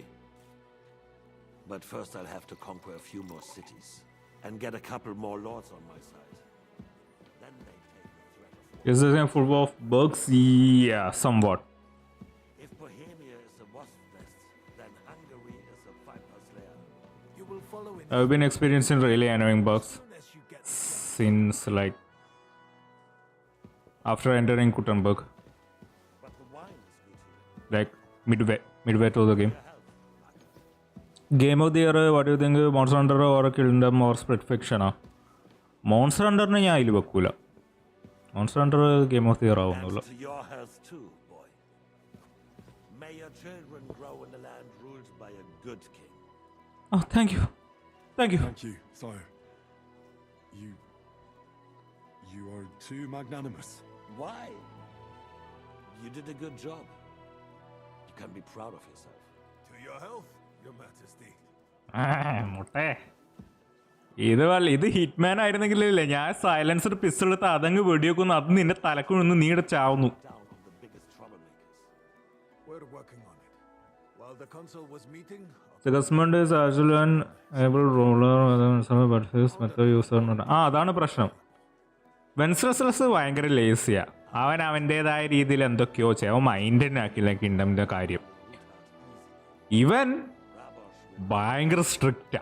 But first I'll have to conquer a few more cities and get a couple more lords on my side. Then they take the threat of war. Is this game full of bugs? Yeah, somewhat. If Bohemia is a wasp nest, then Hungary is a viper's lair. You will follow in. I've been experiencing really annoying bugs since like after entering Gutenberg. But the wine is good here. Like midway to the game. Game of the year, what do you think? Monster Hunter or Kingdom or Split Fiction? Monster Hunter ne ഞാൻ അതിൽ വെക്കൂല. Monster Hunter Game of the Year ആവുന്നുള്ളൂ. And to your health too, boy. May your children grow in a land ruled by a good king. Oh, thank you. Thank you. Thank you, sire. You are too magnanimous. Why? You did a good job. You can be proud of yourself. To your health, Your Majesty. മുട്ടേ ഇത് Hitman ആയിരുന്നെങ്കിലേ ഞാൻ silencer pistol എടുത്ത് അതങ്ങ് വെടിവെക്കുന്നു. അത് നിന്റെ തലക്കുഴന്ന് നീ ചാവുന്നു. We're working on it. While the council was meeting, Sigismund is actually an able ruler but his method user not. അതാണ് പ്രശ്നം. വെൻസ്ലെസ് ഭയങ്കര ലേസിയാ. അവൻ അവൻ്റെതായ രീതിയിൽ എന്തൊക്കെയോ ചെയ്യും. അവൻ മൈൻഡിനെ ആക്കില്ല കിങ്ഡമിന്റെ കാര്യം. ഇവൻ ഭയങ്കര സ്ട്രിക്റ്റാ.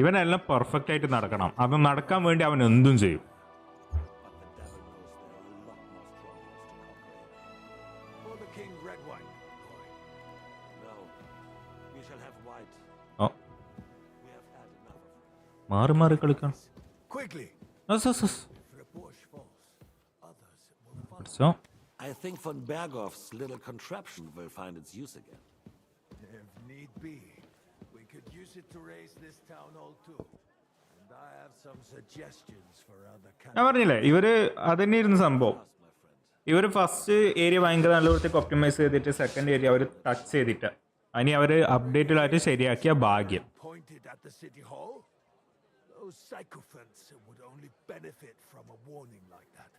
ഇവനെല്ലാം പെർഫെക്റ്റ് ആയിട്ട് നടക്കണം. അത് നടക്കാൻ വേണ്ടി അവൻ എന്തും ചെയ്യും. for the king, red wine. No, we shall have white. Oh We have had enough of it. മാറി കളിക്കണം. Quickly. Yes. If Repoche falls, others will follow. So I think von Berghoff's little contraption will find its use again. If need be, we could use it to raise this town hall too. have some suggestions for other ഞാൻ പറഞ്ഞില്ലേ ഇവര് അതന്നെ ഇരുന്ന സംഭവം. ഇവർ first area ഭയങ്കര നല്ലവർക്ക് optimise ചെയ്തിട്ട് second area അവർ touch ചെയ്തിട്ട് അതിന് അവർ അപ്ഡേറ്റഡായിട്ട് ശരിയാക്കിയ ഭാഗ്യം. Pointed at the city hall? Those sycophants would only benefit from a warning like that.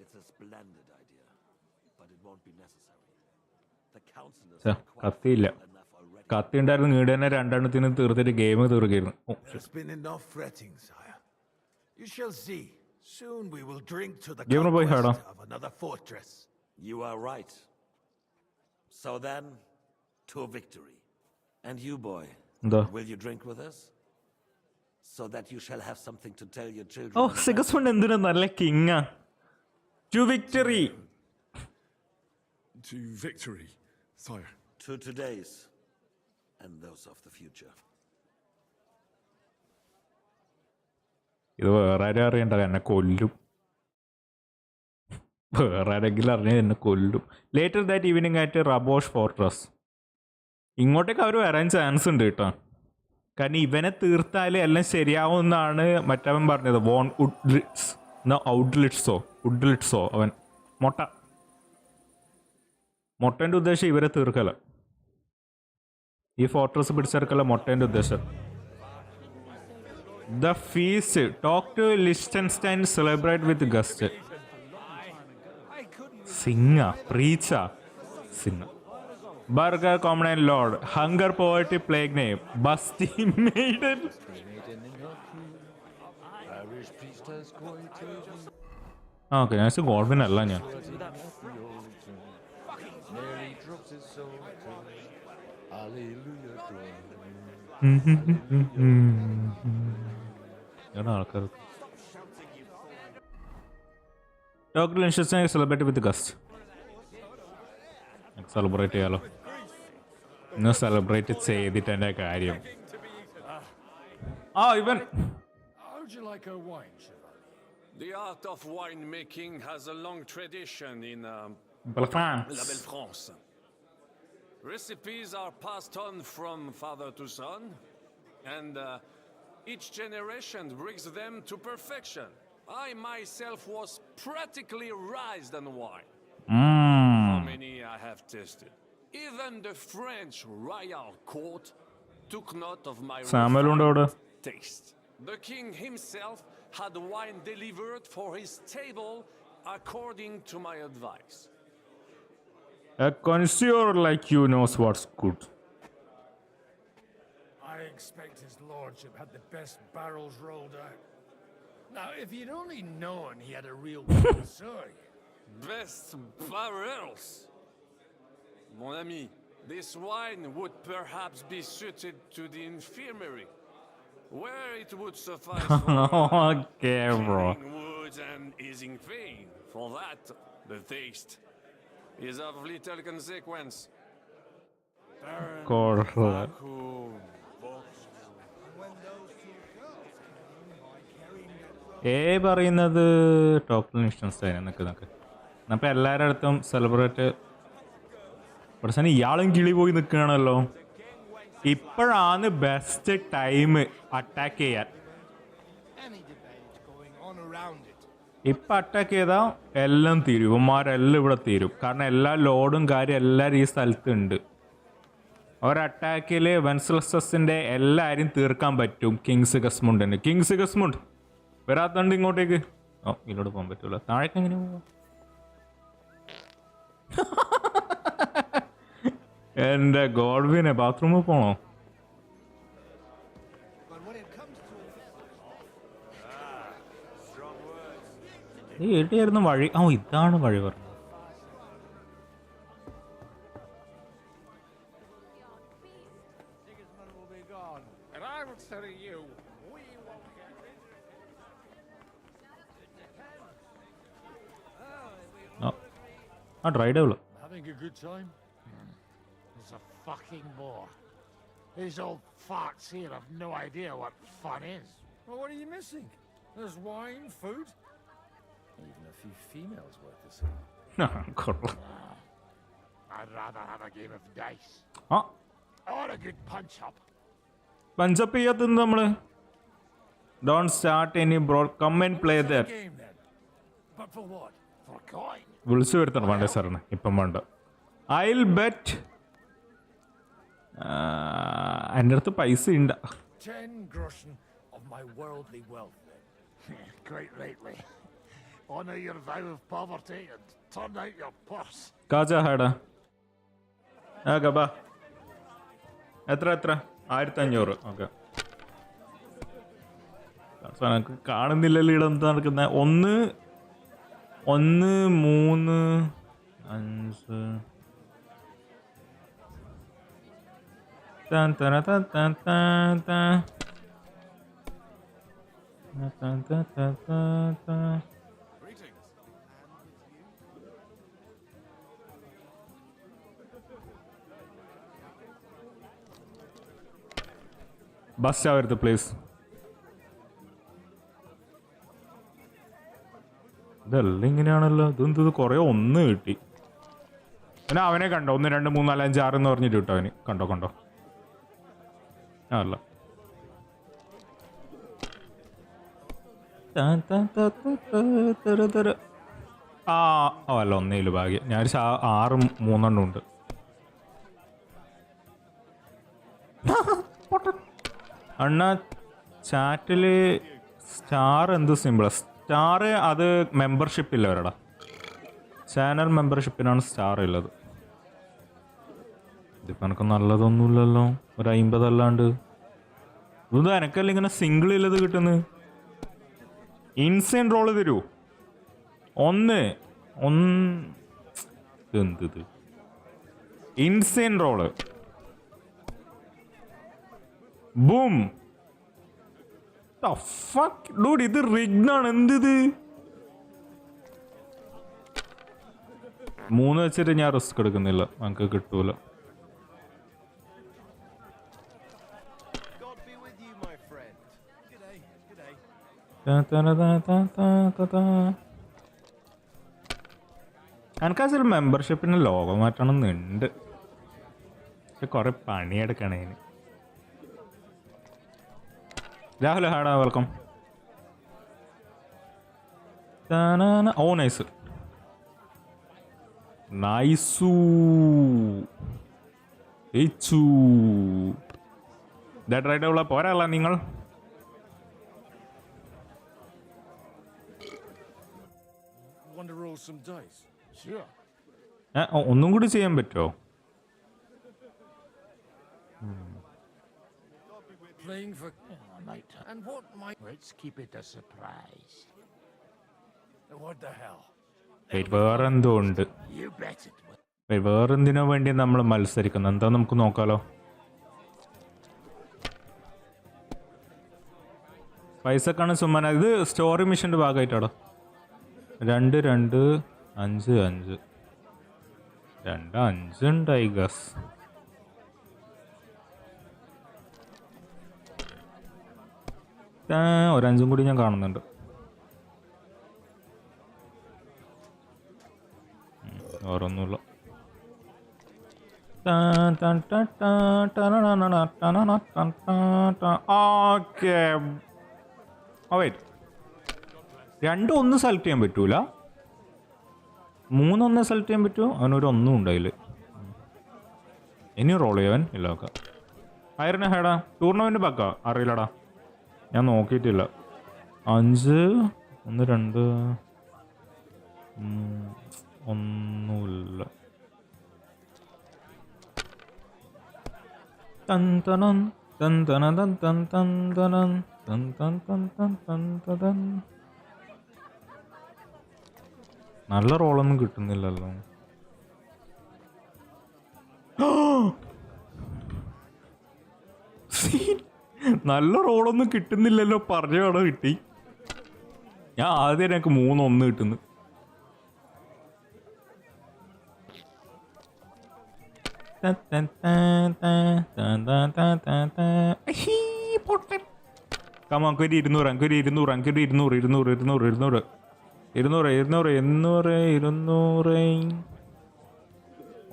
It's a splendid idea, but it won't be necessary. The councillors are കത്തിയില്ല. കത്തി ഉണ്ടായിരുന്നു നീട് തന്നെ രണ്ടെണ്ണത്തിന് തീർത്തിട്ട് game തീർക്കായിരുന്നു. There's been enough fretting, sire. You shall see. Soon we will drink to the Give him a boy, conquest Hada. of another fortress. You are right. So then, to victory. And you, boy, will you drink with us? So that you shall have something to tell your children. Oh, Sigismund എന്തിനാ നല്ല കിങ്ങാ. To victory. To victory, sire. To today's and those of the future. ഇത് വേറെ ആരും അറിയണ്ട എന്നെ കൊല്ലും. വേറെ ആരെങ്കിലും അറിഞ്ഞാൽ എന്നെ കൊല്ലും. ലേറ്റർ ദാറ്റ് ഈവനിങ് ആയിട്ട് റബോഷ് ഫോർട്രസ്. ഇങ്ങോട്ടേക്ക് അവർ വരാൻ ചാൻസ് ഉണ്ട് കേട്ടോ. കാരണം ഇവനെ തീർത്താൽ എല്ലാം ശരിയാവുമെന്നാണ് മറ്റവൻ പറഞ്ഞത്. വോൺ ഔട്ട്ലിറ്റ്സോ അവൻ മൊട്ടേൻ്റെ ഉദ്ദേശം ഇവരെ തീർക്കല. ഈ ഫോർട്രസ് പിടിച്ചെടുക്കല മൊട്ടേൻ്റെ ഉദ്ദേശം. The feast. Talk to Liechtenstein. Celebrate with guest. Singer. Preacher. Singer. Burger. Common Lord. Hunger. Poverty. Plague name. Busty. Maiden. Okay, that's a Godwin. Allah ഞാൻ. ആൾക്കാർ ഡോക്ടർ ലിൻഷസ്റ്റൈൻ സെലിബ്രേറ്റ് വിത്ത് ഗസ്റ്റ്. സെലിബ്രേറ്റ് ചെയ്യാലോ. ഇന്ന് celebrate ചെയ്തിട്ട് എൻ്റെ കാര്യം. ഇവൻ The art of winemaking has a long tradition in La Belle France. Recipes are passed on from father to son, and each generation brings them to perfection. I myself was practically raised on wine. How many I have tasted. Even the French royal court took note of my taste. The king himself had wine delivered for his table according to my advice. A connoisseur like you knows what's good. I expect his lordship had the best barrels rolled out. Now, if he'd only known he had a real connoisseur. Best barrels? Mon ami, this wine would perhaps be suited to the infirmary, where it would suffice for okay, bro. wounds and easing pain. For that, the taste is of little consequence. പറയുന്നത് doctor ലിൻഷസ്റ്റൈൻ എന്നൊക്കെ അപ്പം എല്ലാവരുടെ അടുത്തും celebrate. പക്ഷേ ഇയാളും കിളി പോയി നിൽക്കുകയാണല്ലോ. ഇപ്പോഴാണ് ബെസ്റ്റ് ടൈം അറ്റാക്ക് ചെയ്യാൻ. ഇപ്പം അറ്റാക്ക് ചെയ്താൽ എല്ലാം തീരും. ഇവന്മാരെല്ലാം ഇവിടെ തീരും. കാരണം എല്ലാ ലോഡും കാര്യം എല്ലാവരും ഈ സ്ഥലത്തുണ്ട്. ഒരറ്റാക്കിൽ വെൻസൽസസിൻ്റെ എല്ലാവരും തീർക്കാൻ പറ്റും കിങ് സിഗസ്മുണ്ടിന്. കിങ് സിഗസ്മുണ്ട് വരാത്തണ്ട് ഇങ്ങോട്ടേക്ക്. ഇതിലൂടെ പോകാൻ പറ്റൂല. താഴേക്ക് എങ്ങനെ പോവാ? എൻ്റെ ഗോഡ്വിനെ ബാത്റൂമിൽ പോണോ? ഈ എവിടെയായിരുന്നു വഴി? ഇതാണ് വഴി പറഞ്ഞത്. Dry devil. Having a good time? It's a fucking bore. These old farts here have no idea what fun is. Well, what are you missing? There's wine, food, even a few females worth the same. I'd rather have a game of dice. Or a good punch-up. പഞ്ചപ്പ് ചെയ്യാത്തത് നമ്മള് Don't start any broad. Come and play that. But for what? For coin? വിളിച്ചു വരുത്തണം വേണ്ടേ സാറിന് ഇപ്പം വേണ്ട. I'll bet. എൻ്റെ അടുത്ത് പൈസ ഉണ്ട്. 10 groschen of my worldly wealth, then. Quite rightly. Honor your vow of poverty and turn out your purse. Kaja ഹാടാ. ബാ. എത്ര 1500. ഓക്കെ. കാണുന്നില്ലല്ലോ ഇവിടെ എന്താ നടക്കുന്നത്. 1 3 5 ബസ് ആവരുത് പ്ലീസ്. ഇതെല്ലാം ഇങ്ങനെയാണല്ലോ. ഇതെന്തത് കുറേ 1 കിട്ടി. പിന്നെ അവനെ കണ്ടോ 1 2 3 4 5 6 എന്ന് പറഞ്ഞിട്ട് കിട്ടോ അവന്. കണ്ടോ അല്ല അല്ല 1 ഭാഗ്യം. ഞാൻ 6 3 ഉണ്ട്. അണ്ണ ചാറ്റിൽ സ്റ്റാർ എന്ത് സിമ്പിൾ. സ്റ്റാർ അത് മെമ്പർഷിപ്പ് ഇല്ല അവരുടെ ചാനൽ മെമ്പർഷിപ്പിനാണ് സ്റ്റാർ ഉള്ളത്. ഇതിപ്പോൾ എനിക്ക് നല്ലതൊന്നുമില്ലല്ലോ. ഒരു 50 അല്ലാണ്ട് ഇത് എനക്കല്ല ഇങ്ങനെ സിംഗിൾ ഇല്ലത് കിട്ടുന്നത്. ഇൻസൈൻ റോള് തരൂ. 1 എന്ത് ഇൻസൈൻ റോള്. ബൂം. ഡൂഡ് ഇത് റിഗ്ഡാണ്. എന്തിത് 3 വെച്ചിട്ട് ഞാൻ റിസ്ക് എടുക്കുന്നില്ല. നമുക്ക് കിട്ടൂല. എനിക്കതിൽ മെമ്പർഷിപ്പിന് ലോഗോ മാറ്റണം എന്നുണ്ട്. പക്ഷെ കുറെ പണിയെടുക്കണേ. രാഹുൽ ഹാടാ വെൽക്കം. ഓ നൈസ് നൈസു റൈറ്റുള്ള പോരാല്ല നിങ്ങൾ. ഒന്നും കൂടി ചെയ്യാൻ പറ്റുമോ? Playing for night. And what might... Let's keep it a surprise. What the hell? വേറെന്തോ ഉണ്ട്. You bet it. വേറെന്തിനോ വേണ്ടി നമ്മൾ മത്സരിക്കുന്നത്. എന്താ നമുക്ക് നോക്കാലോ. പൈസക്കാണ് സുമ്മാന. ഇത് സ്റ്റോറി മിഷൻ്റെ ഭാഗമായിട്ടാടോ. 2 2 5 5 2 5 ഉണ്ടായി ഗസ്. ഒരു 5 കൂടി ഞാൻ കാണുന്നുണ്ട്. വേറൊന്നുമില്ല. ഓക്കെ. വെയിറ്റ് 2 1 സെലക്ട് ചെയ്യാൻ പറ്റൂല. 3 1 സെലക്ട് ചെയ്യാൻ പറ്റുമോ? അവനൊരു 1 ഉണ്ടായില്ല. ഇനി റോൾ ചെയ്യാൻ ഇല്ല. ഓക്കെ ആയിരുന്നു ഹേടാ. ടൂർണമെൻറ്റ് ബാക്കാ അറിയില്ലടാ, ഞാൻ നോക്കിയിട്ടില്ല. 5 1 2 ഒന്നുമില്ല. നല്ല റോളൊന്നും കിട്ടുന്നില്ലല്ലോ. നല്ല റോളൊന്നും കിട്ടുന്നില്ലല്ലോ. പറഞ്ഞാണോ കിട്ടി. ഞാൻ ആദ്യം എനിക്ക് 3 1 കിട്ടുന്നു. നമുക്കൊരു 200 നമുക്കൊരു 200 നമുക്കൊരു 200 200 200 200 200 200 200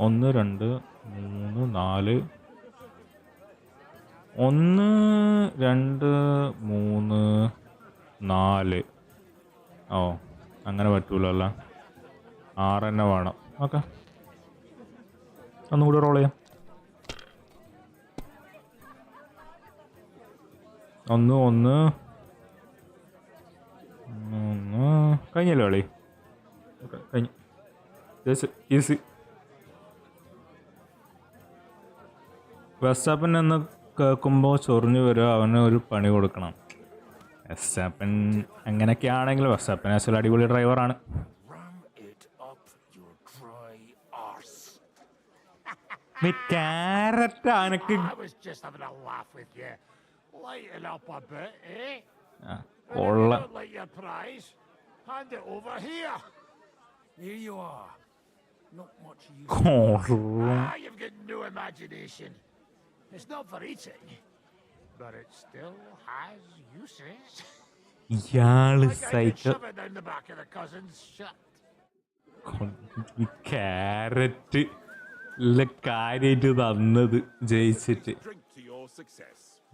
1 2 3 4 1 2 3 4. ഓ അങ്ങനെ പറ്റൂലല്ലോ. 6 തന്നെ വേണം. ഓക്കെ, ഒന്നുകൂടി റോൾ ചെയ്യാം. 1 1 കഴിഞ്ഞല്ലോ കളി. ഓക്കെ, കഴിഞ്ഞു. ഈസി. വെസ്റ്റാപ്പൻ എന്ന് കേൾക്കുമ്പോൾ ചൊറിഞ്ഞു വരിക, അവന് ഒരു പണി കൊടുക്കണം. വെസ്റ്റാപ്പൻ എങ്ങനെയൊക്കെയാണെങ്കിലും വെസ്റ്റാപ്പൻ ആക്ച്വലി അടിപൊളി ഡ്രൈവറാണ്. ക്യാരറ്റ് ആനക്ക് കൊള്ള. Hand it over here. Here you are. Not much use. You've got no imagination. It's not for eating, but it still has uses. ഇയാള് Like I could cycle shove it down the back of the cousin's shirt. Carrot ഇല്ല കാര്യമായിട്ട് തന്നത് ജയിച്ചിട്ട്.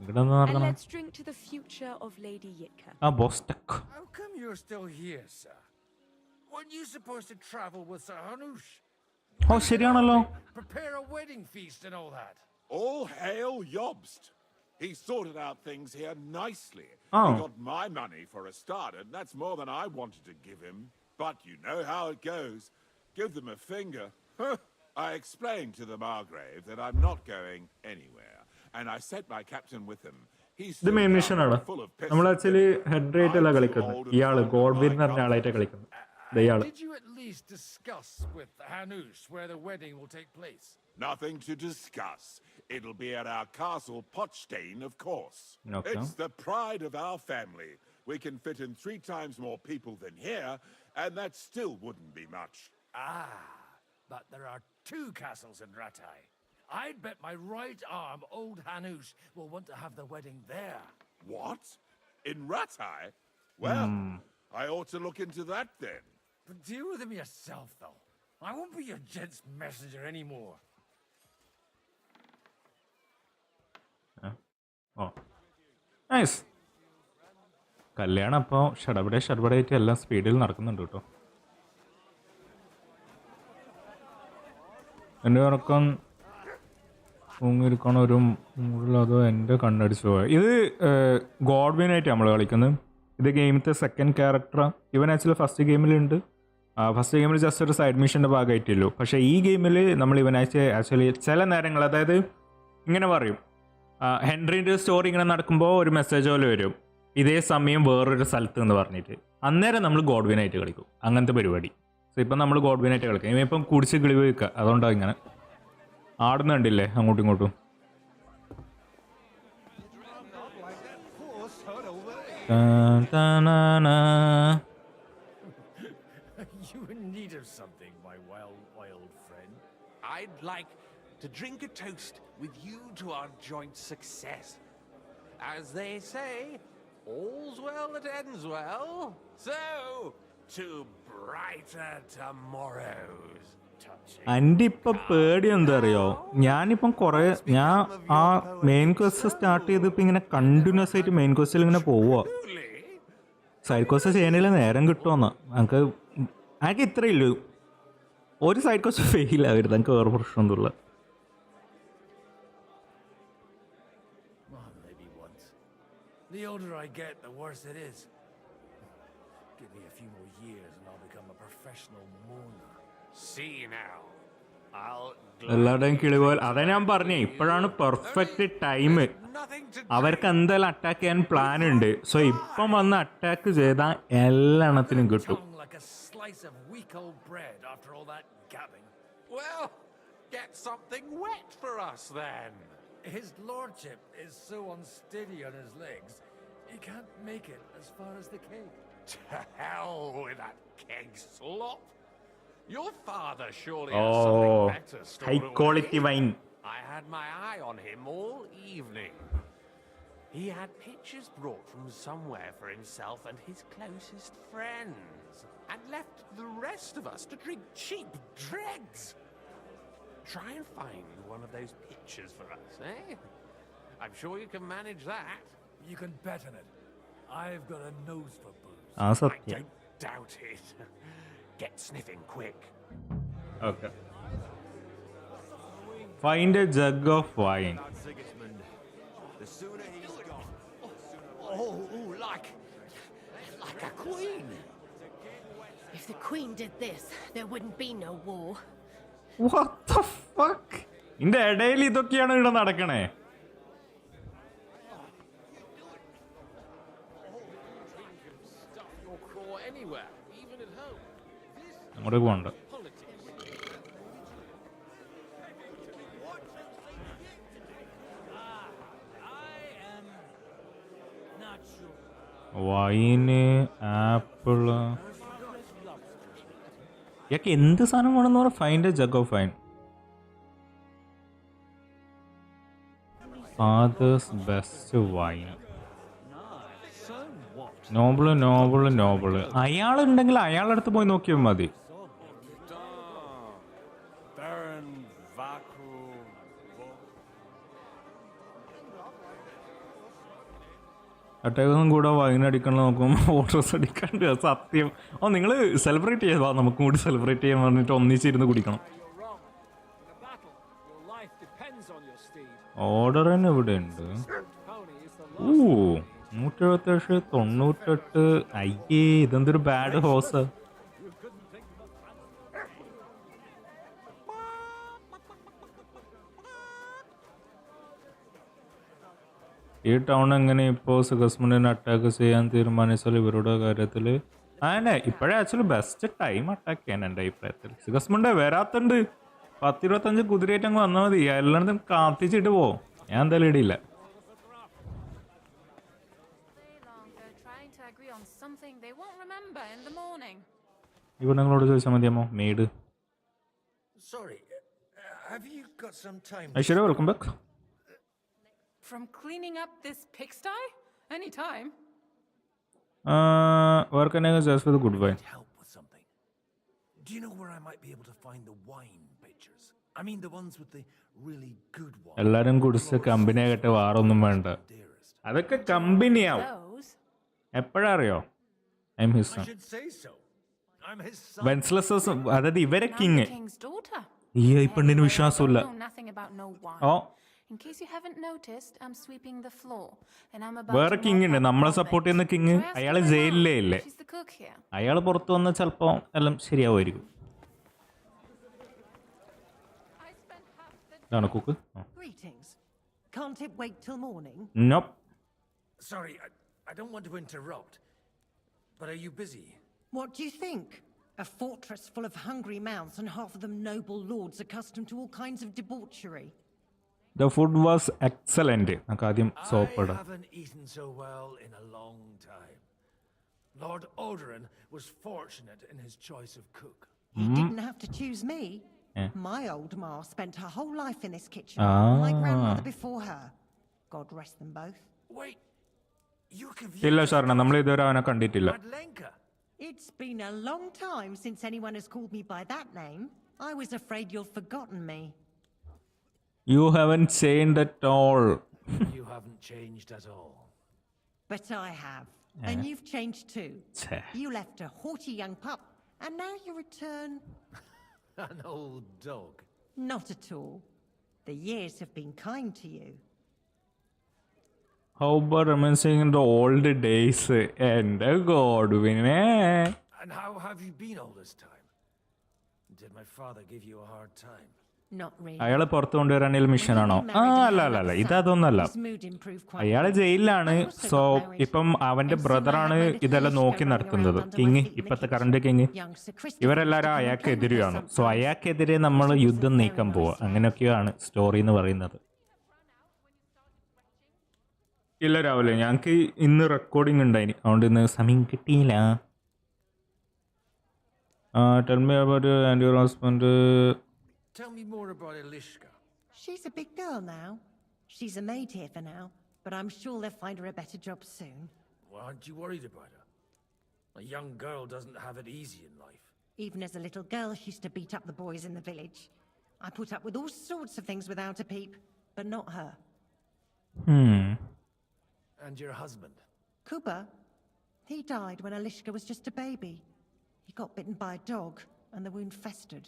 ഇവിടെ എന്താ And നടക്കണം? let's drink to the future of Lady Yitka. ആ ബോസ്റ്റക്. How come you're still here, sir? Weren't you supposed to travel with Sir Hanush? ഓ ശരിയാണല്ലോ. Prepare a wedding feast and all that. All hail Jobst. He sorted out things here nicely. Oh. He got my money for a start, and that's more than I wanted to give him. But you know how it goes. Give them a finger. I explained to the Margrave that I'm not going anywhere, and I sent my captain with him. ഇത് main mission ആണ്. നമ്മൾ actually head rate അല്ല കളിക്കുന്നത്. ഇയാള് Godwin എന്ന് പറഞ്ഞ ആളായിട്ട് കളിക്കുന്നത്. ഇയാള് Did you at least discuss with Hanush where the wedding will take place? Nothing to discuss. It'll be at our castle, Potstein, of course. Okay. It's the pride of our family. We can fit in 3 times more people than here, and that still wouldn't be much. But there are 2 castles in Ratai. I'd bet my right arm old Hanush will want to have the wedding there. What? In Ratai? Well, I ought to look into that then. But deal with him yourself, though. I won't be your gent's messenger anymore. Oh nice. കല്യാണം അപ്പോൾ ഷടപടയായിട്ട് എല്ലാം സ്പീഡിൽ നടക്കുന്നുണ്ട് കേട്ടോ. എൻ്റെ ഉറക്കം തൂങ്ങിയിരിക്കണ ഒരു മൂടിലതോ എൻ്റെ കണ്ണടിച്ചു പോയത്. ഇത് ഗോഡ്വിനായിട്ട് നമ്മൾ കളിക്കുന്നത്. ഇത് ഗെയിമിലത്തെ സെക്കൻഡ് ക്യാരക്ടറാണ്. ഇവൻ ആക്ച്വലി ഫസ്റ്റ് ഗെയിമിലുണ്ട്. ഫസ്റ്റ് ഗെയിമിൽ ജസ്റ്റ് ഒരു സൈഡ് മിഷൻ്റെ ഭാഗമായിട്ടല്ലോ. പക്ഷേ ഈ ഗെയിമിൽ നമ്മൾ ഇവനായിട്ട് ആക്ച്വലി ചില നേരങ്ങൾ, അതായത് ഇങ്ങനെ പറയും, ഹെൻറിൻ്റെ സ്റ്റോറി ഇങ്ങനെ നടക്കുമ്പോൾ ഒരു മെസ്സേജ് പോലെ വരും, ഇതേ സമയം വേറൊരു സ്ഥലത്ത് എന്ന് പറഞ്ഞിട്ട്. അന്നേരം നമ്മൾ ഗോഡ്വിനായിട്ട് കളിക്കും. അങ്ങനത്തെ പരിപാടി. സോ ഇപ്പം നമ്മൾ ഗോഡ്വിനായിട്ട് കളിക്കാം. ഇപ്പം കുടിച്ച് കിളി വയ്ക്കുക. അതുകൊണ്ടാണ് ഇങ്ങനെ ആടുന്നുണ്ടില്ലേ അങ്ങോട്ടും ഇങ്ങോട്ടും. You in need of something, my wild friend. I'd like to drink a toast with you to our joint success. As they say, all's well that ends well. So, to brighter tomorrows. എൻ്റെ ഇപ്പം പേടി എന്താ അറിയോ, ഞാനിപ്പം ഞാൻ ആ main question start ചെയ്തിപ്പോൾ ഇങ്ങനെ continuous ആയിട്ട് മെയിൻ ക്വസ്റ്റിൽ ഇങ്ങനെ പോവുക. സൈഡ് ക്വസ്റ്റ് ചെയ്യാനില്ല നേരം കിട്ടുമെന്ന്. എനിക്ക് ഇത്രയേ ഉള്ളൂ. ഒരു സൈഡ് ക്വസ്റ്റ് ഫെയിൽ ആവരുത്. എനിക്ക് വേറെ പ്രശ്നമൊന്നുമില്ല. Maybe once. The older I get, the worse it is. Give me a few more years and I'll become a professional mourner. See now. എല്ലാവരുടെയും കിളിപോൽ. അതാ ഞാൻ പറഞ്ഞേ, ഇപ്പോഴാണ് പെർഫെക്റ്റ് ടൈം. അവർക്ക് എന്തായാലും അറ്റാക്ക് ചെയ്യാൻ പ്ലാൻ ഉണ്ട്. സോ ഇപ്പം വന്ന് അറ്റാക്ക് ചെയ്താൽ എല്ലാ എണ്ണത്തിനും കിട്ടും. Well, get something wet for us then. His lordship is so unsteady on his legs, he can't make it as far as the keg. To hell with that keg slop. Your father surely has something better stored high quality away. wine. I had my eye on him all evening. He had pitchers brought from somewhere for himself and his closest friends, and left the rest of us to drink cheap dregs. Try and find one of those pitchers for us, eh? I'm sure you can manage that. You can bet on it. I've got a nose for booze. ആ I സത്യം. don't doubt it. Get sniffing quick. Okay. Find a jug of wine. Sigismund. The sooner he's gone. Like a queen. If the Queen did this, there wouldn't be no war. What the fuck? ഇതിന്റെ ഇടയിൽ ഇതൊക്കെയാണ് ഇവിടെ നടക്കണേ. Your craw anywhere, even at home. അങ്ങോട്ട് പോകണ്ട. Wine, apple, ഇയാൾക്ക് എന്ത് സാധനം വേണമെന്ന് പറഞ്ഞാൽ find a jug of wine. Father's best wine. Noble അയാളുണ്ടെങ്കിൽ അയാളടുത്ത് പോയി നോക്കിയാൽ മതി. അട്ടേക്കൊന്നും കൂടെ വൈൻ അടിക്കണം നോക്കുമ്പോൾ ഫോട്ടോസ് അടിക്കാണ്ട് സത്യം. നിങ്ങൾ സെലിബ്രേറ്റ് ചെയ്യാ, നമുക്കും കൂടി സെലിബ്രേറ്റ് ചെയ്യാൻ പറഞ്ഞിട്ട് ഒന്നിച്ചിരുന്ന് കുടിക്കണം. ഓർഡർ തന്നെ ഇവിടെ ഉണ്ട്. 177, 98. അയ്യേ, ഇതെന്തൊരു ബാഡ് ഹോസ്. ഈ ടൗൺ എങ്ങനെ ഇപ്പോൾ സിഗസ്മണ്ടിനെ അറ്റാക്ക് ചെയ്യാൻ തീരുമാനിച്ചാൽ ഇവരുടെ കാര്യത്തിൽ അങ്ങനെ ഇപ്പോഴേ ആക്ച്വലി ബെസ്റ്റ് ടൈം അറ്റാക്ക് ചെയ്യാൻ എൻ്റെ അഭിപ്രായത്തിൽ. സിഗസ്മണ്ട് വരാത്തുണ്ട്. 10-25 കുതിരയായിട്ട് അങ്ങ് വന്നാൽ മതി. എല്ലായിടത്തും കാത്തിച്ചിട്ട് പോവും. ഞാൻ എന്തായാലും ഇടിയില്ല. ഇവിടെ നിങ്ങളോട് ചോദിച്ചാൽ മതിയാമോ maid. Aishwarya, welcome back. From cleaning up this pigsty? Anytime. Where can I suggest for the good wine? Help with something. Do you know where I might be able to find the wine pictures? I mean the ones with the really good wine. എല്ലാരും കുടിച്ച് company ആകട്ടെ, വാറൊന്നും വേണ്ട. അതൊക്കെ കമ്പനിയാവും. എപ്പോഴാ അറിയോ? I am his son. വെൻസ്ലെസ്, അതായത് ഇവരെ കിങ്. ഈ പെണ്ണിന് വിശ്വാസമില്ല. ഓ, In case you haven't noticed, I'm sweeping the floor and I'm about വേറെ കിങ് ഉണ്ട്, നമ്മളെ സപ്പോർട്ട് ചെയ്യുന്ന കിങ്. അയാള് ജയിലിലേ ഇല്ലേ. അയാൾ പുറത്തു വന്നാൽ ചിലപ്പോ എല്ലാം ശരിയാവുമായിരിക്കും. ഇതാണ് cook. Greetings. Can't it wait till morning? Nope. Sorry, I don't want to interrupt, but are you busy? What do you think? A fortress full of hungry mouths and half of them noble lords accustomed to all kinds of debauchery. The food was excellent. I haven't eaten so well in a long time. Lord Odoran was fortunate in his choice of cook. He didn't have to choose me. My old ma spent her whole life in this kitchen. My grandmother before her. God rest them both. Wait, you ഇല്ല സാറിന് നമ്മൾ ഇതുവരെ അവനെ കണ്ടിട്ടില്ല. It's been a long time since anyone has called me by that name. I was afraid you'd forgotten me. You haven't changed at all. You haven't changed at all. But I have. And you've changed too. You left a haughty young pup, and now you return... An old dog. Not at all. The years have been kind to you. How about reminiscing in the old days? And God, And how have you been all this time? Did my father give you a hard time? Not really. അയാളെ പുറത്തു കൊണ്ടുവരാനുള്ള mission ആണോ? അല്ല, ഇതൊന്നല്ല. അയാള് ജയിലിലാണ്. So ഇപ്പം അവന്റെ ബ്രദറാണ് ഇതെല്ലാം നോക്കി നടത്തുന്നത്. കിങ്, ഇപ്പത്തെ കറണ്ട് കിങ്. ഇവരെല്ലാരും അയാൾക്കെതിരെയാണ്. സോ അയാൾക്കെതിരെ നമ്മൾ യുദ്ധം നീക്കാൻ പോവാ. അങ്ങനെയൊക്കെയാണ് സ്റ്റോറി എന്ന് പറയുന്നത്. ഇല്ല രാവിലെ ഞങ്ങൾക്ക് ഇന്ന് റെക്കോർഡിംഗ് ഉണ്ടായിന്, അതുകൊണ്ട് ഇന്ന് സമയം കിട്ടിയില്ല. Tell me about you and your husband. Tell me more about Elishka. She's a big girl now. She's a maid here for now, but I'm sure they'll find her a better job soon. Well, aren't you worried about her? A young girl doesn't have it easy in life. Even as a little girl, she used to beat up the boys in the village. I put up with all sorts of things without a peep, but not her. And your husband? Kuba, he died when Alishka was just a baby. He got bitten by a dog, and the wound festered.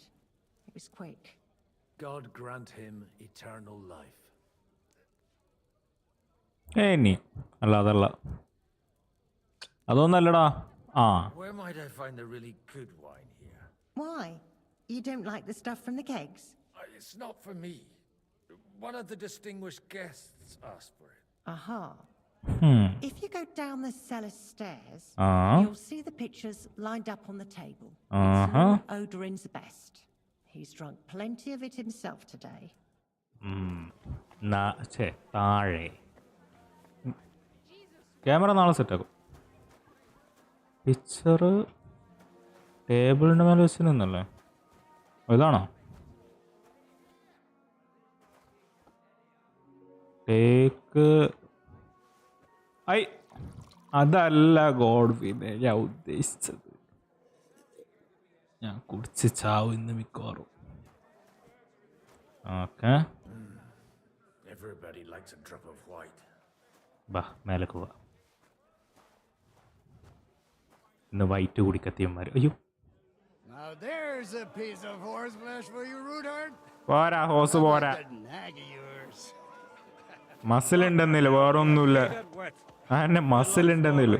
It was quick. God grant him eternal life. ഇനി അല്ല അതൊന്നല്ലടാ. Where might I find a really good wine here? Why? You don't like the stuff from the kegs? It's not for me. One of the distinguished guests asked for it. Aha. If you go down the cellar stairs, you'll see the pictures lined up on the table. It's Lord Odorin's best. He's drunk plenty of it himself today. താഴെ camera നാളെ സെറ്റാക്കും. Picture ടേബിളിൻ്റെ മേലെ വെച്ചിരുന്നല്ലേ? ഇതാണോ? Take അതല്ല ഗോഡ്വിനെ ഞാൻ ഉദ്ദേശിച്ചത്. ഞാൻ കുടിച്ച് ചാവും ഇന്ന് മിക്കവാറും. Okay, Everybody likes a drop of white. ബാ മേലേക്ക് പോവാ. ഇന്ന് വൈറ്റ് കുടിക്കത്തിയന്മാർ. അയ്യോ, Now there's a piece of horse flesh for you, Rudhart. പോരാ, ഹോസ് പോരാ. Nag of yours. മസിൽ ഉണ്ടെന്നില്ല, വേറൊന്നുമില്ല. എന്നെ muscle ഉണ്ടെന്നില്ല.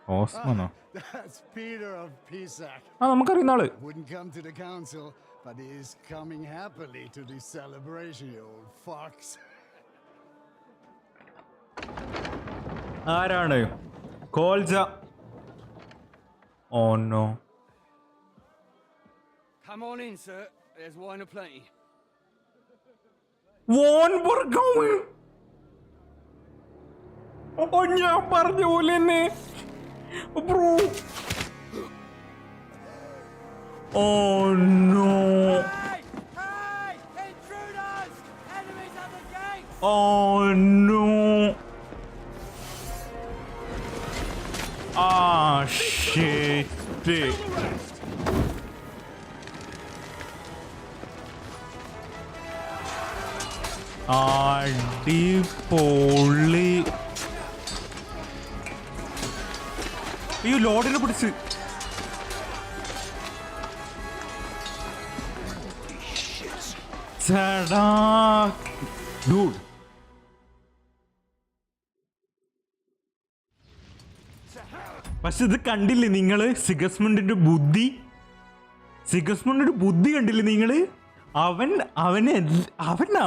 ഹോസ്മനോ? That's Peter of Pisac. നമുക്കറിയുന്ന ആള്. Wouldn't come to the council, but is coming happily to the celebration, you old fox. ആരാണ്? കോൾജ. Oh no. Come on in, sir. There's wine aplenty. Wine we're going. Oh, ഞാൻ പറഞ്ഞ പോലെ തന്നെ. Bro. Oh no. Hey! Intruders! Enemies at the gate! Oh no. Shit. അടിപൊളി. അയ്യോ, ലോഡിനെ പിടിച്ച്. ചേടാ ഡൂഡ്, പക്ഷെ ഇത് കണ്ടില്ലേ നിങ്ങള്? സിഗസ്മണ്ടിന്റെ ബുദ്ധി കണ്ടില്ലേ നിങ്ങള്? അവൻ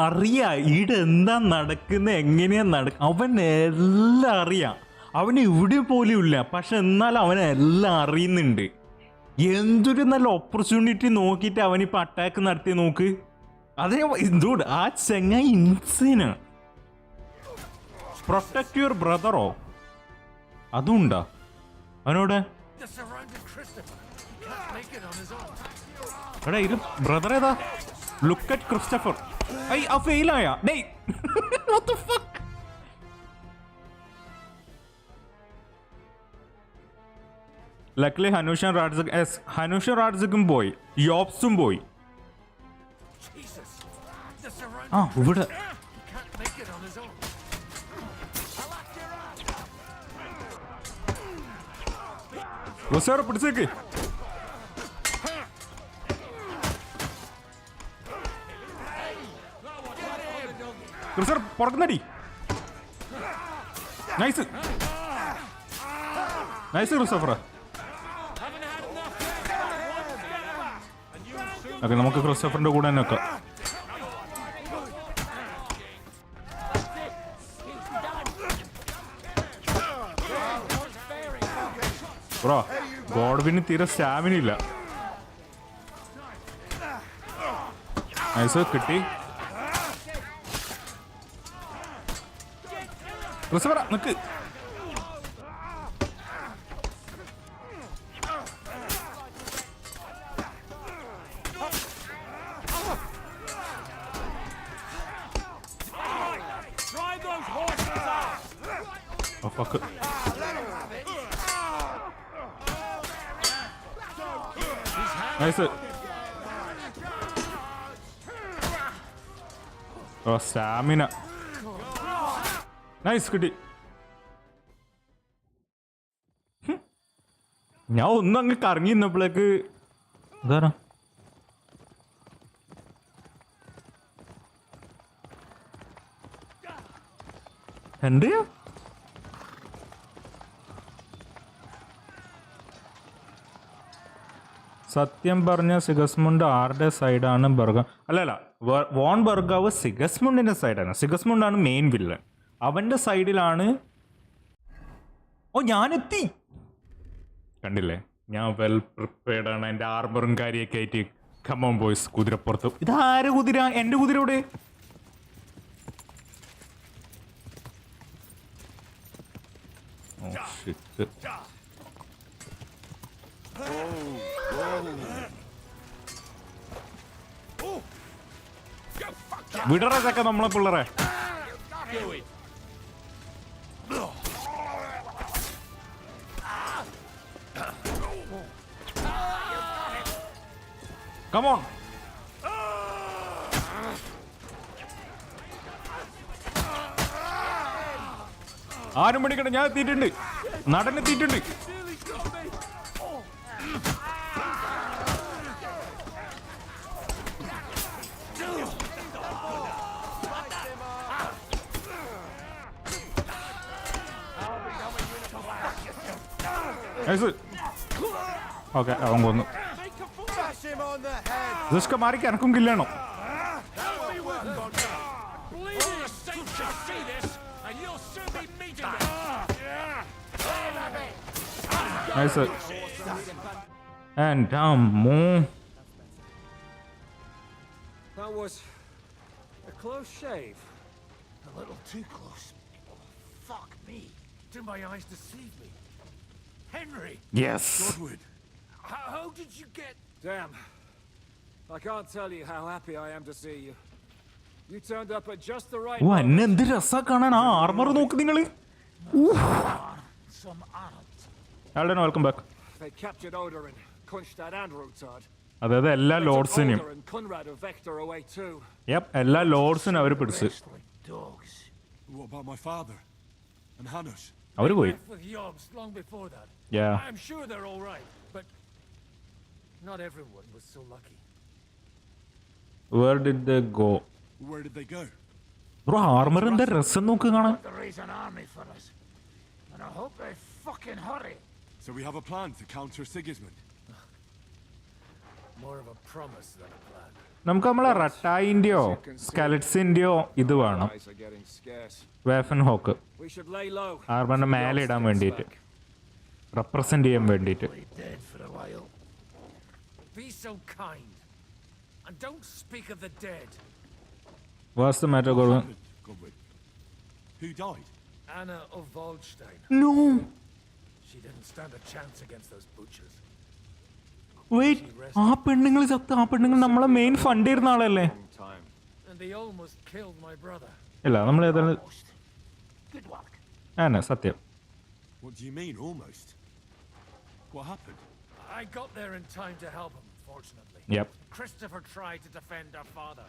അറിയാ ഇവിടെ എന്താ നടക്കുന്നത്, എങ്ങനെയാ അവനെല്ലാം അറിയാം. അവന് ഇവിടെ പോലും ഇല്ല, പക്ഷെ എന്നാലും അവനെല്ലാം അറിയുന്നുണ്ട്. എന്തൊരു നല്ല ഓപ്പർച്യൂണിറ്റി നോക്കിയിട്ട് അവനിപ്പോ അറ്റാക്ക് നടത്തി നോക്ക്. അതേ ഇതോട് ആ ചെങ്ങായി ഇൻസൈനാ. Protect your ബ്രദറോ? അതുണ്ടാ അവനോട്? എടാ ഇത് ബ്രദർ ഏതാ? Look at Christopher. ആ ഫെയിലായ. What the fuck? Luckily ഹനുഷൻ റാഡ്സിക്കും പോയി, യോബ്സും പോയി. ഇവിടെ പിടിച്ചേക്ക്. പുറക്കുന്നടി. Nice Christopher. ഓക്കെ, നമുക്ക് ക്രിസ്റ്റഫറിന്റെ കൂടെ തന്നെ വെക്കാം. ബ്രോ, ഗോഡ്വിന് തീരെ സ്റ്റാമിന ഇല്ല. നൈസ്, കിട്ടി. ക്രിസ്റ്റഫർ നിക്ക്. Oh fuck. Nice. ഓ സ്റ്റാമിന. നൈസ് കിട്ടി. ഞാൻ ഒന്നും അങ്ങ് കറങ്ങി നിന്നപ്പോഴേക്ക് ഇതാരാ ഹെൻറിയാ? സത്യം പറഞ്ഞ സിഗസ്മുണ്ട് ആരുടെ സൈഡാണ് ബർഗ? അല്ലല്ല, വോൺ ബർഗാവ് സിഗസ്മുണ്ടിന്റെ സൈഡാണ്. സിഗസ്മുണ്ടാണ് മെയിൻ വില്ലൻ. അവന്റെ സൈഡിലാണ്. ഓ ഞാനെത്തി. കണ്ടില്ലേ, ഞാൻ വെൽ പ്രിപ്പയർഡ് ആണ്. എൻ്റെ ആർമറും കാര്യമൊക്കെ ആയിട്ട്. Come on boys. കുതിരപ്പുറത്ത്. ഇതാര് കുതിര? എൻ്റെ കുതിര ഇവിടെ. Oh shit. വിടറൊക്കെ നമ്മളെ പിള്ളേരെ. കമോൺ. ആരും പിടിക്കട്ടെ, ഞാൻ എത്തിയിട്ടുണ്ട്. നടനെത്തിയിട്ടുണ്ട്. ഓക്കെ, അവൻ കൊന്നു. ജസ്റ്റ് മാറിക്ക്, എനക്കും കില്ലണോ? Nice. And That was a close shave. A little too close. Fuck me. Did my eyes deceive me? Henry! Yes. Godwin, how did you get... Damn. I can't tell you how happy I am to see you. You turned up at just the right moment. എന്നെ എന്ത് രസാ കാണാൻ. ആ armour നോക്ക് നിങ്ങള്. Welcome back. They captured Odorin, Kunstad and Rutard. അതായത് എല്ലാ ലോർഡ്സിനെയും. എല്ലാ ലോർഡ്സിനും അവര് പിടിച്ച്. What about my father and Hanush? അവര് പോയി. Long before that. Yeah. I'm sure they're all right, but not everyone was so lucky. Where did they go? Where did they go? Bro, ആർമറിന്റെ രസം നോക്ക് കാണാൻ. There is an army for us, and I hope they fucking hurry. So we have a plan to counter Sigismund. More of a promise than a plan. നമുക്ക് നമ്മളെ റട്ടായിന്റെയോ സ്കെലറ്റ്സിന്റെയോ ഇത് വേണം. വേഫൻ hoc ആർമറിന്റെ മേലെ ഇടാൻ വേണ്ടിയിട്ട്, റെപ്രസെന്റ് ചെയ്യാൻ വേണ്ടിയിട്ട്. Be so kind and don't speak of the dead. What's the matter, Godwin? Who died? Anna of Waldstein. No. She didn't stand a chance against those butchers. Wait, ആ പെണ്ണുങ്ങൾ ചത്ത. ആ പെണ്ണുങ്ങൾ നമ്മളെ മെയിൻ ഫണ്ട് ചെയ്യുന്ന ആളല്ലേ? And they almost killed my brother. ഇല്ല, നമ്മൾ ഏതാണ്? ആണ് സത്യം. What do you mean almost? What happened? I got there in time to help him, fortunately. Yep. Christopher tried to defend our father,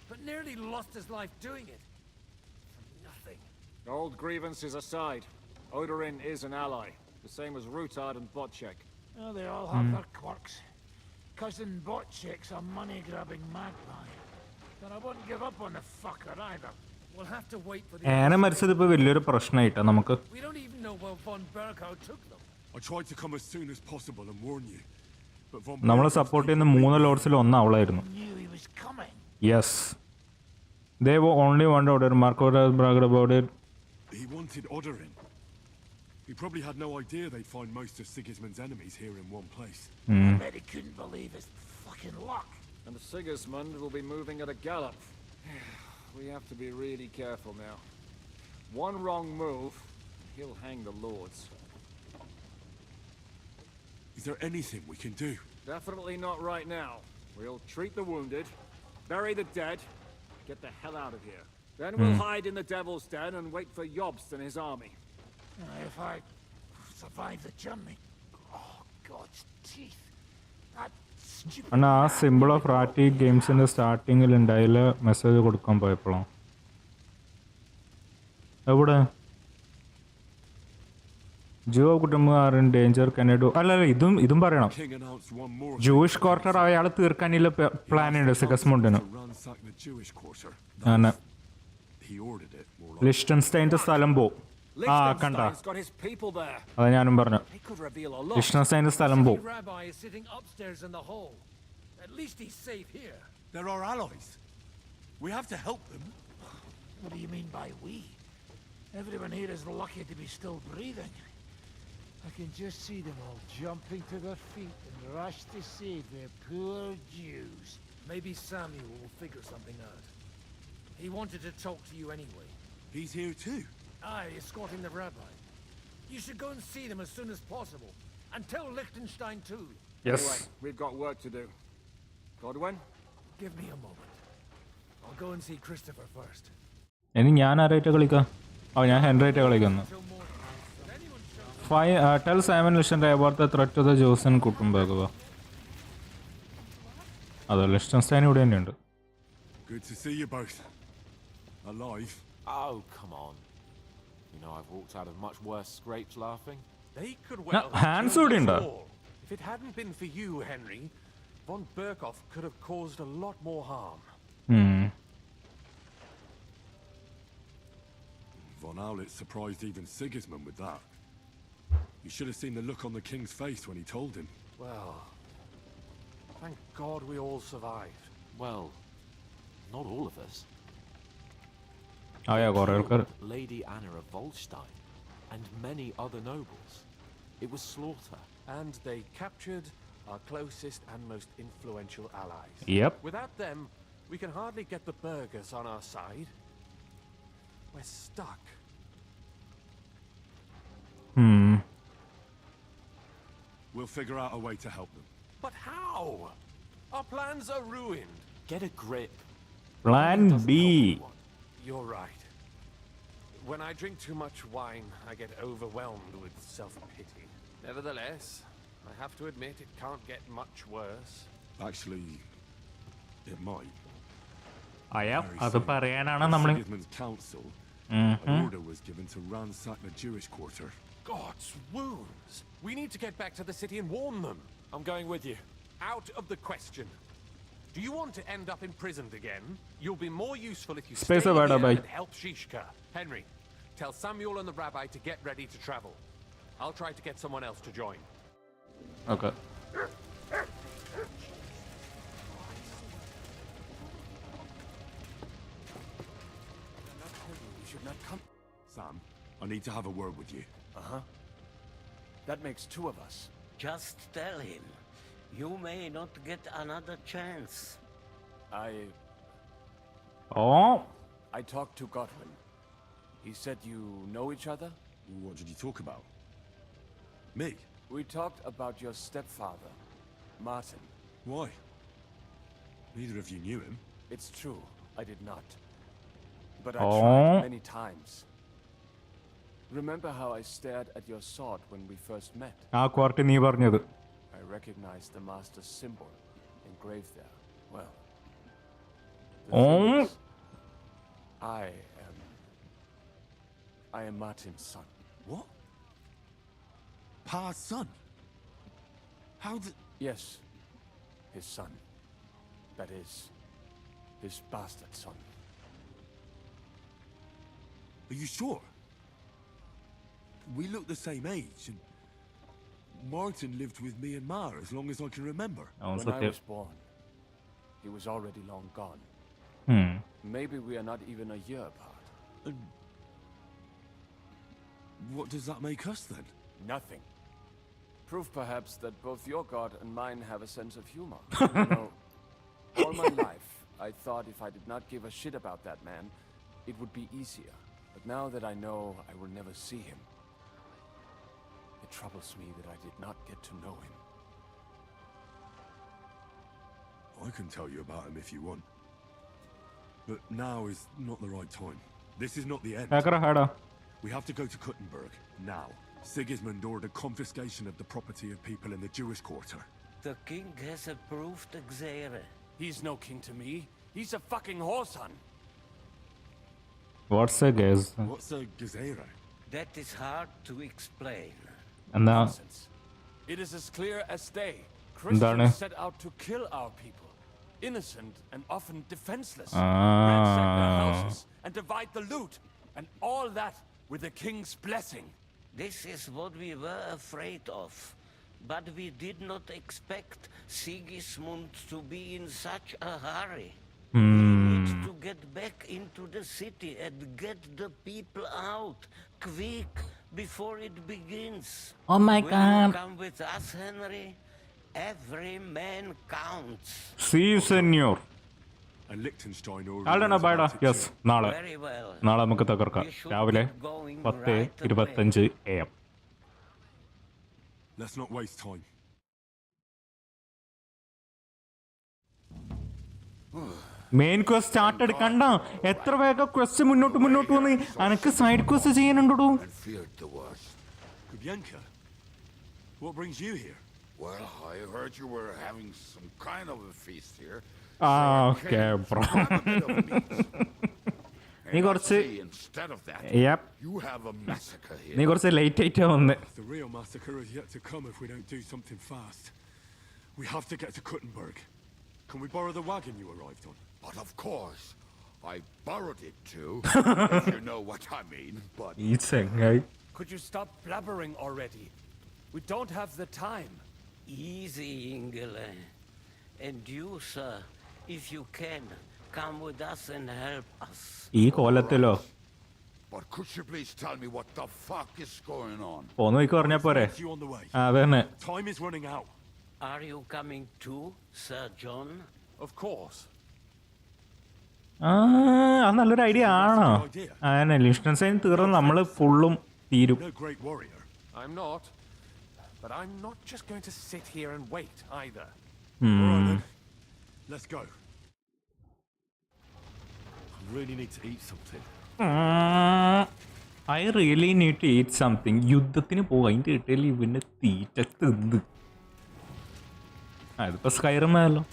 but nearly lost his life doing it. For nothing. Old grievances aside, Odorin is an ally, the same as Rutard and Botchek. Oh, they all have their quirks. Cousin Botchek's a money-grabbing magpie. But I wouldn't give up on the fucker either. We'll have to wait for the... ആന മരിച്ചത് ഇപ്പൊ വലിയൊരു പ്രശ്നമായിട്ടാ നമുക്ക്. We don't even know where von Bergau took them. I tried to come as soon as possible and warn you. But von നമ്മളെ support ചെയ്യുന്ന 3 ലോർഡ്സിൽ ഒന്ന് അവളായിരുന്നു. Yes. They were only one order. Marco bragged about it. He wanted Odorin. He probably had no idea they'd find most of Sigismund's enemies here in one place. I bet he couldn't believe his fucking luck. And Sigismund will be moving at a gallop. We have to be really careful now. One wrong move, he'll hang the lords. Is there anything we can do? Definitely not right now. We'll treat the wounded, bury the dead, get the hell out of here. Then we'll hide in the Devil's Den and wait for Jobst and his army. If I survive the journey... Oh, God's teeth. That And a symbol of Rati games in the starting will entail a message could come by plan. I would Jew are in danger. Can I do? Idum Barana. Jewish quarter, I had to plan in the Sigismund. And Liechtenstein to Salambo. Liechtenstein's got his people there. They could reveal a lot. Liechtenstein to Salambo. The rabbi is sitting upstairs in the hall. At least he's safe here. They're our allies. We have to help them. What do you mean by we? Everyone here is lucky to be still breathing. I can just see them all jumping to their feet and rush to save their poor Jews. Maybe Samuel will figure something out. He wanted to talk to you anyway. He's here too? Aye, escorting the rabbi. You should go and see them as soon as possible. And tell Liechtenstein too. Yes. Anyway, we've got work to do. Godwin? Give me a moment. I'll go and see Christopher first. Any Yana rate a oh, yeah, Henry Telegon. Tell Simon Lichtenstein about the threat to the Jews in Kutumberg. Other Liechtenstein would end. Good to see you both. Alive. Oh, come on. You know, I've walked out of much worse scrapes laughing. They could well hands would end. If it hadn't been for you, Henry, von Berkhoff could have caused a lot more harm. Von Owlett surprised even Sigismund with that. You should have seen the look on the king's face when he told him. Well, thank God we all survived. Well, not all of us. Oh yeah, got Lady Anna of Volstein and many other nobles. It was slaughter, and they captured our closest and most influential allies. Yep. Without them, we can hardly get the burghers on our side. We're stuck. We'll figure out a way to help them. But how? Our plans are ruined. Get a grip. Plan B. You're right. When I drink too much wine, I get overwhelmed with self-pity. Nevertheless, I have to admit it can't get much worse. Actually, it might. Sigismund's council, an order was given to ransack the Jewish quarter. God's wounds! We need to get back to the city and warn them. I'm going with you. Out of the question. Do you want to end up imprisoned again? You'll be more useful if you stay here and help Shishka. Henry, tell Samuel and the rabbi to get ready to travel. I'll try to get someone else to join. Okay. Sam, I need to have a word with you. Uh-huh. That makes two of us. Just tell him. You may not get another chance. I talked to Godwin. He said you know each other? What did you talk about? Me? We talked about your stepfather, Martin. Why? Neither of you knew him. It's true, I did not. But I tried many times. Remember how I stared at your sword when we first met? I recognized the master's symbol engraved there. Well, the thing is, I am Martin's son. What? Pa's son? How did... Yes, his son. That is, his bastard son. Are you sure? We look the same age, and Martin lived with me and Ma as long as I can remember. When I was born, he was already long gone. Maybe we are not even a year apart. And what does that make us then? Nothing. Proof perhaps that both your god and mine have a sense of humor. You know, all my life, I thought if I did not give a shit about that man, it would be easier. But now that I know I will never see him, it troubles me that I did not get to know him. I can tell you about him if you want. But now is not the right time. This is not the end. We have to go to Kuttenberg, now. Sigismund ordered confiscation of the property of people in the Jewish quarter. The king has approved Xere. He's no king to me. He's a fucking whoreson. What's a gaze? What's a gazera? That is hard to explain. And now, Nonsense. It is as clear as day. എന്താണ്? Christians set out to kill our people. Innocent and often defenseless. Ransack their houses and divide the loot. And all that with the king's blessing. This is what we were afraid of. But we did not expect Sigismund to be in such a hurry. We need to get back into the city and get the people out. Quick, before it begins. Oh my Will God. you come with us, Henry? Every man counts. See, senor. And Liechtenstein already ആളുടെ knows ബൈഡാ about it yes too. നാളെ Very well. നാളെ നമുക്ക് തകർക്കാം രാവിലെ 10:25 AM. Let's not waste time. Main quest started കണ്ട എത്ര വേഗം quest മുന്നോട്ട് വന്ന് അനക്ക് സൈഡ് ക്വസ്റ്റ് ചെയ്യാനുണ്ടോ? Bianca, what brings you here? Well, I heard you were having some kind of a feast here. Okay bro. നീ കുറച്ച് Instead of that, Yep. you have a massacre here. നീ കുറച്ച് late ആയിട്ടാ വന്ന്. The real massacre is yet to come if we don't do something fast. We have to get to Kuttenberg. Can we borrow the wagon you arrived on? But of course, I borrowed it too, if you know what I mean. But ഈ ചെങ്ങായി Could you stop blabbering already? We don't have the time. Easy, Ingele. And you, sir, if you can, come with us and help us. ഈ കോലത്തിലോ But could you please tell me what the fuck is going on? പോന്ന് വയ്ക്ക് പറഞ്ഞാ പോരെ? You on the way. അത് തന്നെ. Time is running out. Are you coming too, Sir John? Of course. അത് നല്ലൊരു idea ആണോ? അതന്നെ ലിഷ്ണൻസൈൻ തീർന്ന് നമ്മള് ഫുള്ളും തീരും. No great warrior. I'm not. But I'm not just going to sit here and wait either. All right then. Let's go. I really need to eat something. I really need to eat something. യുദ്ധത്തിന് പോകും അതിൻ്റെ ഇടയിൽ ഇവന് തീറ്റ തിന്ന്. ഇതിപ്പോ സ്കൈറിമായല്ലോ.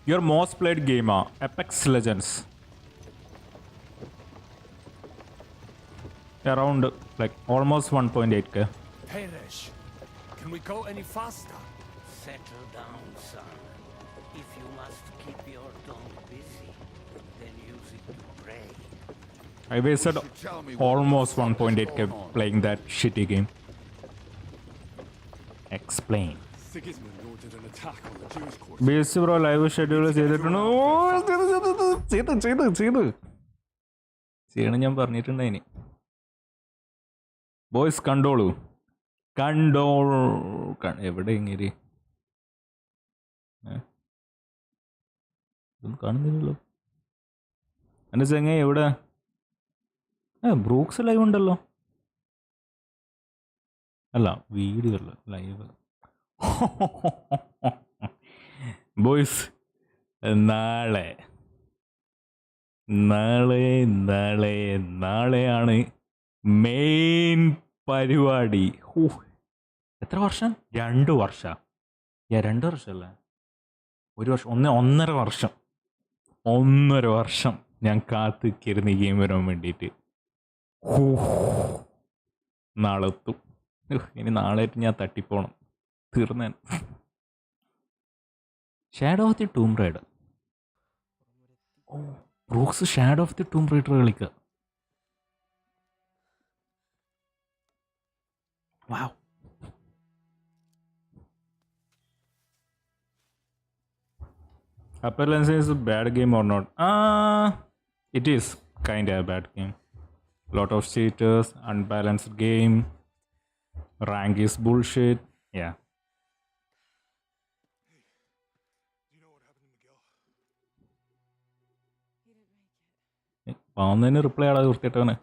Your most played ഗെയിമാ Apex Legends. Around like almost 1.8K. Peresh, can we go any faster? Settle down, son. If you must keep your tongue busy, then use it to pray. I wasted almost 1.8K playing that shitty game. Explain. Sigismund ordered an attack on the Jewish quarter. Base bro live schedule ചെയ്തിട്ടുണ്ട്. ചെയ്യണം ഞാൻ പറഞ്ഞിട്ടുണ്ടായിനി. Boys കണ്ടോളൂ. എവിടെ ഇങ്ങനെ ഇതൊന്നും കാണുന്നില്ലല്ലോ. എൻ്റെ ചെങ്ങ എവിടെ? ബ്രൂക്സ് ലൈവ് ഉണ്ടല്ലോ. അല്ല വീഡിയോ അല്ല ലൈവ്. ബോയ്സ് നാളെയാണ് മെയിൻ പരിപാടി. എത്ര വർഷം? 2 വർഷം. 2 വർഷമല്ലേ? 1 വർഷം. 1.5 വർഷം ഞാൻ കാത്തിരിക്കുന്നു ഈ ഗെയിം വരാൻ വേണ്ടിയിട്ട്. നാളെ എത്തും. ഇനി നാളെയായിട്ട് ഞാൻ തട്ടിപ്പോണം. തീർന്നേൻ. Shadow of the Tomb Raider. Brooks Shadow of the Tomb Raider കളിക്കുക. Wow. Appellants is a bad game or not? It is kind of a bad game. Lot of cheaters, unbalanced game. Rank is bullshit. Yeah. പാവുന്നതിന് reply ആടാ തീർത്തിട്ടവനെ.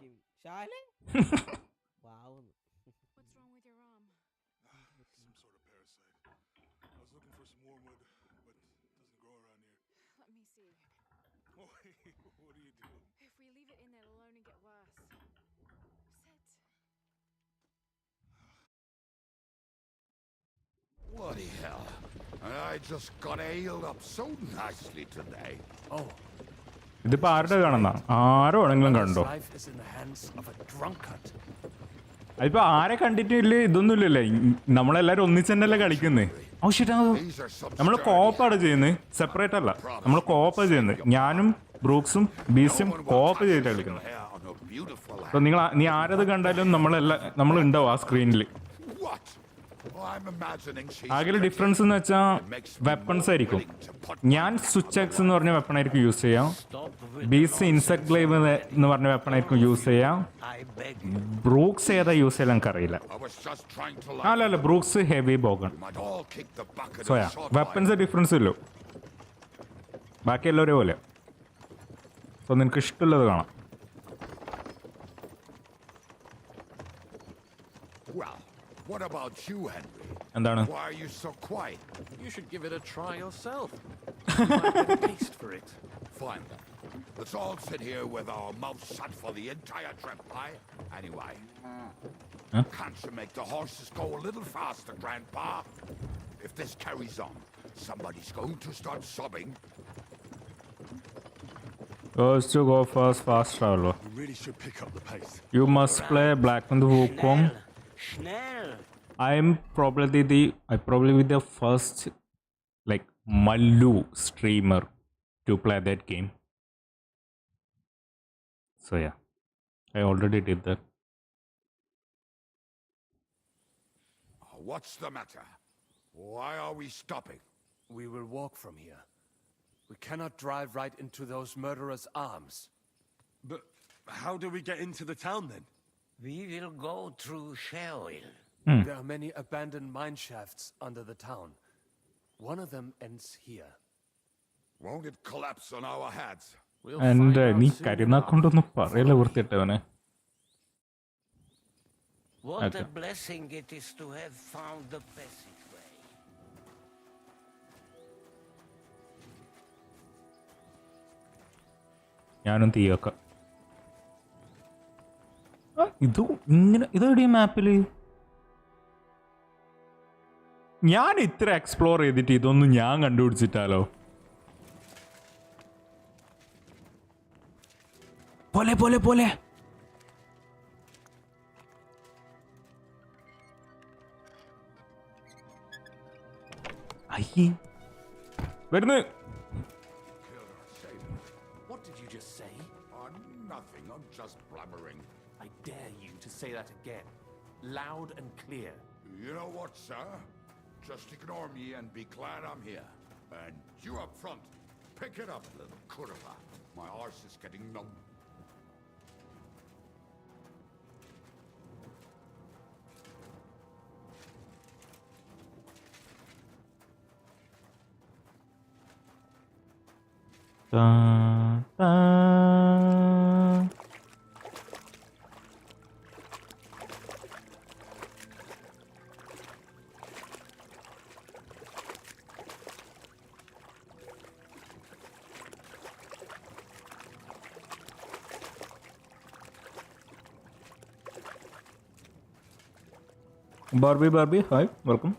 I just got ailed up so nicely today. Oh. ഇതിപ്പോ ആരുടെ കാണുന്ന ആരോ ആണെങ്കിലും കണ്ടോ Life is in the hands of a drunkard. അതിപ്പോ ആരെ കണ്ടിട്ടില്ലേ ഇതൊന്നും ഇല്ലല്ലേ നമ്മളെല്ലാരും ഒന്നിച്ചെന്നല്ലേ കളിക്കുന്നേ ഓ ശരി നമ്മള് കോപ്പാണ് ചെയ്യുന്നത് സെപ്പറേറ്റ് അല്ല നമ്മൾ കോപ്പാ ചെയ്യുന്നത് ഞാനും ബ്രൂക്സും ബീസും കോപ്പ് ചെയ്തിട്ട് കളിക്കുന്നത് അപ്പൊ നീ ആരത് കണ്ടാലും നമ്മൾ ഉണ്ടാവും ആ സ്ക്രീനിൽ ആകെ ഡിഫറൻസ് എന്ന് വെച്ചാൽ വെപ്പൺസ് ആയിരിക്കും ഞാൻ സ്വിച്ച് എക്സ് എന്ന് പറഞ്ഞ വെപ്പൺ ആയിരിക്കും യൂസ് ചെയ്യാം ബീസ് ഇൻസെക്ട് ഗ്ലൈവ് എന്ന് പറഞ്ഞ വെപ്പൺ ആയിരിക്കും യൂസ് ചെയ്യാം ബ്രൂക്സ് ഏതാ യൂസ് ചെയ്യാൻ എനിക്കറിയില്ല അല്ല ബ്രൂക്സ് ഹെവി ബോഗൺ സോയാ വെപ്പൺസ് ഡിഫറൻസ് ഇല്ലോ ബാക്കി എല്ലാവരും പോലെ സോ നിനക്ക് ഇഷ്ടമുള്ളത് കാണാം What about you, Henry? എന്താണ് Why are you so quiet? You should give it a try yourself. You might get a taste for it. Fine then. Let's all sit here with our mouths shut for the entire trip, aye? Anyway. Can't you make the horses go a little faster, Grandpa? If this carries on, somebody's going to start sobbing. Goes to go fast travel. You really should pick up the pace. You must play Black on the Wukong. I'm probably the first like Mallu streamer to play that game. So yeah, I already did that. What's the matter? Why are we stopping? We will walk from here. We cannot drive right into those murderers' arms. But how do we get into the town then? We will go through Shahal. There are many abandoned mine shafts under the town. One of them ends here. Won't it collapse on our heads? And നീ കരുനാക്കൊണ്ടൊന്നും പറയല വൃത്തിയിട്ടവനെ What a blessing it is to have found the passageway. ഞാനും തീയൊക്കെ ഇതെവിടെ മാപ്പില് ഞാൻ ഇത്ര explore ചെയ്തിട്ട് ഇതൊന്നും ഞാൻ കണ്ടുപിടിച്ചിട്ടാലോ പോലെ പോലെ പോലെ അയ്യേ വരുന്നു What did you just say? Nothing. I'm just blabbering. I dare you to say that again. Loud and clear. You know what, sir? Just ignore me and be glad I'm here. And you up front, pick it up, little kurva. My arse is getting numb. Barbie, hi, welcome.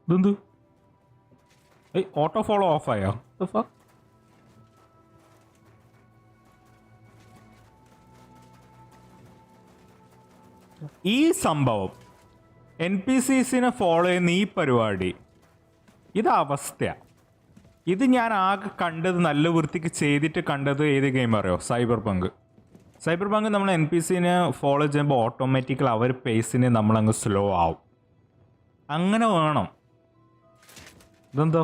Dundu. Hey, auto follow off ആയോ? The fuck? ഈ സംഭവം NPCsനെ follow ചെയ്യുന്ന ഈ പരിപാടി ഇത് അവസ്ഥയാണ്. ഇത് ഞാൻ ആകെ കണ്ടത് നല്ല വൃത്തിക്ക് ചെയ്തിട്ട് കണ്ടത് ഏത് ഗെയിം അറിയോ? സൈബർ പങ്ക് നമ്മൾ NPCനെ ഫോളോ ചെയ്യുമ്പോൾ ഓട്ടോമാറ്റിക്കലി അവർ പേസിന് നമ്മളങ്ങ് സ്ലോ ആവും. അങ്ങനെ വേണം. ഇതെന്തോ?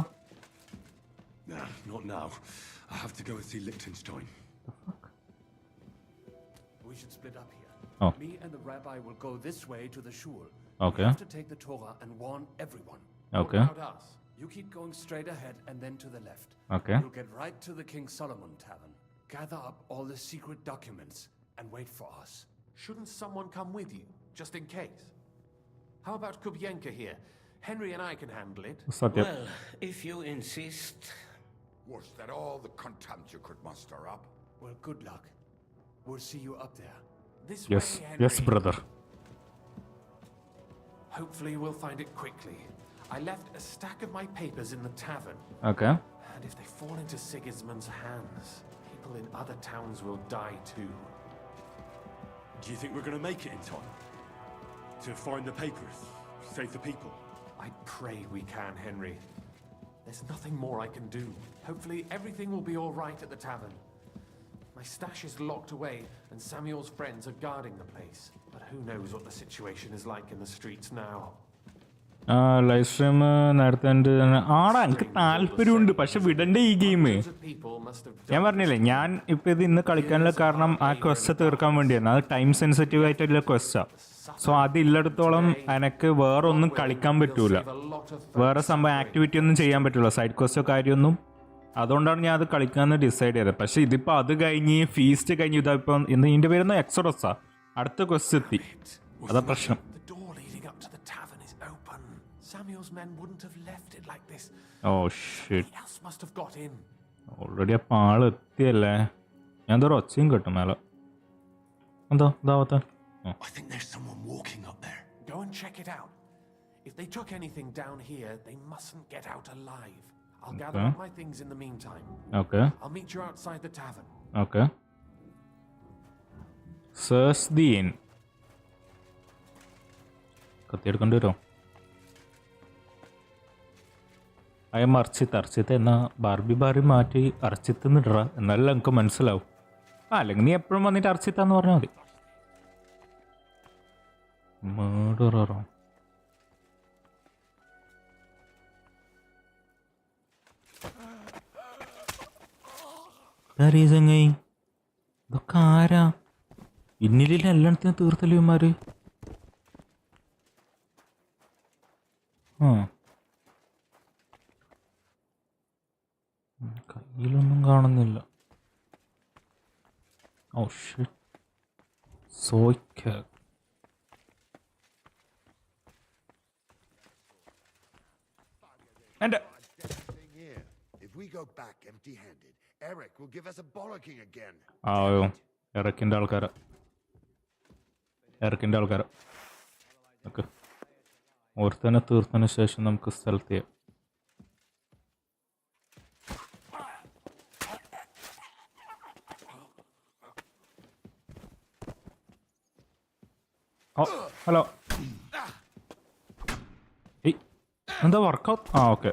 Not now. I have to go and see Liechtenstein. We should split up here. Oh. Me and the rabbi will go this way to the shul. Okay. We have to take the Torah and warn everyone. Okay. What about us? You keep going straight ahead and then to the left. Okay. You'll get right to the King Solomon tavern. Gather up all the secret documents and wait for us. Shouldn't someone come with you, just in case? How about Kubyenka here? Henry and I can handle it. Well, if you insist. Was that all the contempt you could muster up? Well, good luck. We'll see you up there. This Yes, way, Henry. yes, brother. Hopefully we'll find it quickly. I left a stack of my papers in the tavern. Okay. And if they fall into Sigismund's hands, people in other towns will die too. Do you think we're going to make it in time? To find the papers? Save the people? I pray we can, Henry. There's nothing more I can do. Hopefully everything will be all right at the tavern. My stash is locked away, and Samuel's friends are guarding the place. But who knows what the situation is like in the streets now. Live stream നടത്തേണ്ട ആടാ എനിക്ക് താല്പര്യമുണ്ട്, പക്ഷെ വിടണ്ടേ ഈ game. ഞാൻ പറഞ്ഞില്ലേ, ഞാൻ ഇപ്പം ഇത് ഇന്ന് കളിക്കാനുള്ള കാരണം ആ ക്വസ്റ്റ് തീർക്കാൻ വേണ്ടിയാണ്. അത് ടൈം സെൻസിറ്റീവ് ആയിട്ടുള്ള ക്വസ്റ്റാണ്. സോ അതില്ലടത്തോളം എനിക്ക് വേറെ ഒന്നും കളിക്കാൻ പറ്റൂല, വേറെ സംഭവം ആക്ടിവിറ്റി ഒന്നും ചെയ്യാൻ പറ്റില്ല, സൈഡ് ക്വസ്റ്റോ കാര്യമൊന്നും. അതുകൊണ്ടാണ് ഞാൻ അത് കളിക്കാമെന്ന് ഡിസൈഡ് ചെയ്തത്. പക്ഷെ ഇതിപ്പോൾ അത് കഴിഞ്ഞ് ഫീസ്റ്റ് കഴിഞ്ഞ് ഇതായിപ്പം ഇന്ന് ഇതിൻ്റെ പേരുന്ന എക്സോഡസാ, അടുത്ത ക്വസ്റ്റ് എത്തി. അതാ പ്രശ്നം. Samuel's men wouldn't have left it like this. Oh shit. Somebody else must have got in. Already അപ്പം ആള് എത്തിയല്ലേ. ഞാൻ എന്തോ ഒച്ചയും കിട്ടും മേലെ. എന്തോ ഇതാവത്ത. I think there's someone walking up there. Go and check it out. If they took anything down here, they mustn't get out alive. I'll gather up my things in the meantime. Okay. I'll meet you outside the tavern. Okay. Search the inn. കത്തിയെടുക്കേണ്ടി വരുമോ? അയം അർച്ചിത്ത് എന്നാ Barbie മാറ്റി അർച്ചിത്ത് നിടറ, എന്നാലും എനിക്ക് മനസ്സിലാവും. അല്ലെങ്കിൽ നീ എപ്പോഴും വന്നിട്ട് അർച്ചിത്താന്ന് പറഞ്ഞാൽ മതി. മർഡറോ? ഇതൊക്കെ ആരാ? ഇന്നിലില്ല എല്ലായിടത്തും തീർത്തല്ലോ ഇവന്മാര്. കയ്യിലൊന്നും കാണുന്നില്ല. Oh shit. സോയ്ക്ക. എൻ്റെ If we go back empty-handed, Eric will give us a bollocking again. ആയോ എറക്കിൻ്റെ ആൾക്കാരാ. ഓക്കെ, ഒരുത്തനെ തീർത്തതിന് ശേഷം നമുക്ക് സ്ഥലത്ത് ചെയ്യാം. Oh hello. എന്താ workout? Okay,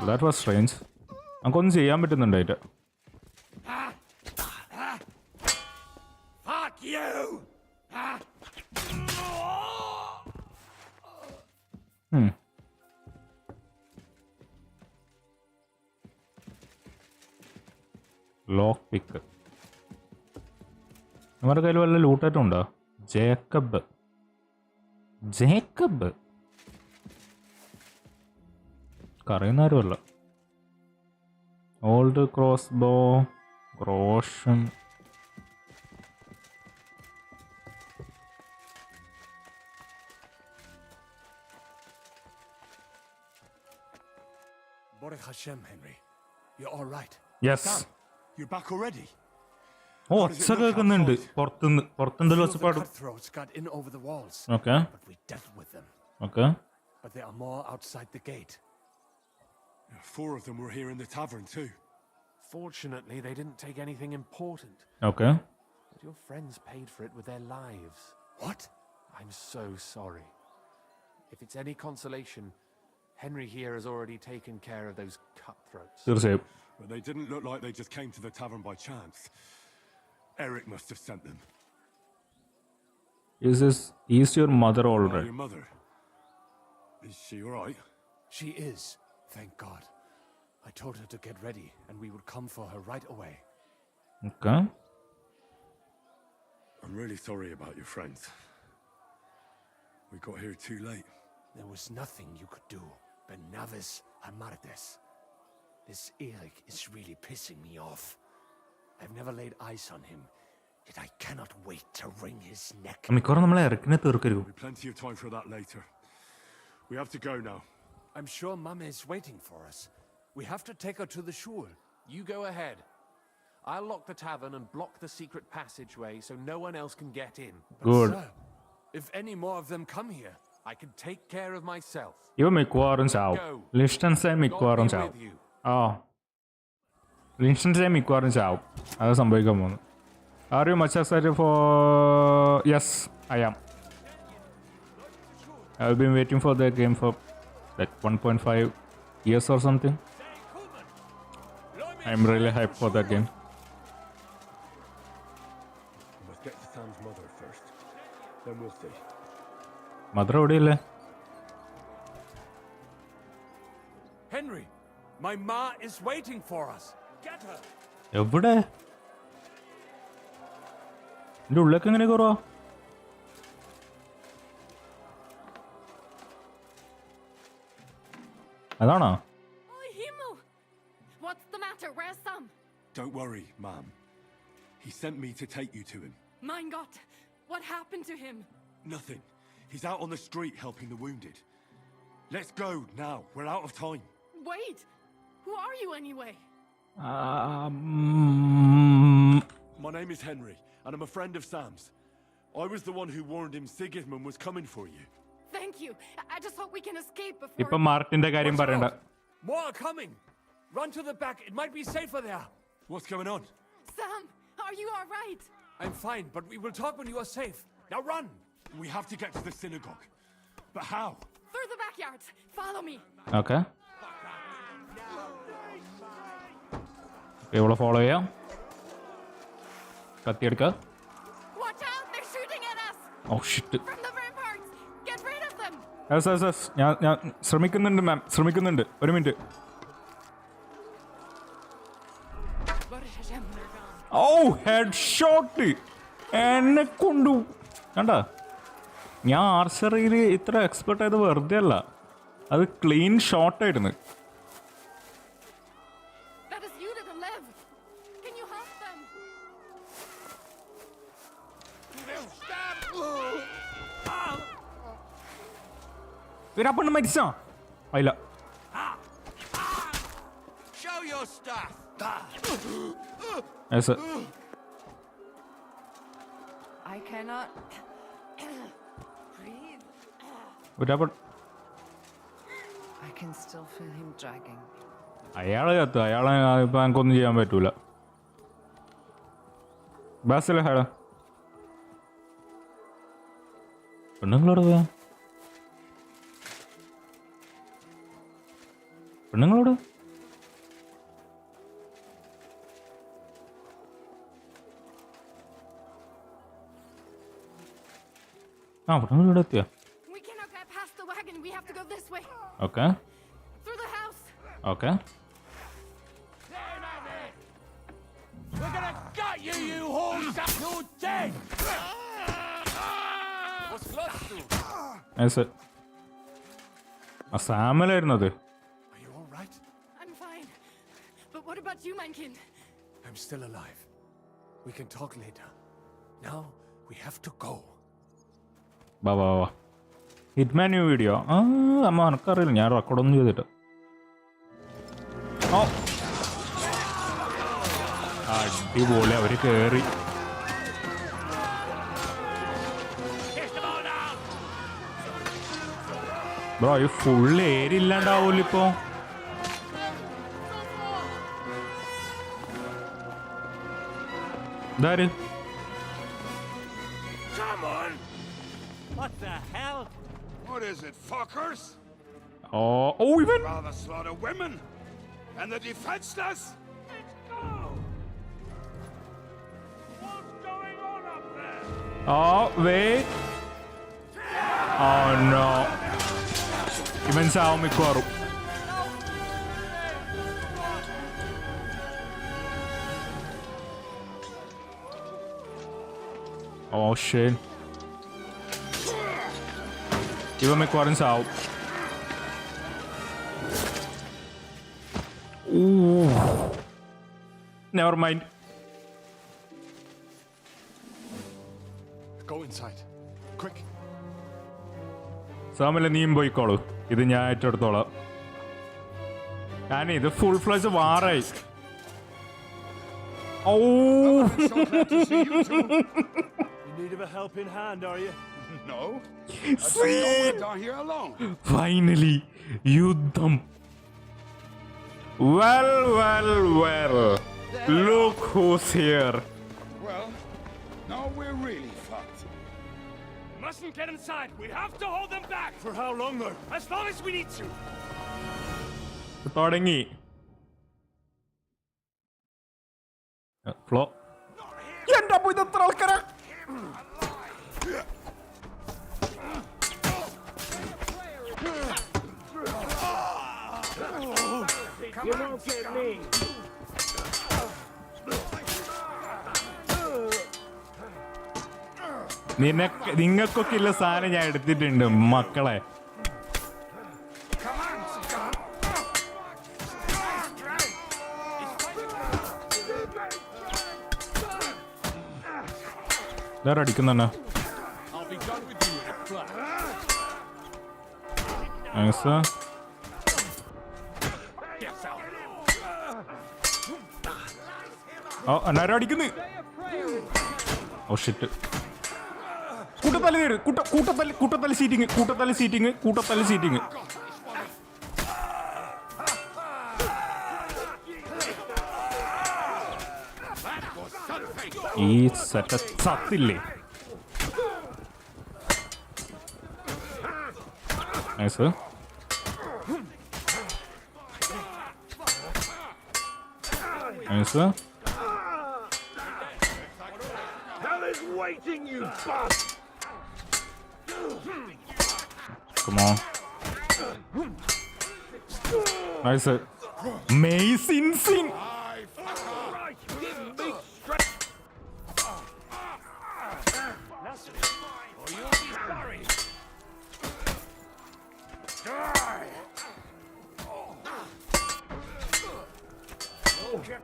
that was strange. നമുക്കൊന്നും ചെയ്യാൻ പറ്റുന്നുണ്ടായിട്ട്. ലോക്ക് പിക്ക്. നമ്മുടെ കയ്യിൽ വല്ല ലൂട്ടായിട്ടും ഉണ്ടോ? ജേക്കബ് അറിയുന്നാരുമല്ല. ഓൾഡ് ക്രോസ് ബോ, Roshan. Baruch Hashem, Henry. You're all right. Yes. You're back already? Oh, ഒച്ച കേൾക്കുന്നുണ്ട് പുറത്തുണ്ടല്ലോ ഒച്ചപ്പാട്. Cutthroats got in over the walls. Okay. But we dealt with them. Okay. But there are more outside the gate. 4 of them were here in the tavern too. Fortunately, they didn't take anything important. Okay. But your friends paid for it with their lives. What? I'm so sorry. If it's any consolation, Henry here has already taken care of those cutthroats. But they didn't look like they just came to the tavern by chance. Eric must have sent them. Is your mother all right? Your mother? Is she all right? She is, thank God. I told her to get ready, and we would come for her right away. Okay. I'm really sorry about your friends. We got here too late. There was nothing you could do. Benavis Amartes. This Eric is really pissing me off. I've never laid eyes on him, yet I cannot wait to wring his neck. There'll be plenty of time for that later. We have to go now. I'm sure Mama is waiting for us. We have to take her to the shul. You go ahead. I'll lock the tavern and block the secret passageway so no one else can get in. Good. Sir, if any more of them come here, I can take care of myself. ഇവ മിക്കവാറും ചാവും. ലിൻസ്റ്റൻസൈൻ മിക്കവാറും ചാവും. ലിൻസ്റ്റൻസൈൻ മിക്കവാറും ചാവും. അത് സംഭവിക്കാൻ പോകുന്നു. Are you much excited for... Yes, I am. I've been waiting for that game for like 1.5 years or something. I'm really hyped for that game. We must get to Sam's mother first. Then we'll see. Mother എവിടെയല്ലേ? Henry, my ma is waiting for us. Get her. എവിടെ? എൻ്റെ ഉള്ളിലേക്ക് എങ്ങനെ കയറുക? അതാണോ? What's the matter? Where's Sam? Don't worry, Ma'am. He sent me to take you to him. Mein Gott, what happened to him? Nothing. He's out on the street helping the wounded. Let's go now. We're out of time. Wait, who are you anyway? My name is Henry, and I'm a friend of Sam's. I was the one who warned him Sigismund was coming for you. Thank you. I just hope we can escape before... ഇപ്പൊ മാർട്ടിന്റെ കാര്യം പറയണ്ട. More are coming. Run to the back. It might be safer there. What's going on? Sam, are you all right? I'm fine, but we will talk when you are safe. Now run. We have to get to the synagogue. But how? Through the backyard. Follow me. Okay. ഇവളെ follow ചെയ്യാം. കത്തിയെടുക്ക. Watch out, they're shooting at us. Oh shit. From the ramparts. Get rid of them. Yes. ഞാൻ ശ്രമിക്കുന്നുണ്ട് മാം. ശ്രമിക്കുന്നുണ്ട്. ഒരു minute. Head shot എന്നെ കൊണ്ടു കണ്ടാ. ഞാൻ ആർച്ചറിയിൽ ഇത്ര എക്സ്പെർട്ട് ആയത് വെറുതെ അല്ല, അത് ക്ലീൻ ഷോട്ടായിരുന്നു. പെണ്ണ് മരിച്ചാ അയില്ല. Show your stuff. Yes, sir. I cannot breathe. What happened? I can still feel him dragging. അയാളെ ചത്തു. അയാളെ ഇപ്പൊ എനിക്കൊന്നും ചെയ്യാൻ പറ്റൂല. ബസ്സിലെ ഹേടാ പെണ്ണുങ്ങളോട് പോയാ പെണ്ണുങ്ങളോട് പെണ്ണുങ്ങളോട് എത്തിയാ. Okay. Through the house. Okay. We're gonna gut you, you horse! You're dead! What's close to? Yes, sir. ആ സാമലായിരുന്നത്. Are you all right? I'm fine. But what about you, mein Kind? I'm still alive. We can talk later. Now we have to go. വാ. Hitman new video. അമ്മ എനിക്കറിയില്ല, ഞാൻ റെക്കോർഡൊന്നും ചെയ്തിട്ട്. അടിപൊളി, അവര് കേറി. Bro ഈ ഫുൾ ഏരിയ ഇല്ലാണ്ടാവൂല ഇപ്പോ. ഇതാര്? What the hell? What is it, fuckers? Even rather slaughter women and the defenseless. Let's go. What's going on up there? Wait. No. Even sao മിക്കവാറും. Shit. ഇവ മിക്കവാറും സാവും. Never mind. Go inside. Quick. സാമല്ല നീയും പോയിക്കോളൂ, ഇത് ഞാൻ ഏറ്റെടുത്തോളാം. ഇത് full flush വാറായി. Oh! I'm so glad to see you two. In need of a helping hand, are you? No. See? Down here alone. Finally, Yuddham. Well. Look who's here. Well, now we're really fucked. Mustn't get inside. We have to hold them back. For how long, though? As long as we need to. തുടങ്ങി. Flow. എൻ്റെ അപ്പോ ഇത് എത്ര ആൾക്കാരാ? You won't get me. നിങ്ങൾക്കൊക്കെ ഇല്ല സാധനം ഞാൻ എടുത്തിട്ടുണ്ട് മക്കളെ. ഇതാരും അടിക്കുന്നെ. എന്നാരും അടിക്കുന്നു. Oh shit. കൂട്ടത്തല്ലി സീറ്റിങ്. ഈ സെറ്റ ചത്തില്ലേ? Nice. Hell is waiting, you bastard! Come on. Nice. Amazing scene.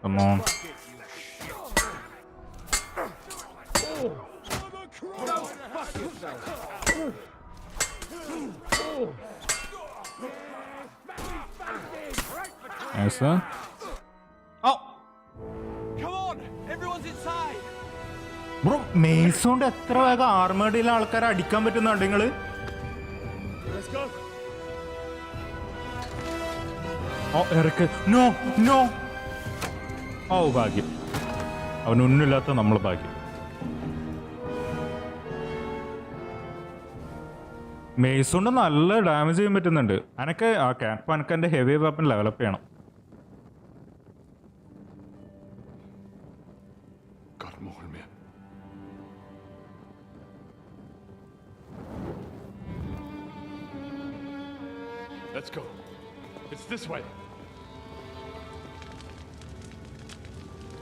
Come on. Nice. Oh. Come on, everyone's inside. Bro, mace കൊണ്ട് എത്ര വേഗം ആർമേഡിലെ ആൾക്കാരെ അടിക്കാൻ പറ്റുന്നുണ്ട് നിങ്ങള്? Let's go. Oh, Eric. No. ഓ ഭാഗ്യം. അവനൊന്നുമില്ലാത്ത നമ്മള് ഭാഗ്യം. മേസ് കൊണ്ട് നല്ല ഡാമേജ് ചെയ്യാൻ പറ്റുന്നുണ്ട്. അനക്ക് അനക്ക് എൻ്റെ ഹെവി വെപ്പൺ ഡെവലപ്പ് ചെയ്യണം. Let's go. It's this way.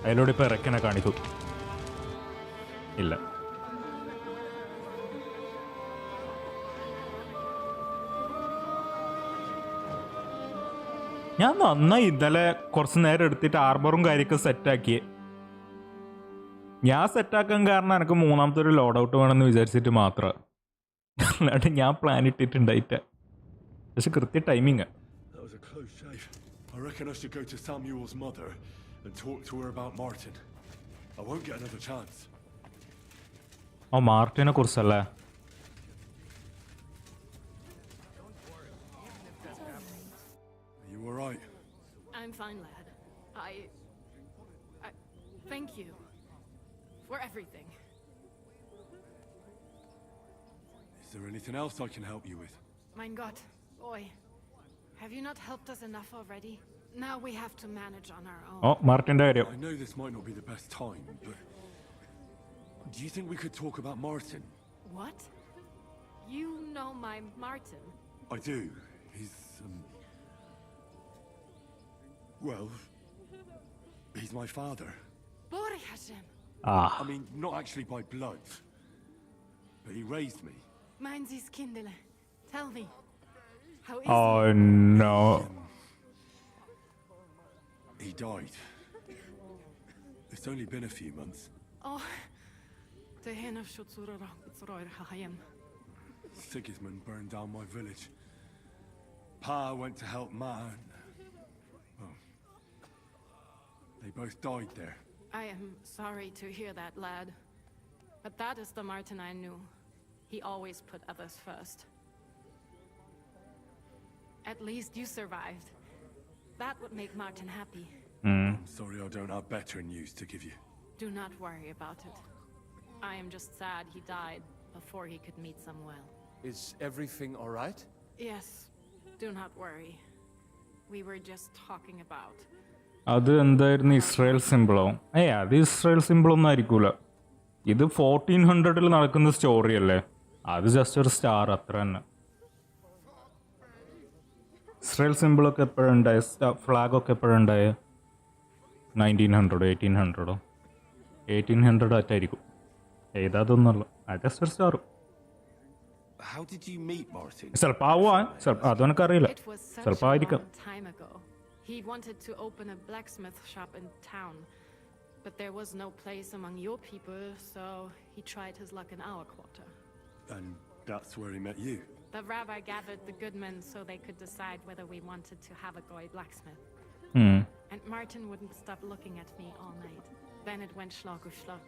അതിലൂടെ ഇപ്പൊ ഇറക്കനെ കാണിക്കൂ. ഇല്ല. ഞാൻ നന്നായി ഇന്നലെ കുറച്ച് നേരം എടുത്തിട്ട് ആർബറും കാര്യമൊക്കെ സെറ്റാക്കിയേ. ഞാൻ സെറ്റാക്കാൻ കാരണം എനിക്ക് മൂന്നാമത്തെ ഒരു ലോഡ് ഔട്ട് വേണമെന്ന് വിചാരിച്ചിട്ട് മാത്രം. അല്ലാണ്ട് ഞാൻ പ്ലാൻ ഇട്ടിട്ടുണ്ടായിട്ട. പക്ഷെ കൃത്യ timing. I reckon I should go to Samuel's mother and talk to her about Martin. I won't get another chance. Oh മാർട്ടിനെ കുറിച്ചല്ലേ? Are you alright? I'm fine, lad. I thank you for everything. Is there anything else I can help you with? Mein Gott, boy. Have you not helped us enough already? Now we have to manage on our own. ഓ മാർട്ടിന്റെ കാര്യം. I know this might not be the best time, but do you think we could talk about Martin? What? You know my Martin? I do. He's well, he's my father. I mean, not actually by blood, but he raised me. Meinen Sie's Kindele. Tell me. How is Oh no. He died. It's only been a few months. Oh. The hen of Shutsura Hayam. Sigismund burned down my village. Pa went to help Ma. Well, they both died there. I am sorry to hear that, lad. But that is the Martin I knew. He always put others first. At least you survived. That would make Martin happy. I'm sorry I don't have better news to give you. Do not worry about it. I am just sad he died before he could meet Samuel. Is everything all right? Yes. Do not worry. We were just talking about. അത് എന്തായിരുന്നു Israel സിമ്പിളോ? അത് Israel സിമ്പിളൊന്നും ആയിരിക്കൂല. ഇത് 1400-ൽ നടക്കുന്ന story അല്ലേ? അത് just ഒരു star അത്ര തന്നെ. ഇസ്രായേൽ സിമ്പിളൊക്കെ എപ്പോഴുണ്ടായ, ഫ്ലാഗൊക്കെ എപ്പോഴുണ്ടായ 1900 1800 1800 ആയിട്ടായിരിക്കും. ഏതാതൊന്നുമല്ല, ജസ്റ്റ് ഒരു star. How did you meet Martin? ചിലപ്പോൾ ആവാൻ, അതും എനിക്കറിയില്ല, ചിലപ്പോൾ ആയിരിക്കാം. He wanted to open a blacksmith shop in town, but there was no place among your people, so he tried his luck in our quarter. And that's where he met you? The rabbi gathered the good men so they could decide whether we wanted to have a goy blacksmith. And Martin wouldn't stop looking at me all night. Then it went schlag auf schlag.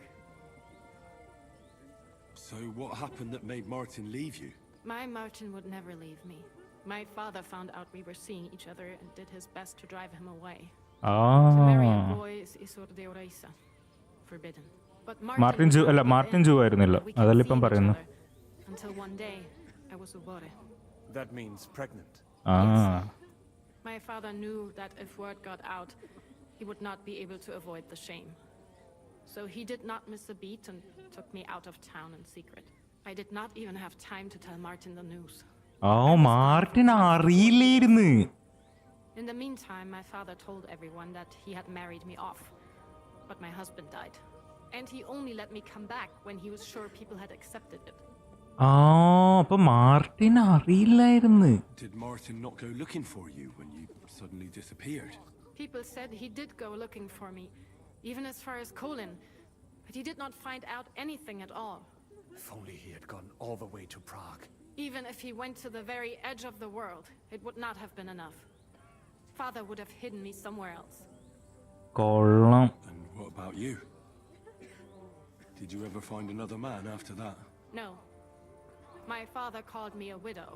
So what happened that made Martin leave you? My Martin would never leave me. My father found out we were seeing each other and did his best to drive him away. To marry a boy is isur deoraisa, forbidden. But Martin Jew ആയിരുന്നില്ല, അതല്ല ഇപ്പം പറയുന്നു. Until one day I was ubore. That means pregnant. Yes. My father knew that if word got out, he would not be able to avoid the shame. So he did not miss a beat and took me out of town in secret. I did not even have time to tell Martin the news. Martin അറിയില്ലായിരുന്നു. In the meantime, my father told everyone that he had married me off. But my husband died. And he only let me come back when he was sure people had accepted it. അപ്പൊ Martin അറിയില്ലായിരുന്നു. Did Martin not go looking for you when you suddenly disappeared? People said he did go looking for me, even as far as Kolin, but he did not find out anything at all. If only he had gone all the way to Prague. Even if he went to the very edge of the world, it would not have been enough. Father would have hidden me somewhere else. കൊള്ളാം. And what about you? Did you ever find another man after that? No. My father called me a widow.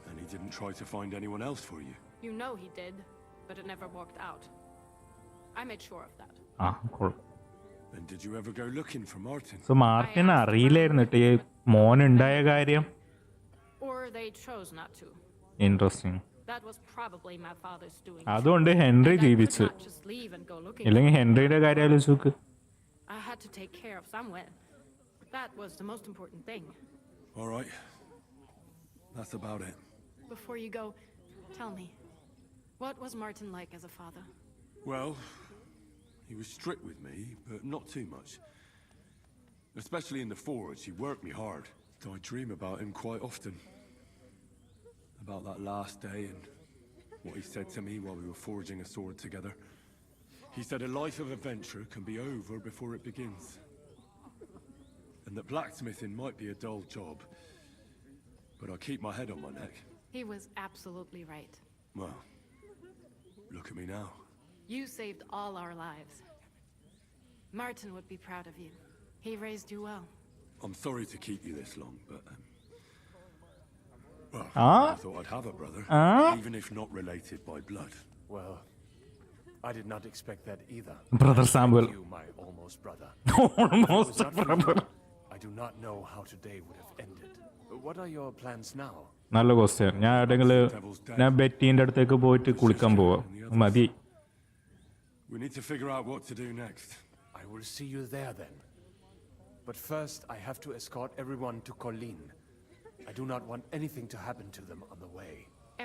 And he didn't try to find anyone else for you? You know he did, but it never worked out. I made sure of that. കൊള്ളാം. And did you ever go looking for Martin? So Martin അറിയില്ലായിരുന്നു ഈ മോൻ ഉണ്ടായ കാര്യം. Or they chose not to. Interesting. That was probably my father's doing. അതുകൊണ്ട് Henry ജീവിച്ചു. ഇല്ലെങ്കിൽ ഹെൻറിയുടെ കാര്യം ആലോചിച്ച് നോക്ക്. I had to take care of Samuel. That was the most important thing. All right. That's about it. Before you go, tell me, what was Martin like as a father? Well, he was strict with me, but not too much. Especially in the forge, he worked me hard. I dream about him quite often. About that last day and what he said to me while we were forging a sword together. He said a life of adventure can be over before it begins. And that blacksmithing might be a dull job, but I keep my head on my neck. He was absolutely right. Well, look at me now. You saved all our lives. Martin would be proud of you. He raised you well. I'm sorry to keep you this long, but well, I thought I'd have a brother, even if not related by blood. Well, I did not expect that either. Brother Samuel. You, my almost brother. Almost brother. I do not know how today would have ended. What are your plans now? നല്ല question. ഞാൻ ബെറ്റീൻ്റെ അടുത്തേക്ക് പോയിട്ട് കുളിക്കാൻ പോവാ. മതി. We need to figure out what to do next. I will see you there then. But first, I have to escort everyone to Colin. I do not want anything to happen to them on the way.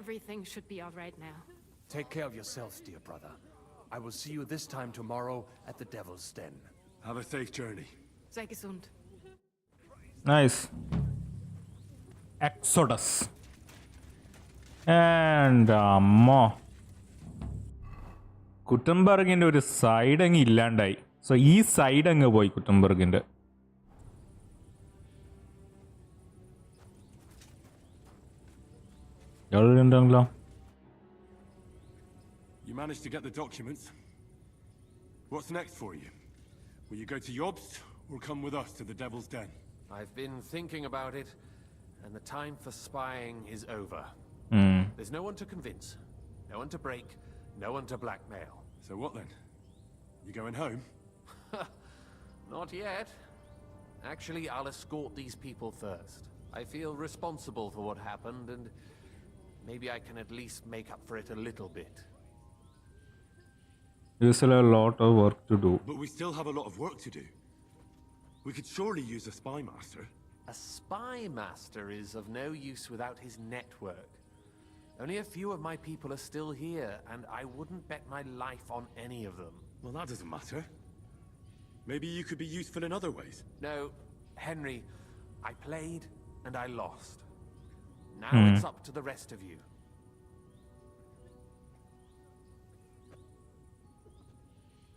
Everything should be all right now. Take care of yourself, dear brother. I will see you this time tomorrow at the Devil's Den. Have a safe journey. Sei gesund. Nice. Exodus. And കുട്ടൻബർഗിന്റെ ഒരു side അങ്ങ് ഇല്ലാണ്ടായി. So ഈ side അങ്ങ് പോയി കുട്ടൻബർഗിന്റെ. You managed to get the documents? What's next for you? Will you go to Jobst, or come with us to the Devil's Den? I've been thinking about it, and the time for spying is over. There's no one to convince, no one to break, no one to blackmail. So what then? You going home? Not yet. Actually, I'll escort these people first. I feel responsible for what happened, and maybe I can at least make up for it a little bit. There's still a lot of work to do. But we still have a lot of work to do. We could surely use a spy master. A spy master is of no use without his network. Only a few of my people are still here, and I wouldn't bet my life on any of them. Well, that doesn't matter. Maybe you could be useful in other ways. No, Henry, I played and I lost. Now it's up to the rest of you.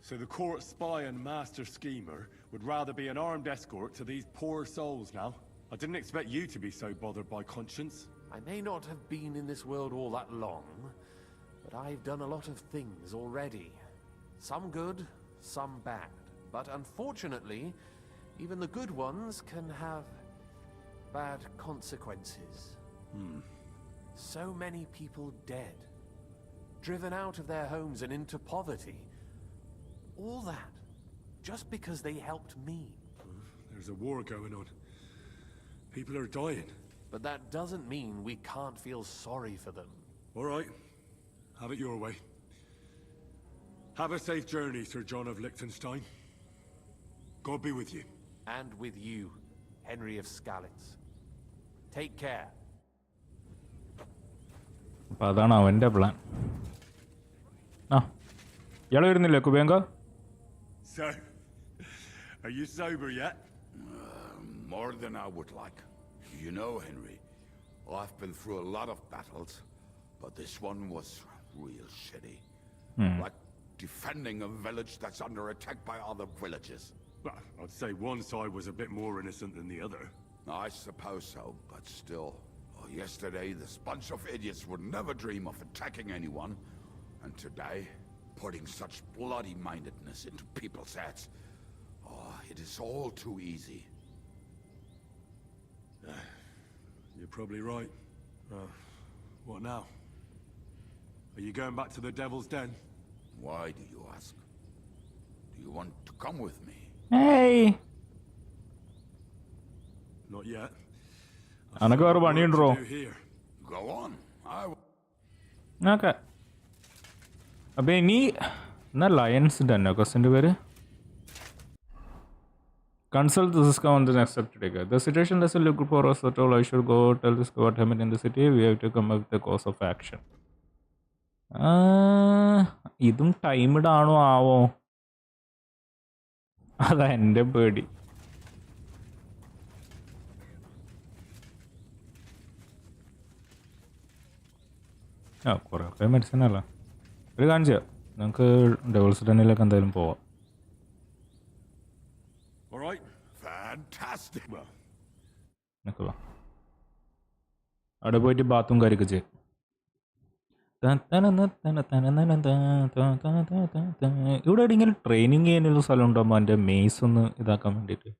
So the court spy and master schemer would rather be an armed escort to these poor souls now? I didn't expect you to be so bothered by conscience. I may not have been in this world all that long, but I've done a lot of things already. Some good, some bad. But unfortunately, even the good ones can have bad consequences. So many people dead, driven out of their homes and into poverty. All that, just because they helped me. There's a war going on. People are dying. But that doesn't mean we can't feel sorry for them. All right. Have it your way. Have a safe journey, Sir John of Liechtenstein. God be with you. And with you, Henry of Skalitz. Take care. അപ്പോൾ അതാണ് അവൻ്റെ plan. ആ ഇയാൾ വരുന്നില്ലേ കുബേങ്ക? So, are you sober yet? More than I would like. You know, Henry, I've been through a lot of battles, but this one was real shitty. Like defending a village that's under attack by other villages. Well, I'd say one side was a bit more innocent than the other. I suppose so, but still. Yesterday, this bunch of idiots would never dream of attacking anyone. And today, putting such bloody-mindedness into people's heads. Oh, it is all too easy. You're probably right. What now? Are you going back to the Devil's Den? Why do you ask? Do you want to come with me? Hey! Not yet. അനക്ക് വേറെ പണിയുണ്ടോ? Go on. Okay. അപ്പം ഇനി എന്നാ lions don't ക്വസ്റ്റിൻ്റെ പേര്. Consult the Cisco on the next step to take. The situation doesn't look good for us at all. I should go tell this what happened in the city. We have to come up with the course of action. ഇതും timed ആണോ ആവോ? അതാ എൻ്റെ പേടി. ആ കുറേ ഒക്കെ medicine അല്ല. ഒരു കാണിച്ച നമുക്ക് ഡെവൽസ് ഡെന്നിലൊക്കെ എന്തായാലും പോവാം. All right. Fantastic. നിൽക്കുക അവിടെ പോയിട്ട് ബാത്തും കാര്യമൊക്കെ ചെയ്യും. ഇവിടെ എവിടെയെങ്കിലും ട്രെയിനിങ് ചെയ്യാനുള്ള സ്ഥലം ഉണ്ടാകുമ്പോൾ എൻ്റെ മെയ്സ് ഒന്ന് ഇതാക്കാൻ വേണ്ടിയിട്ട്.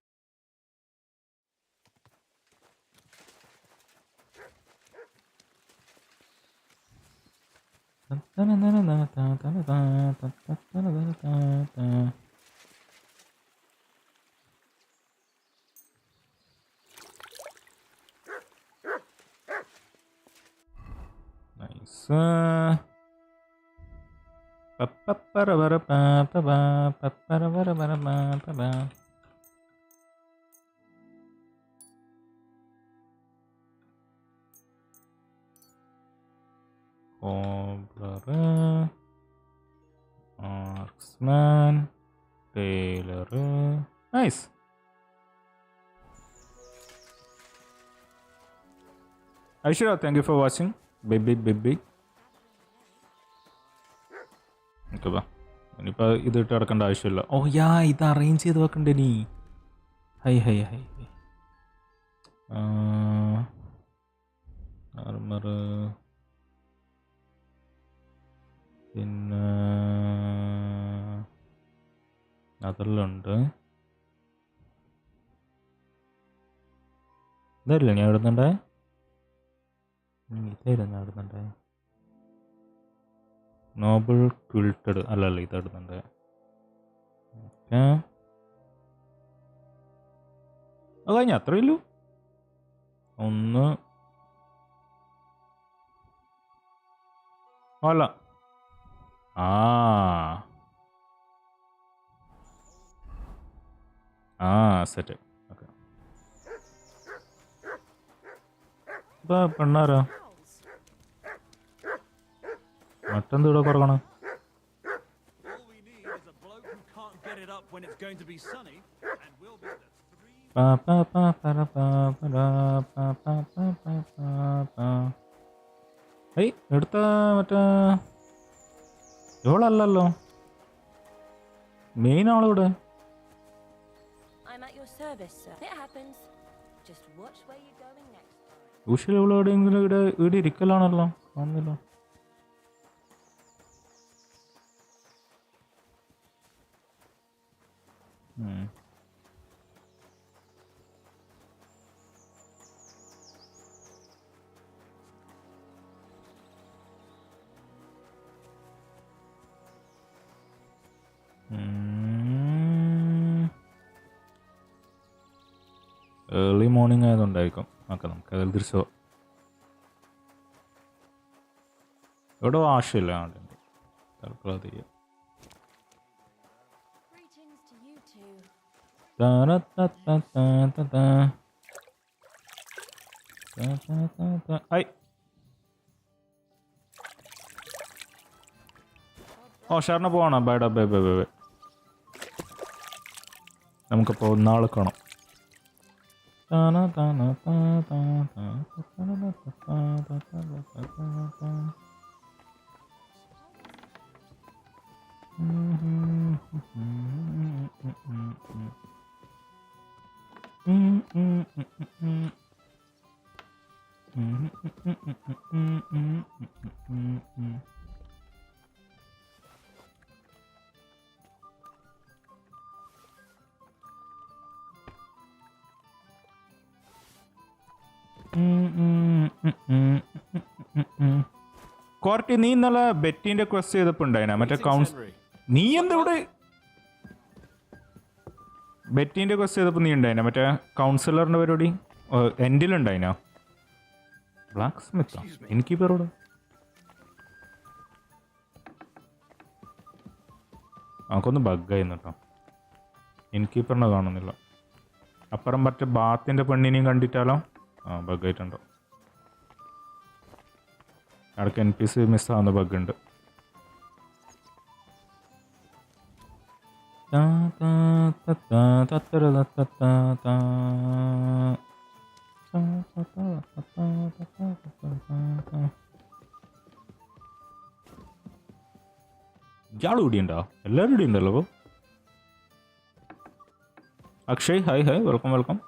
Nice. Cobbler, Marksman, Tailor. Nice. Aishra, thank you for watching. Big. Okay ബാ. ഇനിയിപ്പോൾ ഇതിട്ട് കിടക്കേണ്ട ആവശ്യമില്ല. ഓ യാ, ഇത് അറേഞ്ച് ചെയ്ത് വെക്കണ്ടേ നീ. ഹൈ ആർമർ പിന്നെ അതെല്ലാം ഇതല്ലേ ഞാൻ ഇടുന്നുണ്ടേ? ഇതായിരുന്നു ഞാൻ ഇടുന്നുണ്ടേ. നോബിൾ ക്വിൽറ്റഡ് അല്ലല്ല ഇതാടുന്നുണ്ട്. അത് കഴിഞ്ഞ അത്രയല്ലോ. ഒന്ന് അല്ല സെറ്റ്. ഓക്കെ, ഇപ്പൊ പെണ്ണാരാ മറ്റെന്തൂടെ പറയണം? എടുത്ത മറ്റേ ഇവളല്ലല്ലോ മെയിൻ ആളിവിടെ. യൂഷ്വലി ഇവള് എവിടെയെങ്കിലും ഇവിടെ ഇരിക്കലാണല്ലോ, കാണുന്നില്ല. Early morning ആയതുകൊണ്ടായിരിക്കും. ഓക്കെ, നമുക്ക് അതിൽ തിരിച്ചോ. ഇവിടെ വാശില്ല തൽക്കാലം ചെയ്യാം. ഷാറിനെ പോവാണോ? ബൈഡ ബൈ ബൈ ബൈ ബൈ. നമുക്കിപ്പോൾ നാളെ കാണാം. കോർട്ടി, നീ ഇന്നലെ ബെറ്റിന്റെ ക്വസ്റ്റ് ചെയ്തപ്പോ ഉണ്ടായിനാ മറ്റേ നീ എന്താ ഇവിടെ ബെറ്റിന്റെ ക്വസ്റ്റ് ചെയ്തപ്പോ നീ ഉണ്ടായിനാ മറ്റേ കൗൺസിലറിന്റെ പരിപാടി എൻഡിലുണ്ടായിനാ? ബ്ലാക്ക് സ്മിത്ത് എനിക്ക് പേരോട് നമുക്കൊന്ന് ബഗ്ഗായിരുന്നു കേട്ടോ. ഇൻകീപ്പറിനെ കാണുന്നില്ല. അപ്പുറം മറ്റേ ബാത്തിന്റെ പെണ്ണിനെയും കണ്ടിട്ടാലോ? ബഗ്ഗായിട്ടുണ്ടോ? അവിടേക്ക് NPC മിസ്സാവുന്ന ബഗ്ഗുണ്ട്. ഇയാൾ ഇവിടെ ഉണ്ടോ? എല്ലാവരും ഇവിടെ ഉണ്ടല്ലോ. അപ്പോൾ Akshay, hi hi, welcome welcome.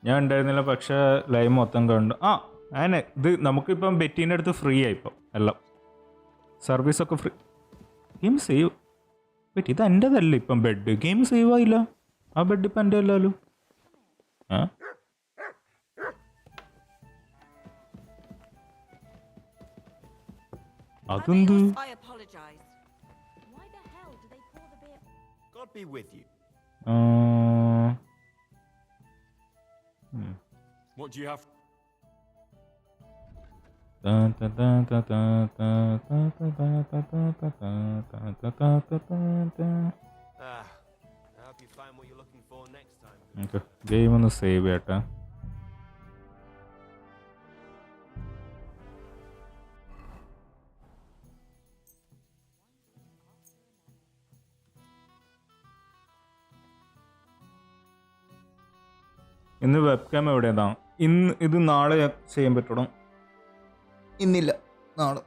ഞാൻ ഉണ്ടായിരുന്നില്ല, പക്ഷേ ലൈവ് മൊത്തം കണ്ടു. അങ്ങനെ ഇത് നമുക്കിപ്പം ബെറ്റീൻ്റെ അടുത്ത് ഫ്രീ ആയിപ്പോൾ എല്ലാം സർവീസൊക്കെ ഫ്രീ. ഗെയിം സേവ് പറ്റി ഇത് എൻ്റെതല്ല ഇപ്പം ബെഡ്. ഗെയിം സേവ് ആയില്ല. ആ ബെഡ് ഇപ്പം എൻ്റെ അല്ലല്ലോ. അതെന്ത്? What do you have? Game ഒന്ന് സേവ് ചെയ്യട്ടെ. ഇന്ന് വെബ് ക്യാം എവിടെയാണ്? ഇന്ന് ഇത് നാളെ ചെയ്യാൻ പറ്റണം. ഇന്നില്ല, നാളെ.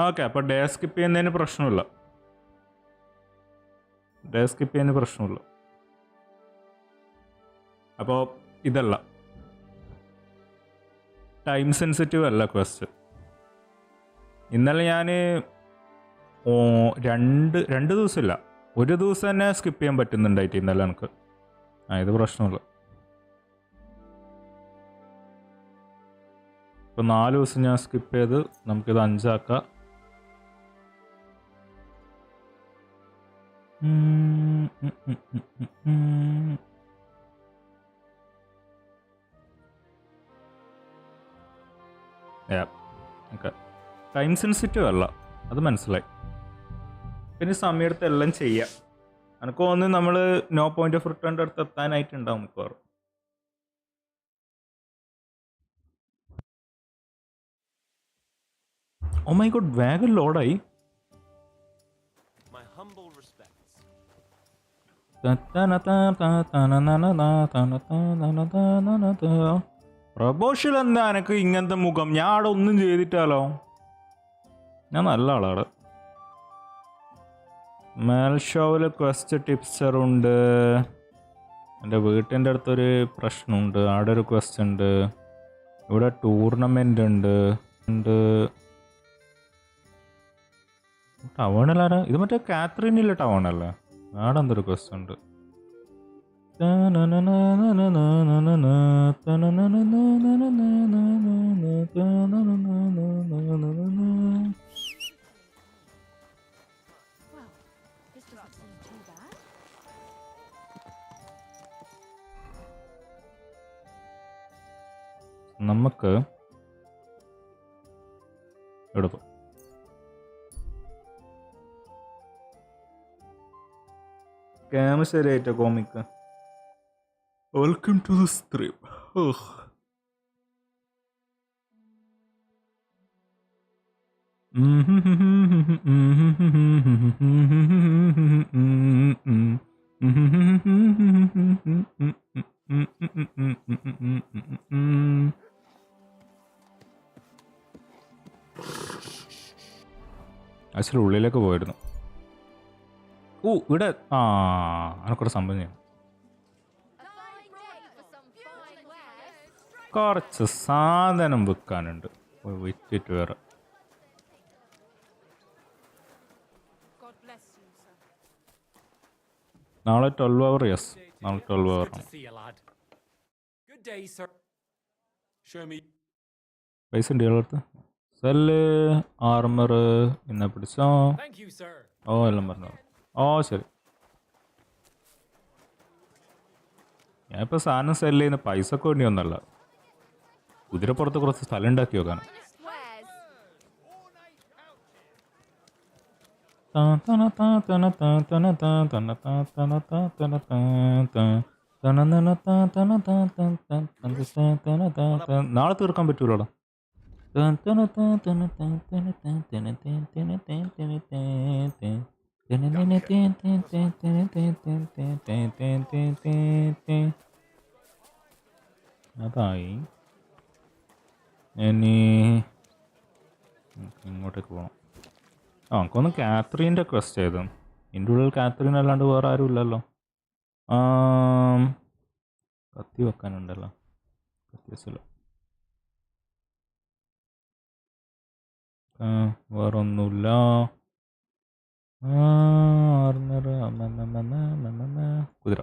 ഓക്കെ, അപ്പോൾ ഡേ സ്കിപ്പ് ചെയ്യുന്നതിന് പ്രശ്നമില്ല. അപ്പോൾ ഇതല്ല, ടൈം സെൻസിറ്റീവ് അല്ല ക്വസ്റ്റ്യൻ. ഇന്നലെ ഞാൻ രണ്ട് ദിവസമില്ല, ഒരു ദിവസം തന്നെ സ്കിപ്പ് ചെയ്യാൻ പറ്റുന്നുണ്ടായിട്ട് ഇന്നലെ എനിക്ക്. ഇത് പ്രശ്നമില്ല. ഇപ്പോൾ 4 ദിവസം ഞാൻ സ്കിപ്പ് ചെയ്ത് നമുക്കിത് 5 ആക്കാം. ഓക്കെ, ടൈം സെൻസിറ്റീവ് അല്ല, അത് മനസ്സിലായി. പിന്നെ സമയത്ത് എല്ലാം ചെയ്യാം. എനിക്ക് തോന്നുന്നു നമ്മൾ നോ പോയിന്റ് ഓഫ് റിട്ടേണിൻ്റെ അടുത്ത് എത്താനായിട്ടുണ്ടാവും മിക്കവാറും. ഓ മൈ ഗോഡ്, വേഗം ലോഡായി. പ്രബോഷിൽ എന്താ എനക്ക് ഇങ്ങനത്തെ മുഖം? ഞാൻ അവിടെ ഒന്നും ചെയ്തിട്ടാലോ, ഞാൻ നല്ല ആളാണ്. മേൽഷോവിൽ ക്വസ്റ്റ് ടിപ്സറുണ്ട്. എൻ്റെ വീട്ടിൻ്റെ അടുത്തൊരു പ്രശ്നമുണ്ട്, അവിടെ ഒരു ക്വസ്റ്റ് ഉണ്ട്. ഇവിടെ ടൂർണമെൻ്റ് ഉണ്ട്. ടൗണിലാരാ? ഇത് മറ്റേ കാത്രീനിലെ ടൗണല്ലേ? അവിടെ എന്തൊരു ക്വസ്റ്റ് ഉണ്ട്. നമുക്ക് എടുക്കും. ക്യാമ ശരിയായിട്ടോ comic. Welcome to the stream. Actually ഉള്ളിലേക്ക് പോയിരുന്നു. ഇവിടെ അനക്കൊരു സംഭവം ചെയ്യണം. കുറച്ച് സാധനം വിൽക്കാനുണ്ട്, വിറ്റിട്ട് വേറെ. നാളെ 12 hour. യെസ്, നാളെ 12 hour ആണ്. പൈസ ഉണ്ട് ഇയാളടുത്ത്. സെല്ല്, ആർമർ, എന്നെ പിടിച്ചോ. എല്ലാം പറഞ്ഞു. ശരി. ഞാനിപ്പോൾ സാധനം സെല്ല് ചെയ്യുന്ന പൈസക്ക് വേണ്ടിയൊന്നല്ല, കുതിരപ്പുറത്ത് കുറച്ച് സ്ഥലം ഉണ്ടാക്കി വെക്കാണ്. നാളെ തീർക്കാൻ പറ്റൂലോടാ. അതായി. ഇനി ഇങ്ങോട്ടേക്ക് പോകണം. നമുക്കൊന്ന് കാത്രീൻ്റെ ക്വസ്റ്റ് ചെയ്തു. എൻ്റെ ഉള്ളിൽ കാത്രീൻ അല്ലാണ്ട് വേറെ ആരും ഇല്ലല്ലോ. കത്തി വെക്കാനുണ്ടല്ലോ, കത്തി വെച്ചല്ലോ. വേറൊന്നുമില്ല. കുതിര,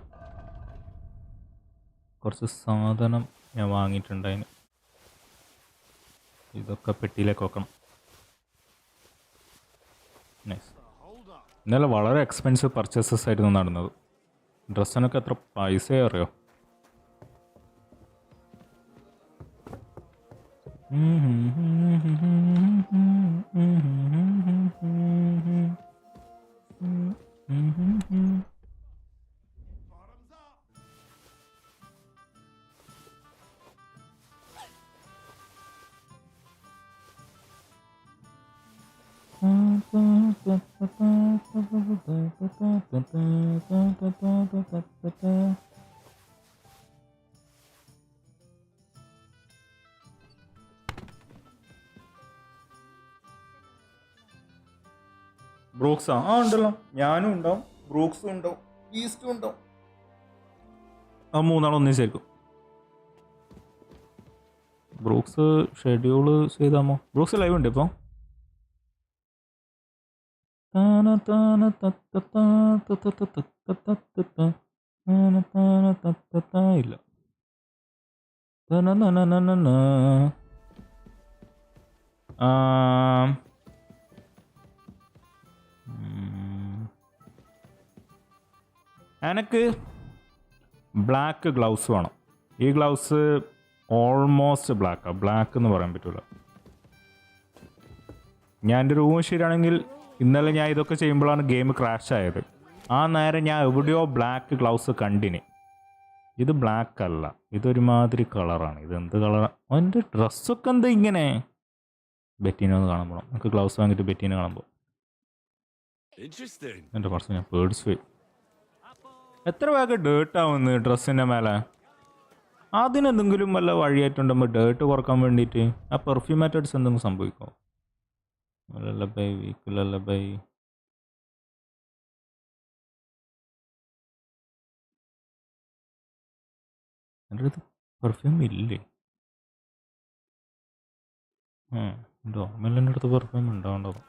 കുറച്ച് സാധനം ഞാൻ വാങ്ങിയിട്ടുണ്ടായിന്, ഇതൊക്കെ പെട്ടിയിലേക്ക് വെക്കണം. നൈസ്. ഇന്നലെ വളരെ എക്സ്പെൻസീവ് പർച്ചേസസ് ആയിരുന്നു നടന്നത്. ഡ്രസ്സിനൊക്കെ എത്ര പൈസ അറിയോ? ബ്രൂക്സാ? ആ ഉണ്ടല്ലോ, ഞാനും ഉണ്ടാവും, ബ്രൂക്സും ഉണ്ടാവും, ഈസ്റ്റും ഉണ്ടാവും. ആ മൂന്നാളും ഒന്നിച്ചേക്കും. ബ്രൂക്സ് ഷെഡ്യൂള് ചെയ്താമോ? ബ്രൂക്സ് ലൈവ് ഉണ്ട് ഇപ്പോൾ? ഇല്ല. എനിക്ക് ബ്ലാക്ക് ഗ്ലൗസ് വേണം. ഈ ഗ്ലൗസ് ഓൾമോസ്റ്റ് ബ്ലാക്കാണ്. ബ്ലാക്ക് എന്ന് പറയാൻ പറ്റില്ല. ഞാൻ എൻ്റെ റൂം ശരിയാണെങ്കിൽ ഇന്നലെ ഞാൻ ഇതൊക്കെ ചെയ്യുമ്പോഴാണ് ഗെയിം ക്രാഷ് ആയത്. ആ നേരം ഞാൻ എവിടെയോ ബ്ലാക്ക് ഗ്ലൗസ് കണ്ടിന്. ഇത് ബ്ലാക്ക് അല്ല, ഇതൊരുമാതിരി കളറാണ്. ഇതെന്ത് കളറാണ്? എൻ്റെ ഡ്രസ്സൊക്കെ എന്താ ഇങ്ങനെ? ബെറ്റീനെ ഒന്ന് കാണാൻ പോകണം. നമുക്ക് ഗ്ലൗസ് വാങ്ങിയിട്ട് ബെറ്റീനെ കാണാൻ പോകും. എൻ്റെ പർസ് ഞാൻ പേടിച്ച് പോയി. എത്ര വേഗം ഡേർട്ട് ആവുന്നു ഡ്രസ്സിൻ്റെ മേലെ. അതിനെന്തെങ്കിലും വല്ല വഴിയായിട്ടുണ്ടെങ്കിൽ ഡേർട്ട് കുറക്കാൻ വേണ്ടിയിട്ട് ആ പെർഫ്യൂമാറ്റഡ്സ് എന്തെങ്കിലും സംഭവിക്കുമോ? Lullaby week lullaby. എൻ്റെ അടുത്ത് പെർഫ്യൂം ഇല്ലേ? എൻ്റെ ഓർമ്മയില്ല എൻ്റെ അടുത്ത് പെർഫ്യൂം ഉണ്ടാവുണ്ടാവും.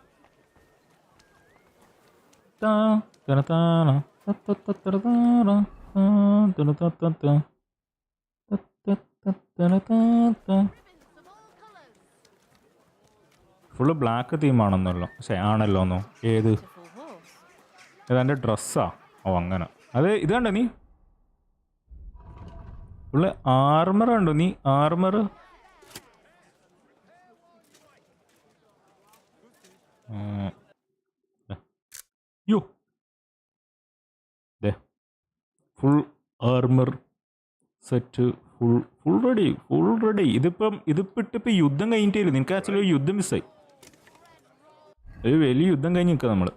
ഫുള്ള് ബ്ലാക്ക് തീമാണെന്നല്ലോ. ആണല്ലോ ഒന്നോ. ഏത്? ഏതെൻ്റെ ഡ്രസ്സാ? ഓ അങ്ങനെ. അത് ഇത് കണ്ടോ നീ? ഫുള്ള് ആർമർ ഉണ്ടോ നീ? ആർമർ യോ full armour set, full ready. ഇതിപ്പം ഇതിപ്പിട്ടിപ്പോൾ യുദ്ധം കഴിഞ്ഞിട്ടേ. നിനക്ക് ആക്ച്വലി ഒരു യുദ്ധം മിസ്സായി. ഒരു വലിയ യുദ്ധം കഴിഞ്ഞ് നിൽക്കുക നമ്മൾ.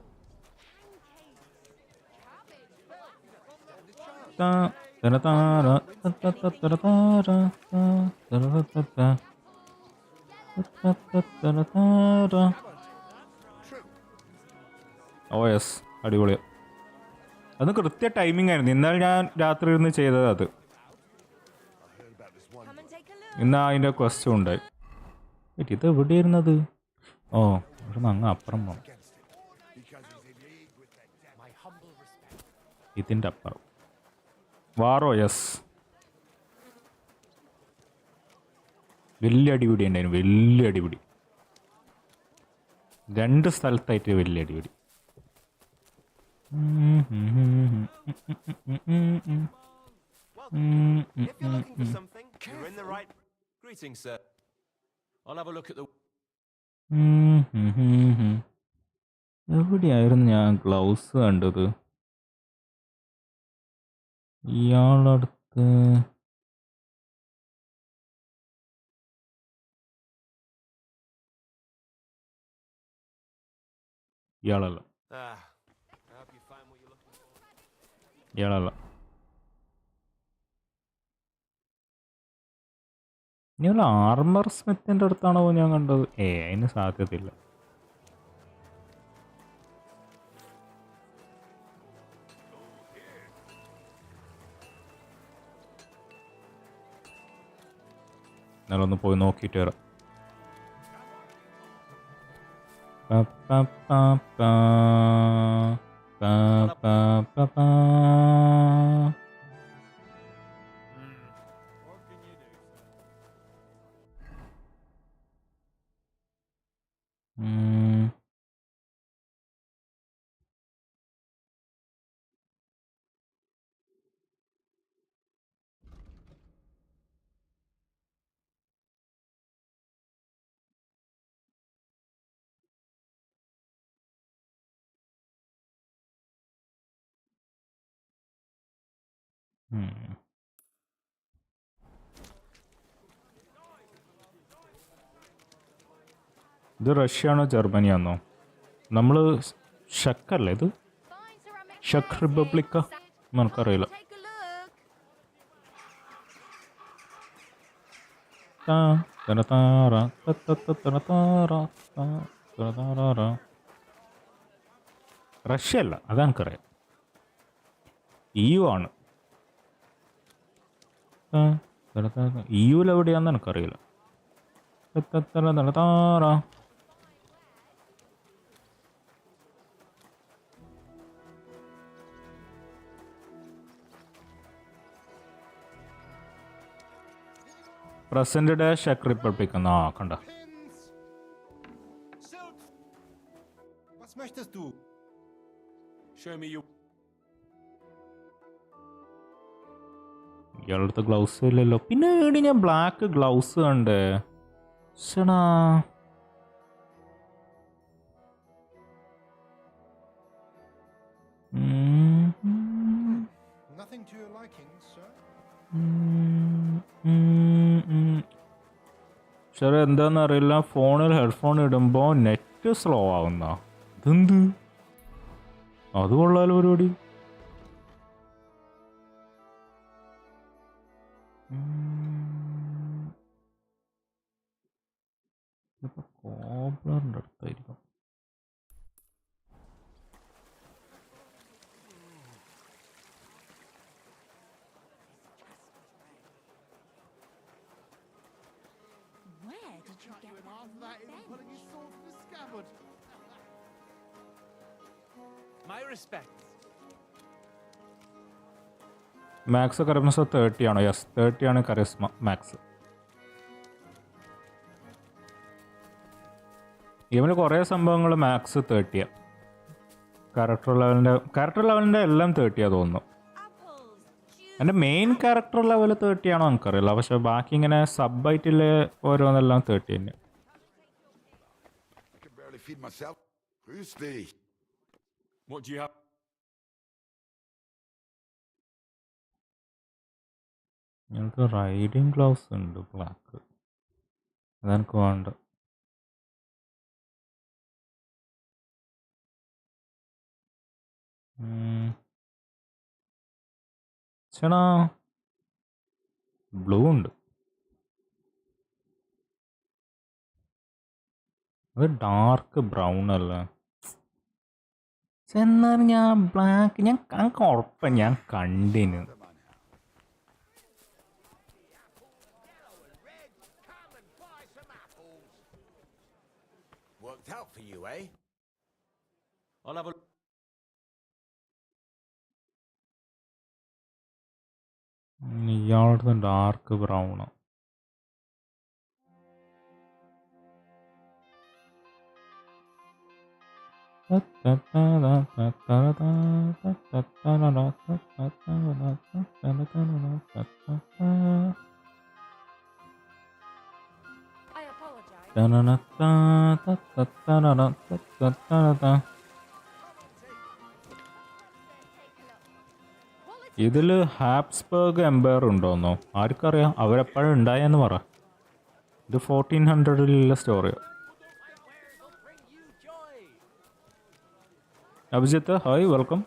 ഓ യെസ്, അടിപൊളിയാണ്. അത് കൃത്യ ടൈമിംഗ് ആയിരുന്നു. ഇന്നലെ ഞാൻ രാത്രി ഇരുന്ന് ചെയ്തത് അത്. ഇന്ന് അതിൻ്റെ ക്വസ്റ്റ്യൻ ഉണ്ടായി. ഇത് എവിടെയായിരുന്നത്? ഓ ഇവിടെ നിന്ന് അങ്ങ് അപ്പുറം പോകണം. ഇതിൻ്റെ അപ്പുറം വാറോ. യെസ്, വലിയ അടിപിടി ഉണ്ടായിരുന്നു. വലിയ അടിപിടി 2 സ്ഥലത്തായിട്ട് വലിയ അടിപിടി. If you're looking for something, you're in the right. Greetings, sir. I'll have a look at the. എവിടെയായിരുന്നു ഞാൻ ഗ്ലൗസ് കണ്ടത്? ഇയാളടുത്ത് ഇയാളല്ല. ഇനിയുള്ള ആർമർ സ്മിത്തിൻ്റെ അടുത്താണോ ഞാൻ കണ്ടത്? അതിന് സാധ്യതയില്ല. എന്നാലൊന്ന് പോയി നോക്കിയിട്ട് വരാം. ഇത് റഷ്യാണോ ജർമ്മനിയാണോ? നമ്മൾ ഷക്കല്ലേ ഇത്? ഷക്ക് റിപ്പബ്ലിക്ക? നമുക്കറിയില്ല. റഷ്യ അല്ല, അതെനിക്കറിയാം. EU ആണ്. EUവിലെവിടെയാണെന്ന് എനിക്കറിയില്ല. പ്രസന്റ് ഡേ ചെക്ക് റിപ്പബ്ലിക് എന്നാ കണ്ട. Was möchtest du? Show me you. ഇയാളുടെ ഗ്ലൗസ് ഇല്ലല്ലോ. പിന്നെ ഏടി ഞാൻ ബ്ലാക്ക് ഗ്ലൗസ് കണ്ടേ. ശടാ. Nothing to your liking, sir? ശരി, എന്താണെന്ന് അറിയില്ല, ഫോണിൽ ഹെഡ്ഫോൺ ഇടുമ്പോൾ നെറ്റ് സ്ലോ ആവുന്ന. ഇതെന്ത്? അത് കൊള്ളാലോ പരിപാടി. കോബ്ലറിൻ്റെ അടുത്തായിരിക്കും. Where did you get that pulling his sword from the scabbard? My respects. Max charisma 30 ആണോ? യെസ്, 30 ആണ് കറിസ്മ മാക്സ്. ഇവന് കുറേ സംഭവങ്ങൾ മാക്സ് 30. ക്യാരക്ടർ ലെവലിൻ്റെ എല്ലാം 30 തോന്നുന്നു. എൻ്റെ മെയിൻ ക്യാരക്ടർ ലെവൽ 30 ആണോ എനിക്കറിയില്ല, പക്ഷെ ബാക്കി ഇങ്ങനെ സബ് ആയിട്ടിൽ ഓരോന്നെല്ലാം 30 തന്നെ. I can barely feed myself. Who's the? What do you have? ഞങ്ങൾക്ക് റൈഡിങ് ഗ്ലൗസ് ഉണ്ട് ബ്ലാക്ക്, അതെനിക്ക് വേണ്ട. ചേടാ ബ്ലൂ ഉണ്ട്, അത് ഡാർക്ക് ബ്രൗൺ അല്ലേ. എന്നാലും ഞാൻ ബ്ലാക്ക് എനിക്ക് ഉറപ്പാണ് ഞാൻ കണ്ടിന്. Worked out for you, eh? I'll have a... ഇയാളുടെ ഡാർക്ക് ബ്രൗൺ. ഇതിൽ ഹാപ്സ്ബർഗ് എംപയർ ഉണ്ടോന്നോ ആർക്കറിയാം, അവരെപ്പോഴും ഉണ്ടായെന്ന് പറ. ഇത് 1400-ലുള്ള സ്റ്റോറിയോ. Abhijith hi, welcome.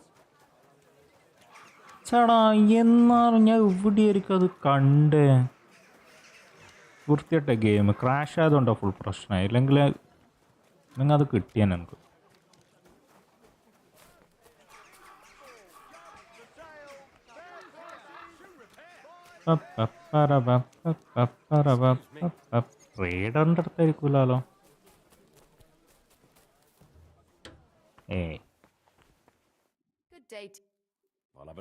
ചേടാ എന്നാലും ഞാൻ എവിടെയായിരിക്കും അത് കണ്ടേ. വൃത്തിയായിട്ട ഗെയിം ക്രാഷ് ആയതുകൊണ്ടോ ഫുൾ പ്രശ്നമായി, ഇല്ലെങ്കിൽ നിങ്ങൾ അത് കിട്ടിയാൻ എനിക്ക്. റേഡറിൻ്റെ അടുത്തായിരിക്കൂലോ. Good date. I'll have a...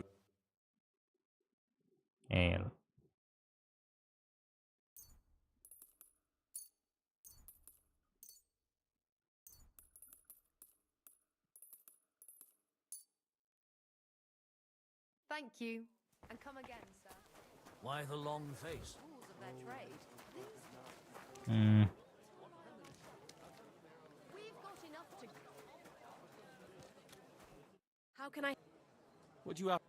Thank you. And come again, sir. Why the long face? Rules of their trade. We've got enough to... How can I... What do you have?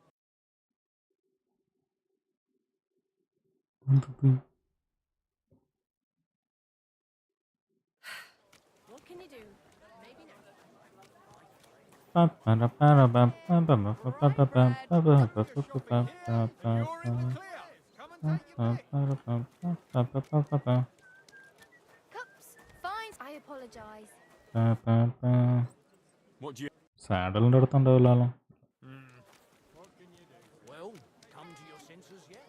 What can you do? Maybe not. Cups, fines, I apologize. What do you... സാഡലിൻ്റെ അടുത്തുണ്ടാവില്ലല്ലോ. Well, come to your senses yet?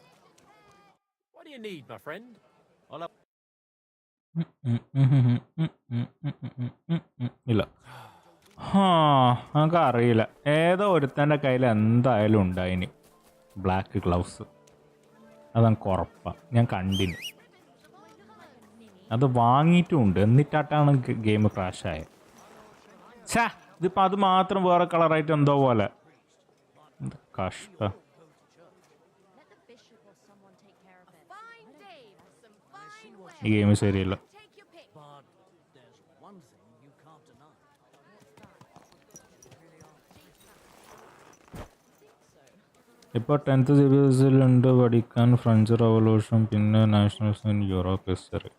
What do you need, my friend? ഇല്ല. നമുക്ക് അറിയില്ല. ഏതോ ഒരുത്തൻ്റെ കയ്യിൽ എന്തായാലും ഉണ്ടായിന് black gloves. അതെനിക്ക് ഉറപ്പാണ്. ഞാൻ കണ്ടിന്. അത് വാങ്ങിയിട്ടുമുണ്ട്. എന്നിട്ടാണ് ഗെയിം ക്രാഷായത്. ഛാ, ഇതിപ്പോൾ അത് മാത്രം വേറെ കളറായിട്ട് എന്തോ പോലെ. എന്ത് കഷ്ടം. ഈ ഗെയിം ശരിയല്ല. ഇപ്പോൾ 10th സീരീസിലുണ്ട് പഠിക്കാൻ. ഫ്രഞ്ച് റവല്യൂഷൻ, പിന്നെ നാഷണൽസ് ഇൻ യൂറോപ്പ് ഹിസ്റ്ററി.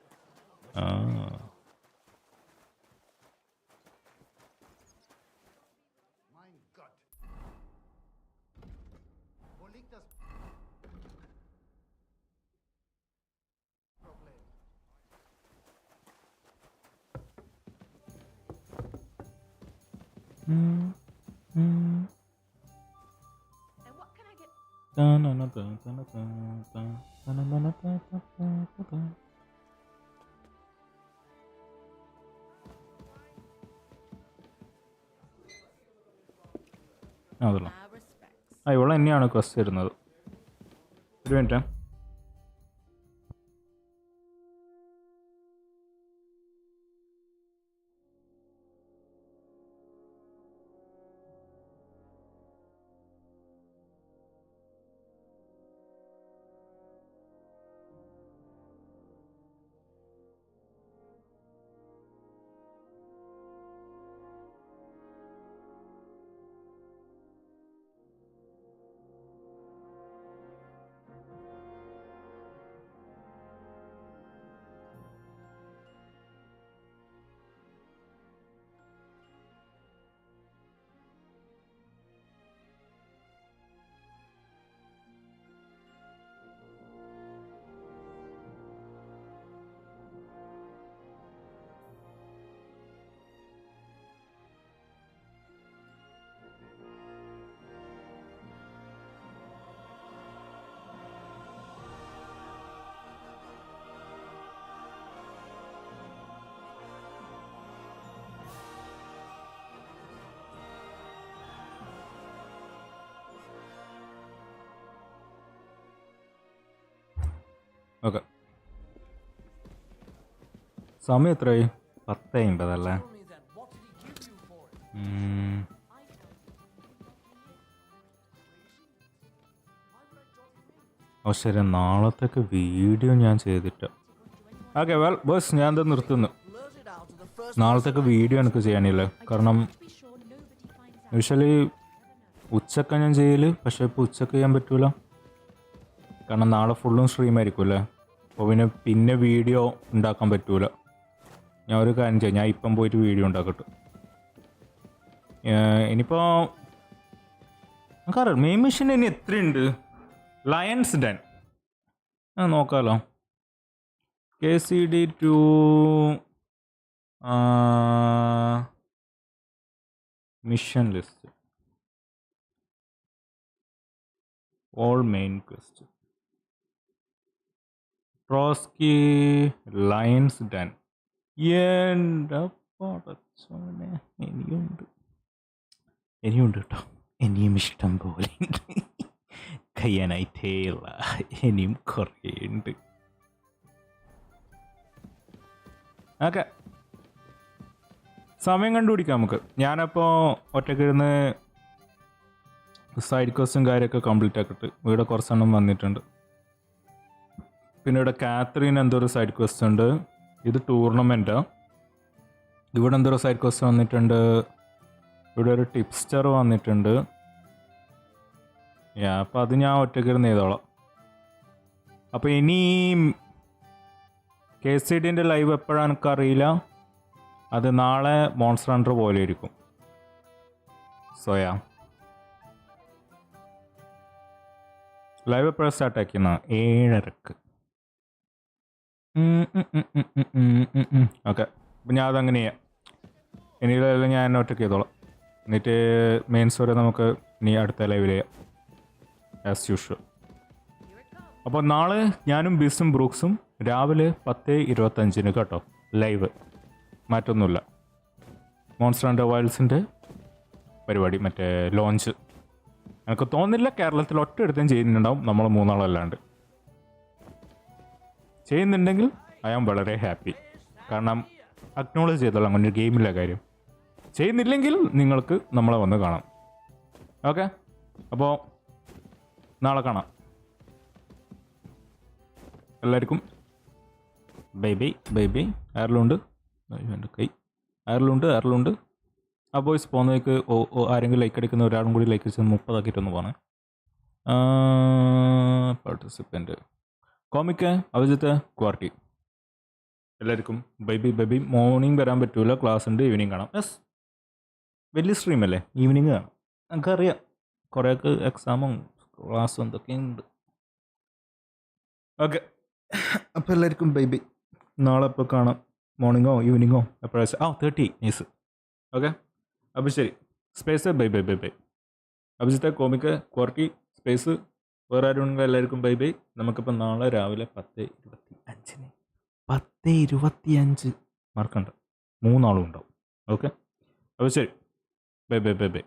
അതല്ല, ഇവിടെ തന്നെയാണ് ക്വസ്റ്റ് വരുന്നത്. ഒരു മിനിറ്റ്. ഓക്കെ, സമയം എത്രയായി? 10:50 അല്ലേ? ഓ ശരി, നാളത്തേക്ക് വീഡിയോ ഞാൻ ചെയ്തിട്ട്. ഓക്കെ വെൽ ബോസ്, ഞാൻ എന്താ നിർത്തുന്നു. നാളത്തേക്ക് വീഡിയോ എനിക്ക് ചെയ്യാനില്ല. കാരണം യൂഷ്വലി ഉച്ചക്ക ഞാൻ ചെയ്യല്, പക്ഷേ ഇപ്പോൾ ഉച്ചക്ക് ചെയ്യാൻ പറ്റൂല. കാരണം നാളെ ഫുള്ളും സ്ട്രീം ആയിരിക്കുമല്ലേ. അപ്പോൾ പിന്നെ വീഡിയോ ഉണ്ടാക്കാൻ പറ്റൂല. ഞാൻ ഒരു കാര്യം ചെയ്യാം, ഞാൻ ഇപ്പം പോയിട്ട് വീഡിയോ ഉണ്ടാക്കട്ടെ. ഇനിയിപ്പോൾ നമുക്കറിയാം മെയിൻ മെഷീൻ ഇനി എത്രയുണ്ട്. ലയൺസ് ഡെൻ നോക്കാമല്ലോ. KCD2 mission list, all main quest, Trosky, lions den. എൻ്റെ പടച്ചോനെ, ഇനിയുണ്ട് കേട്ടോ. ഇനിയും ഇഷ്ടം പോലെ ഉണ്ട്. കഴിയാനായിട്ടേയുള്ള ഇനിയും കുറേ ഉണ്ട്. ഓക്കെ, സമയം കണ്ടുപിടിക്കാം നമുക്ക്. ഞാനപ്പോൾ ഒറ്റക്കിരുന്ന് സൈഡ് ക്വസ്റ്റും കാര്യമൊക്കെ കംപ്ലീറ്റ് ആക്കിയിട്ട് ഇവിടെ കുറച്ചെണ്ണം വന്നിട്ടുണ്ട്. പിന്നെ ഇവിടെ കാത്രീൻ എന്തൊരു സൈഡ് ക്വസ്റ്റ് ഉണ്ട്. ഇത് ടൂർണമെൻറ്റാണ്. ഇവിടെ എന്തൊരു സൈഡ് ക്വസ്റ്റ് വന്നിട്ടുണ്ട്. ഇവിടെ ഒരു ടിപ്സ്റ്റർ വന്നിട്ടുണ്ട്. അപ്പോൾ അത് ഞാൻ ഒറ്റക്കിരുന്ന് ചെയ്തോളാം. അപ്പോൾ ഇനി KCDൻ്റെ ലൈവ് എപ്പോഴാണ് എനിക്കറിയില്ല. അത് നാളെ മോൺസ്റ്റർ ഹണ്ടർ പോലെ ഇരിക്കും. സോയാ ലൈവ് എപ്പോഴാണ് സ്റ്റാർട്ട് ആക്കിയെന്നാ? 7:30. ഓക്കെ, അപ്പം ഞാൻ അതങ്ങനെ ചെയ്യാം. ഇനിയിലെല്ലാം ഞാൻ ഒറ്റയ്ക്ക് ചെയ്തോളാം. എന്നിട്ട് മെയിൻ സ്റ്റോറി നമുക്ക് ഇനി അടുത്ത ലൈവിൽ ചെയ്യാം ആസ് യൂഷ്വൽ. അപ്പോൾ നാളെ ഞാനും ബീസും ബ്രൂക്സും രാവിലെ 10:25 കേട്ടോ ലൈവ്, മാറ്റൊന്നുമില്ല. മോൺസ്റ്റർ ആൻഡ് വൈൽഡ്സിൻ്റെ പരിപാടി, മറ്റേ ലോഞ്ച്. എനിക്ക് തോന്നുന്നില്ല കേരളത്തിൽ ഒറ്റ എടുത്തും ചെയ്യുന്നുണ്ടാവും നമ്മൾ മൂന്നാളല്ലാണ്ട്. ചെയ്യുന്നുണ്ടെങ്കിൽ ഐ ആം വളരെ ഹാപ്പി. കാരണം അക്നോളജ് ചെയ്തോളാം അങ്ങനെ ഒരു ഗെയിമില്ല കാര്യം. ചെയ്യുന്നില്ലെങ്കിൽ നിങ്ങൾക്ക് നമ്മളെ വന്ന് കാണാം. ഓക്കെ, അപ്പോൾ നാളെ കാണാം. എല്ലാവർക്കും ബൈ ബൈ ബൈ ബൈ. ആരെല്ലുണ്ട് കൈ, ആരെല്ലുണ്ട്. ആ ബോയ്സ് പോകുന്നേക്ക് ആരെങ്കിലും ലൈക്ക് അടിക്കുന്ന ഒരാളും കൂടി ലൈക്ക് അടിച്ച് 30 ആക്കിയിട്ടൊന്ന് പോകണേ. പാർട്ടിസിപ്പൻറ്റ് കോമിക്ക് അഭിജിത്ത് ക്വാർട്ടി. എല്ലാവർക്കും bye bye bye bye. Morning വരാൻ പറ്റൂല, ക്ലാസ് ഉണ്ട്, ഈവനിങ് കാണാം. യെസ്, വലിയ സ്ട്രീം അല്ലേ, ഈവനിങ് കാണാം. നമുക്കറിയാം കുറേയൊക്കെ എക്സാമും ക്ലാസ്സും എന്തൊക്കെയുണ്ട്. ഓക്കെ, അപ്പോൾ എല്ലാവർക്കും ബൈ ബൈ. നാളെ എപ്പോൾ കാണാം, മോർണിംഗോ ഈവനിങ്ങോ എപ്പോഴാ? 30 നൈസ്. ഓക്കെ, അപ്പോൾ ശരി. Space bye bye bye bye. അഭിജിത്തെ കോമിക്ക് ക്വാർക്കി സ്പേസ് വേറെ ആരും ഉണ്ടെങ്കിൽ എല്ലാവർക്കും ബൈ ബൈ. നമുക്കിപ്പോൾ നാളെ രാവിലെ 10:25 മറക്കണ്ട, 3 ആളും ഉണ്ടാവും. ഓക്കെ, അപ്പോൾ ശരി, ബൈ ബൈ ബൈ ബൈ.